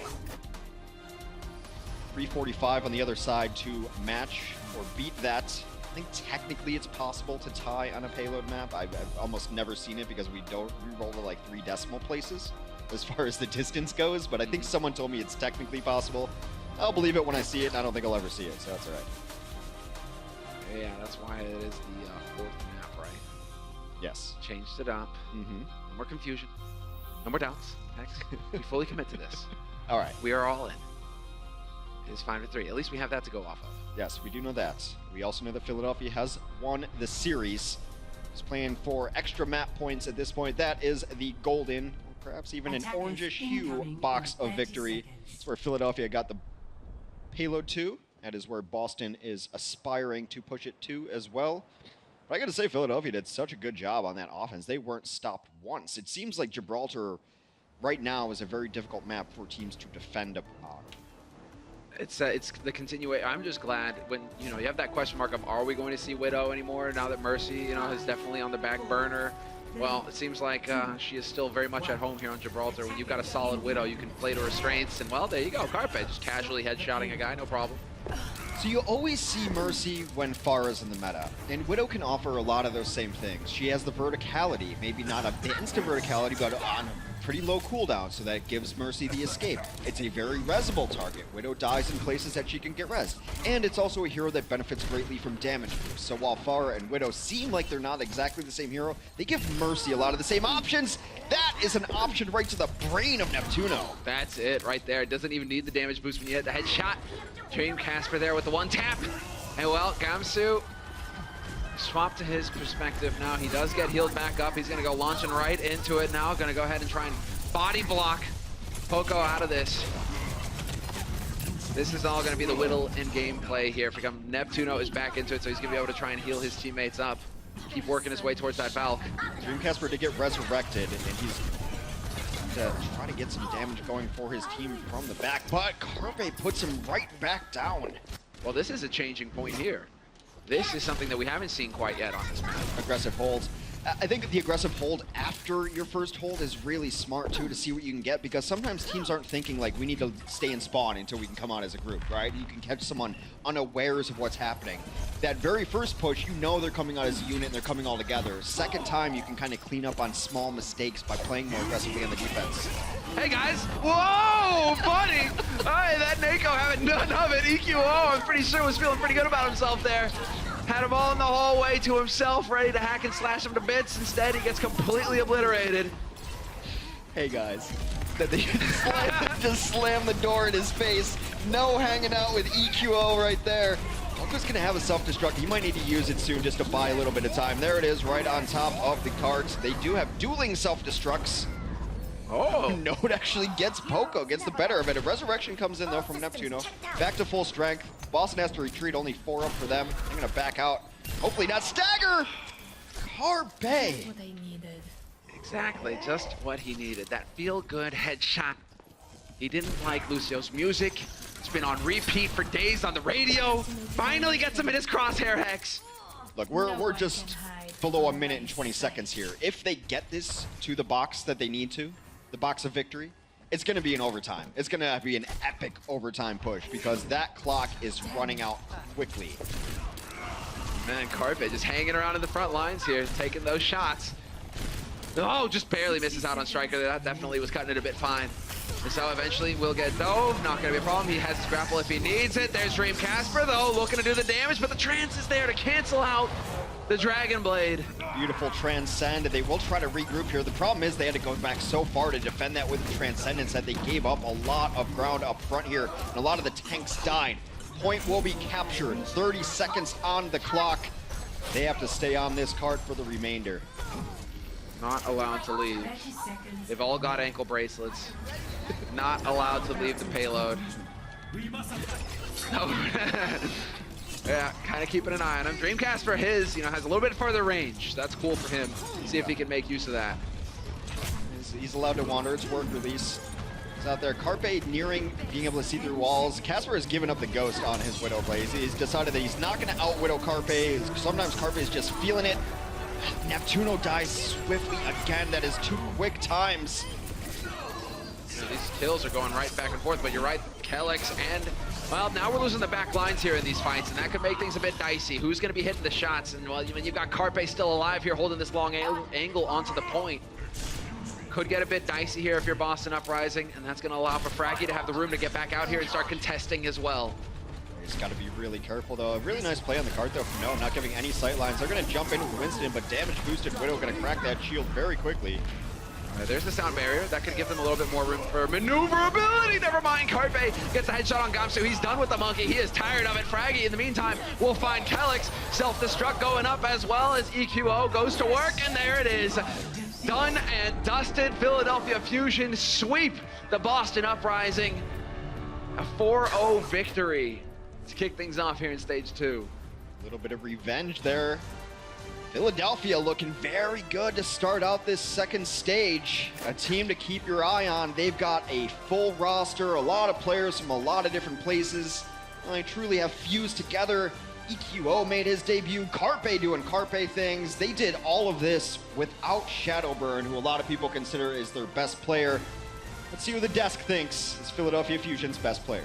3:45 on the other side to match or beat that. I think technically it's possible to tie on a payload map. I've almost never seen it because we roll to like 3 decimal places as far as the distance goes, but I think someone told me it's technically possible. I'll believe it when I see it, and I don't think I'll ever see it, so that's all right. Yeah, that's why it is the 4th map, right? Yes. Changed it up. No more confusion. No more doubts. Hex, we fully commit to this. All right. We are all in. It is 5-3. At least we have that to go off of. Yes, we do know that. We also know that Philadelphia has won the series. He's playing for extra map points at this point. That is the golden, or perhaps even an orangish hue box of victory. That's where Philadelphia got the payload to. That is where Boston is aspiring to push it to as well. But I gotta say, Philadelphia did such a good job on that offense. They weren't stopped once. It seems like Gibraltar right now is a very difficult map for teams to defend upon. It's the continuation. I'm just glad when, you have that question mark of, are we going to see Widow anymore now that Mercy, is definitely on the back burner? Well, it seems like she is still very much at home here on Gibraltar. When you've got a solid Widow, you can play to restraints, and well, there you go. Carpe just casually headshotting a guy, no problem. So you always see Mercy when Pharah's in the meta, and Widow can offer a lot of those same things. She has the verticality, maybe not the instant verticality, but on a pretty low cooldown, so that gives Mercy the escape. It's a very resable target. Widow dies in places that she can get res, and it's also a hero that benefits greatly from damage boosts. So while Pharah and Widow seem like they're not exactly the same hero, they give Mercy a lot of the same options. That is an option right to the brain of Neptuno. That's it right there. It doesn't even need the damage boost when you hit the headshot. Dream Casper there with the 1-tap. And well, Gamsu swap to his perspective now. He does get healed back up. He's gonna go launching right into it now. Gonna go ahead and try and body block Poco out of this. This is all gonna be the whittle in gameplay here. Neptuno is back into it, so he's gonna be able to try and heal his teammates up. Keep working his way towards that Valk. Dream Casper to get resurrected, and he's to try to get some damage going for his team from the back, but Carpe puts him right back down. Well, this is a changing point here. This is something that we haven't seen quite yet on this map. Aggressive holds. I think the aggressive hold after your first hold is really smart too, to see what you can get, because sometimes teams aren't thinking like we need to stay in spawn until we can come out as a group, right? You can catch someone unawares of what's happening. That very first push, they're coming out as a unit and they're coming all together. Second time, you can kind of clean up on small mistakes by playing more aggressively on the defense. Hey guys, whoa, buddy! Hey, that Nako having none of it. EQO, I'm pretty sure was feeling pretty good about himself there. Had him all in the hallway to himself, ready to hack and slash him to bits. Instead, he gets completely obliterated. Hey guys, that they just slam the door in his face. No hanging out with EQO right there. Poco's gonna have a self-destruct. He might need to use it soon just to buy a little bit of time. There it is, right on top of the carts. They do have dueling self-destructs. Oh. Node actually gets Poco, gets the better of it. A resurrection comes in though from Neptuno. Back to full strength. Boston has to retreat, only 4 up for them. They're gonna back out. Hopefully not stagger! Carpe! Exactly, just what he needed. That feel-good headshot. He didn't like Lucio's music. It's been on repeat for days on the radio. Finally gets him in his crosshair, Hex. Look, we're just below a minute and 20 seconds here. If they get this to the box that they need to, the box of victory, it's going to be an overtime. It's going to be an epic overtime push because that clock is running out quickly. Man, Carpe just hanging around in the front lines here, taking those shots. Oh, just barely misses out on Striker. That definitely was cutting it a bit fine. And so eventually will get dove. Not going to be a problem. He has his grapple if he needs it. There's Dream Casper, though, looking to do the damage, but the trance is there to cancel out the Dragon Blade. Beautiful Transcend. They will try to regroup here. The problem is they had to go back so far to defend that with the Transcendence that they gave up a lot of ground up front here, and a lot of the tanks died. Point will be captured. 30 seconds on the clock. They have to stay on this card for the remainder. Not allowed to leave. They've all got ankle bracelets. Not allowed to leave the payload. No. Yeah, kind of keeping an eye on him. Dreamcast his, has a little bit further range. That's cool for him. See if he can make use of that. He's allowed to wander. It's work release. He's out there. Carpe nearing being able to see through walls. Casper has given up the ghost on his Widow Blade. He's decided that he's not going to out-Widow Carpe. Sometimes Carpe is just feeling it. Neptuno dies swiftly again. That is 2 quick times. These kills are going right back and forth, but you're right, Kellex and, well, now we're losing the back lines here in these fights, and that could make things a bit dicey. Who's going to be hitting the shots? And, well, you've got Carpe still alive here, holding this long angle onto the point. Could get a bit dicey here if you're Boston Uprising, and that's going to allow for Fraggy to have the room to get back out here and start contesting as well. Just got to be really careful, though. A really nice play on the card, though, from No, not giving any sight lines. They're going to jump in with Winston, but damage-boosted Widow going to crack that shield very quickly. There's the sound barrier. That could give them a little bit more room for maneuverability. Never mind, Carpe gets a headshot on Gamsu. He's done with the monkey. He is tired of it. Fraggy, in the meantime, will find Kellex. Self-destruct going up as well as EQO goes to work, and there it is. Done and dusted. Philadelphia Fusion sweep the Boston Uprising. A 4-0 victory to kick things off here in stage 2. A little bit of revenge there. Philadelphia looking very good to start out this second stage. A team to keep your eye on. They've got a full roster, a lot of players from a lot of different places. They truly have fused together. EQO made his debut, Carpe doing Carpe things. They did all of this without Shadowburn, who a lot of people consider is their best player. Let's see who the desk thinks is Philadelphia Fusion's best player.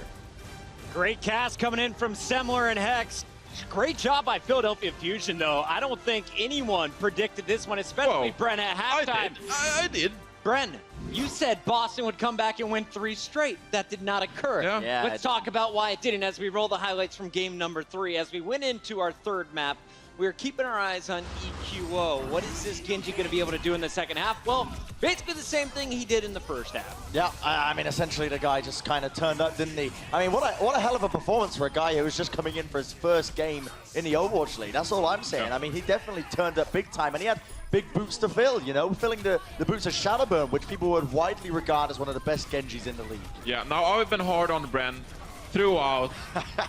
Great cast coming in from Semler and Hex. Great job by Philadelphia Fusion, though. I don't think anyone predicted this one, especially Bren at halftime. I did. Bren, you said Boston would come back and win 3 straight. That did not occur. Yeah. Let's talk about why it didn't as we roll the highlights from game number 3. As we went into our third map, we're keeping our eyes on EQO. What is this Genji going to be able to do in the second half? Well, basically the same thing he did in the first half. Yeah, I mean, essentially the guy just kind of turned up, didn't he? I mean, what a hell of a performance for a guy who was just coming in for his first game in the Overwatch League. That's all I'm saying. I mean, he definitely turned up big time, and he had big boots to fill, filling the boots of Shadowburn, which people would widely regard as one of the best Genjis in the league. Yeah, now I've been hard on Bren throughout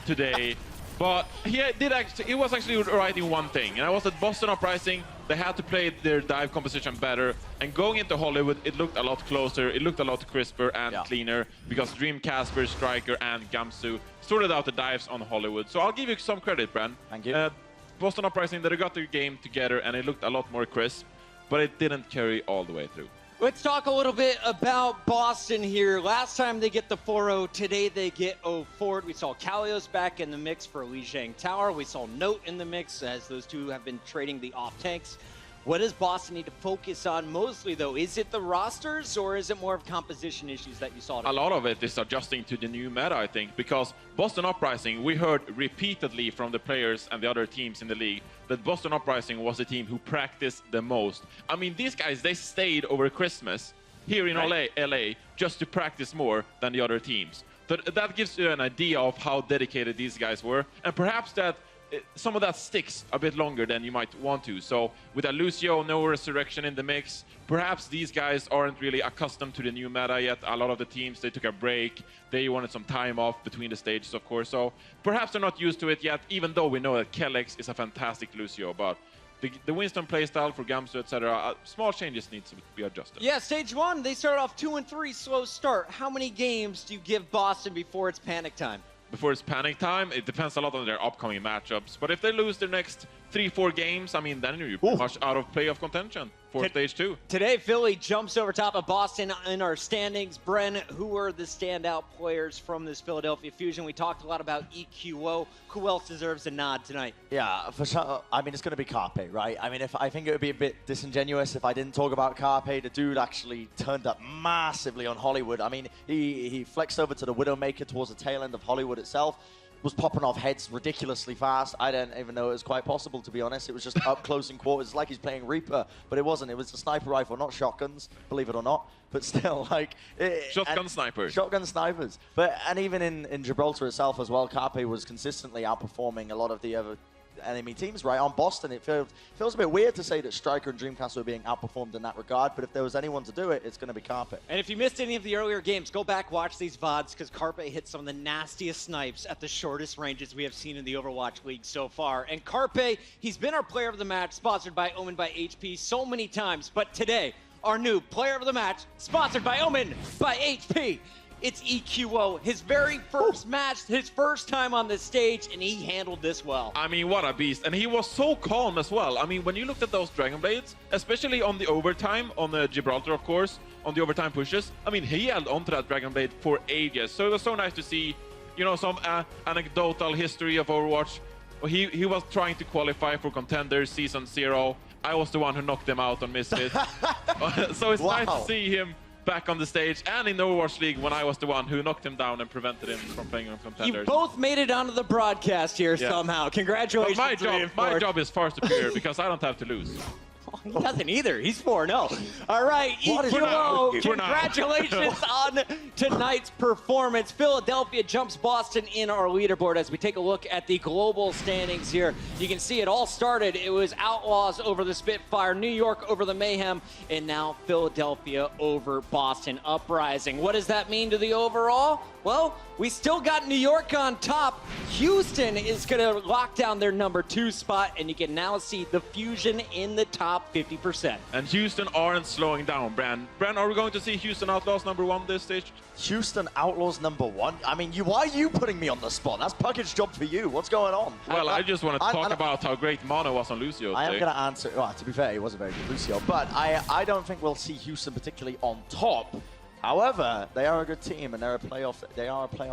today. But he was actually right in one thing, and that was that Boston Uprising, they had to play their dive composition better, and going into Hollywood, it looked a lot closer, it looked a lot crisper and cleaner, because Dream Casper, Striker, and Gamsu sorted out the dives on Hollywood. So I'll give you some credit, Bren. Thank you. Boston Uprising, they got their game together, and it looked a lot more crisp, but it didn't carry all the way through. Let's talk a little bit about Boston here. Last time they get the 4-0, today they get 0-4. We saw Kalios back in the mix for Li Shang Tower. We saw Note in the mix as those two have been trading the off tanks. What does Boston need to focus on mostly, though? Is it the rosters, or is it more of composition issues that you saw today? A lot of it is adjusting to the new meta, I think, because Boston Uprising, we heard repeatedly from the players and the other teams in the league that Boston Uprising was the team who practiced the most. I mean, these guys, they stayed over Christmas here in LA just to practice more than the other teams. That gives you an idea of how dedicated these guys were, and perhaps that some of that sticks a bit longer than you might want to. So with a Lucio, no Resurrection in the mix, perhaps these guys aren't really accustomed to the new meta yet. A lot of the teams, they took a break. They wanted some time off between the stages, of course. So perhaps they're not used to it yet, even though we know that Kellex is a fantastic Lucio. But the Winston playstyle for Gamsu, etc., small changes need to be adjusted. Yeah, stage 1, they started off 2-3, slow start. How many games do you give Boston before it's panic time? Before it's panic time, it depends a lot on their upcoming matchups. But if they lose their next 3-4 games, I mean, then you're pretty much out of playoff contention for stage 2. Today, Philly jumps over top of Boston in our standings. Bren, who are the standout players from this Philadelphia Fusion? We talked a lot about EQO. Who else deserves a nod tonight? Yeah, for sure. I mean, it's going to be Carpe, right? I mean, I think it would be a bit disingenuous if I didn't talk about Carpe. The dude actually turned up massively on Hollywood. I mean, he flexed over to the Widowmaker towards the tail end of Hollywood itself. Was popping off heads ridiculously fast. I didn't even know it was quite possible, to be honest. It was just up close and quarters. It's like he's playing Reaper, but it wasn't. It was a sniper rifle, not shotguns, believe it or not. But still, like... Shotgun snipers. Shotgun snipers. And even in Gibraltar itself as well, Carpe was consistently outperforming a lot of the other enemy teams, right? On Boston, it feels a bit weird to say that Striker and Dreamcast were being outperformed in that regard, but if there was anyone to do it, it's going to be Carpe. And if you missed any of the earlier games, go back, watch these VODs, because Carpe hit some of the nastiest snipes at the shortest ranges we have seen in the Overwatch League so far. And Carpe, he's been our player of the match, sponsored by Omen by HP so many times, but today, our new player of the match, sponsored by Omen by HP. It's EQO, his very first match, his first time on the stage, and he handled this well. I mean, what a beast. And he was so calm as well. I mean, when you looked at those Dragon Blades, especially on the overtime, on the Gibraltar, of course, on the overtime pushes, I mean, he held onto that Dragon Blade for ages. So it was so nice to see, you know, some anecdotal history of Overwatch. He was trying to qualify for Contenders Season 0. I was the one who knocked them out on Misfit. So it's nice to see him back on the stage, and in the Overwatch League when I was the one who knocked him down and prevented him from playing on Contenders. You both made it onto the broadcast here somehow. Congratulations. But my job is far superior because I don't have to lose. He doesn't either. He's 4-0. All right, EQO, congratulations on tonight's performance. Philadelphia jumps Boston in our leaderboard as we take a look at the global standings here. You can see it all started. It was Outlaws over the Spitfire, New York over the Mayhem, and now Philadelphia over Boston Uprising. What does that mean to the overall? Well, we still got New York on top. Houston is going to lock down their number 2 spot, and you can now see the Fusion in the top 50%. And Houston aren't slowing down, Bran. Bran, are we going to see Houston Outlaws number 1 this stage? Houston Outlaws number 1? I mean, why are you putting me on the spot? That's Puckett's job for you. What's going on? Well, I just want to talk about how great Mono was on Lucio today. I am going to answer. Well, to be fair, he was a very good Lucio, but I don't think we'll see Houston particularly on top. However, they are a good team, and they're a playoff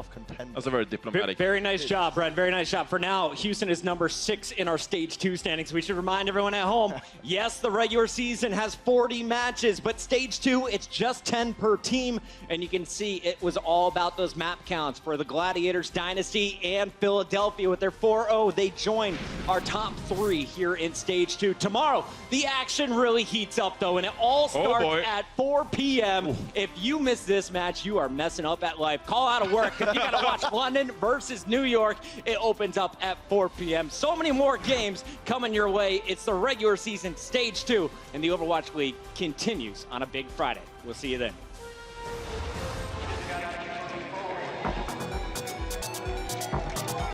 contender. That's a very diplomatic. Very nice job, Brent. Very nice job. For now, Houston is number 6 in our Stage 2 standings. We should remind everyone at home, yes, the regular season has 40 matches, but Stage 2, it's just 10 per team, and you can see it was all about those map counts for the Gladiators, Dynasty, and Philadelphia with their 4-0. They join our top 3 here in Stage 2. Tomorrow, the action really heats up, though, and it all starts at 4 p.m. If you miss this match, you are messing up at life. Call out of work because you got to watch London versus New York. It opens up at 4 p.m. So many more games coming your way. It's the regular season Stage 2, and the Overwatch League continues on a big Friday. We'll see you then.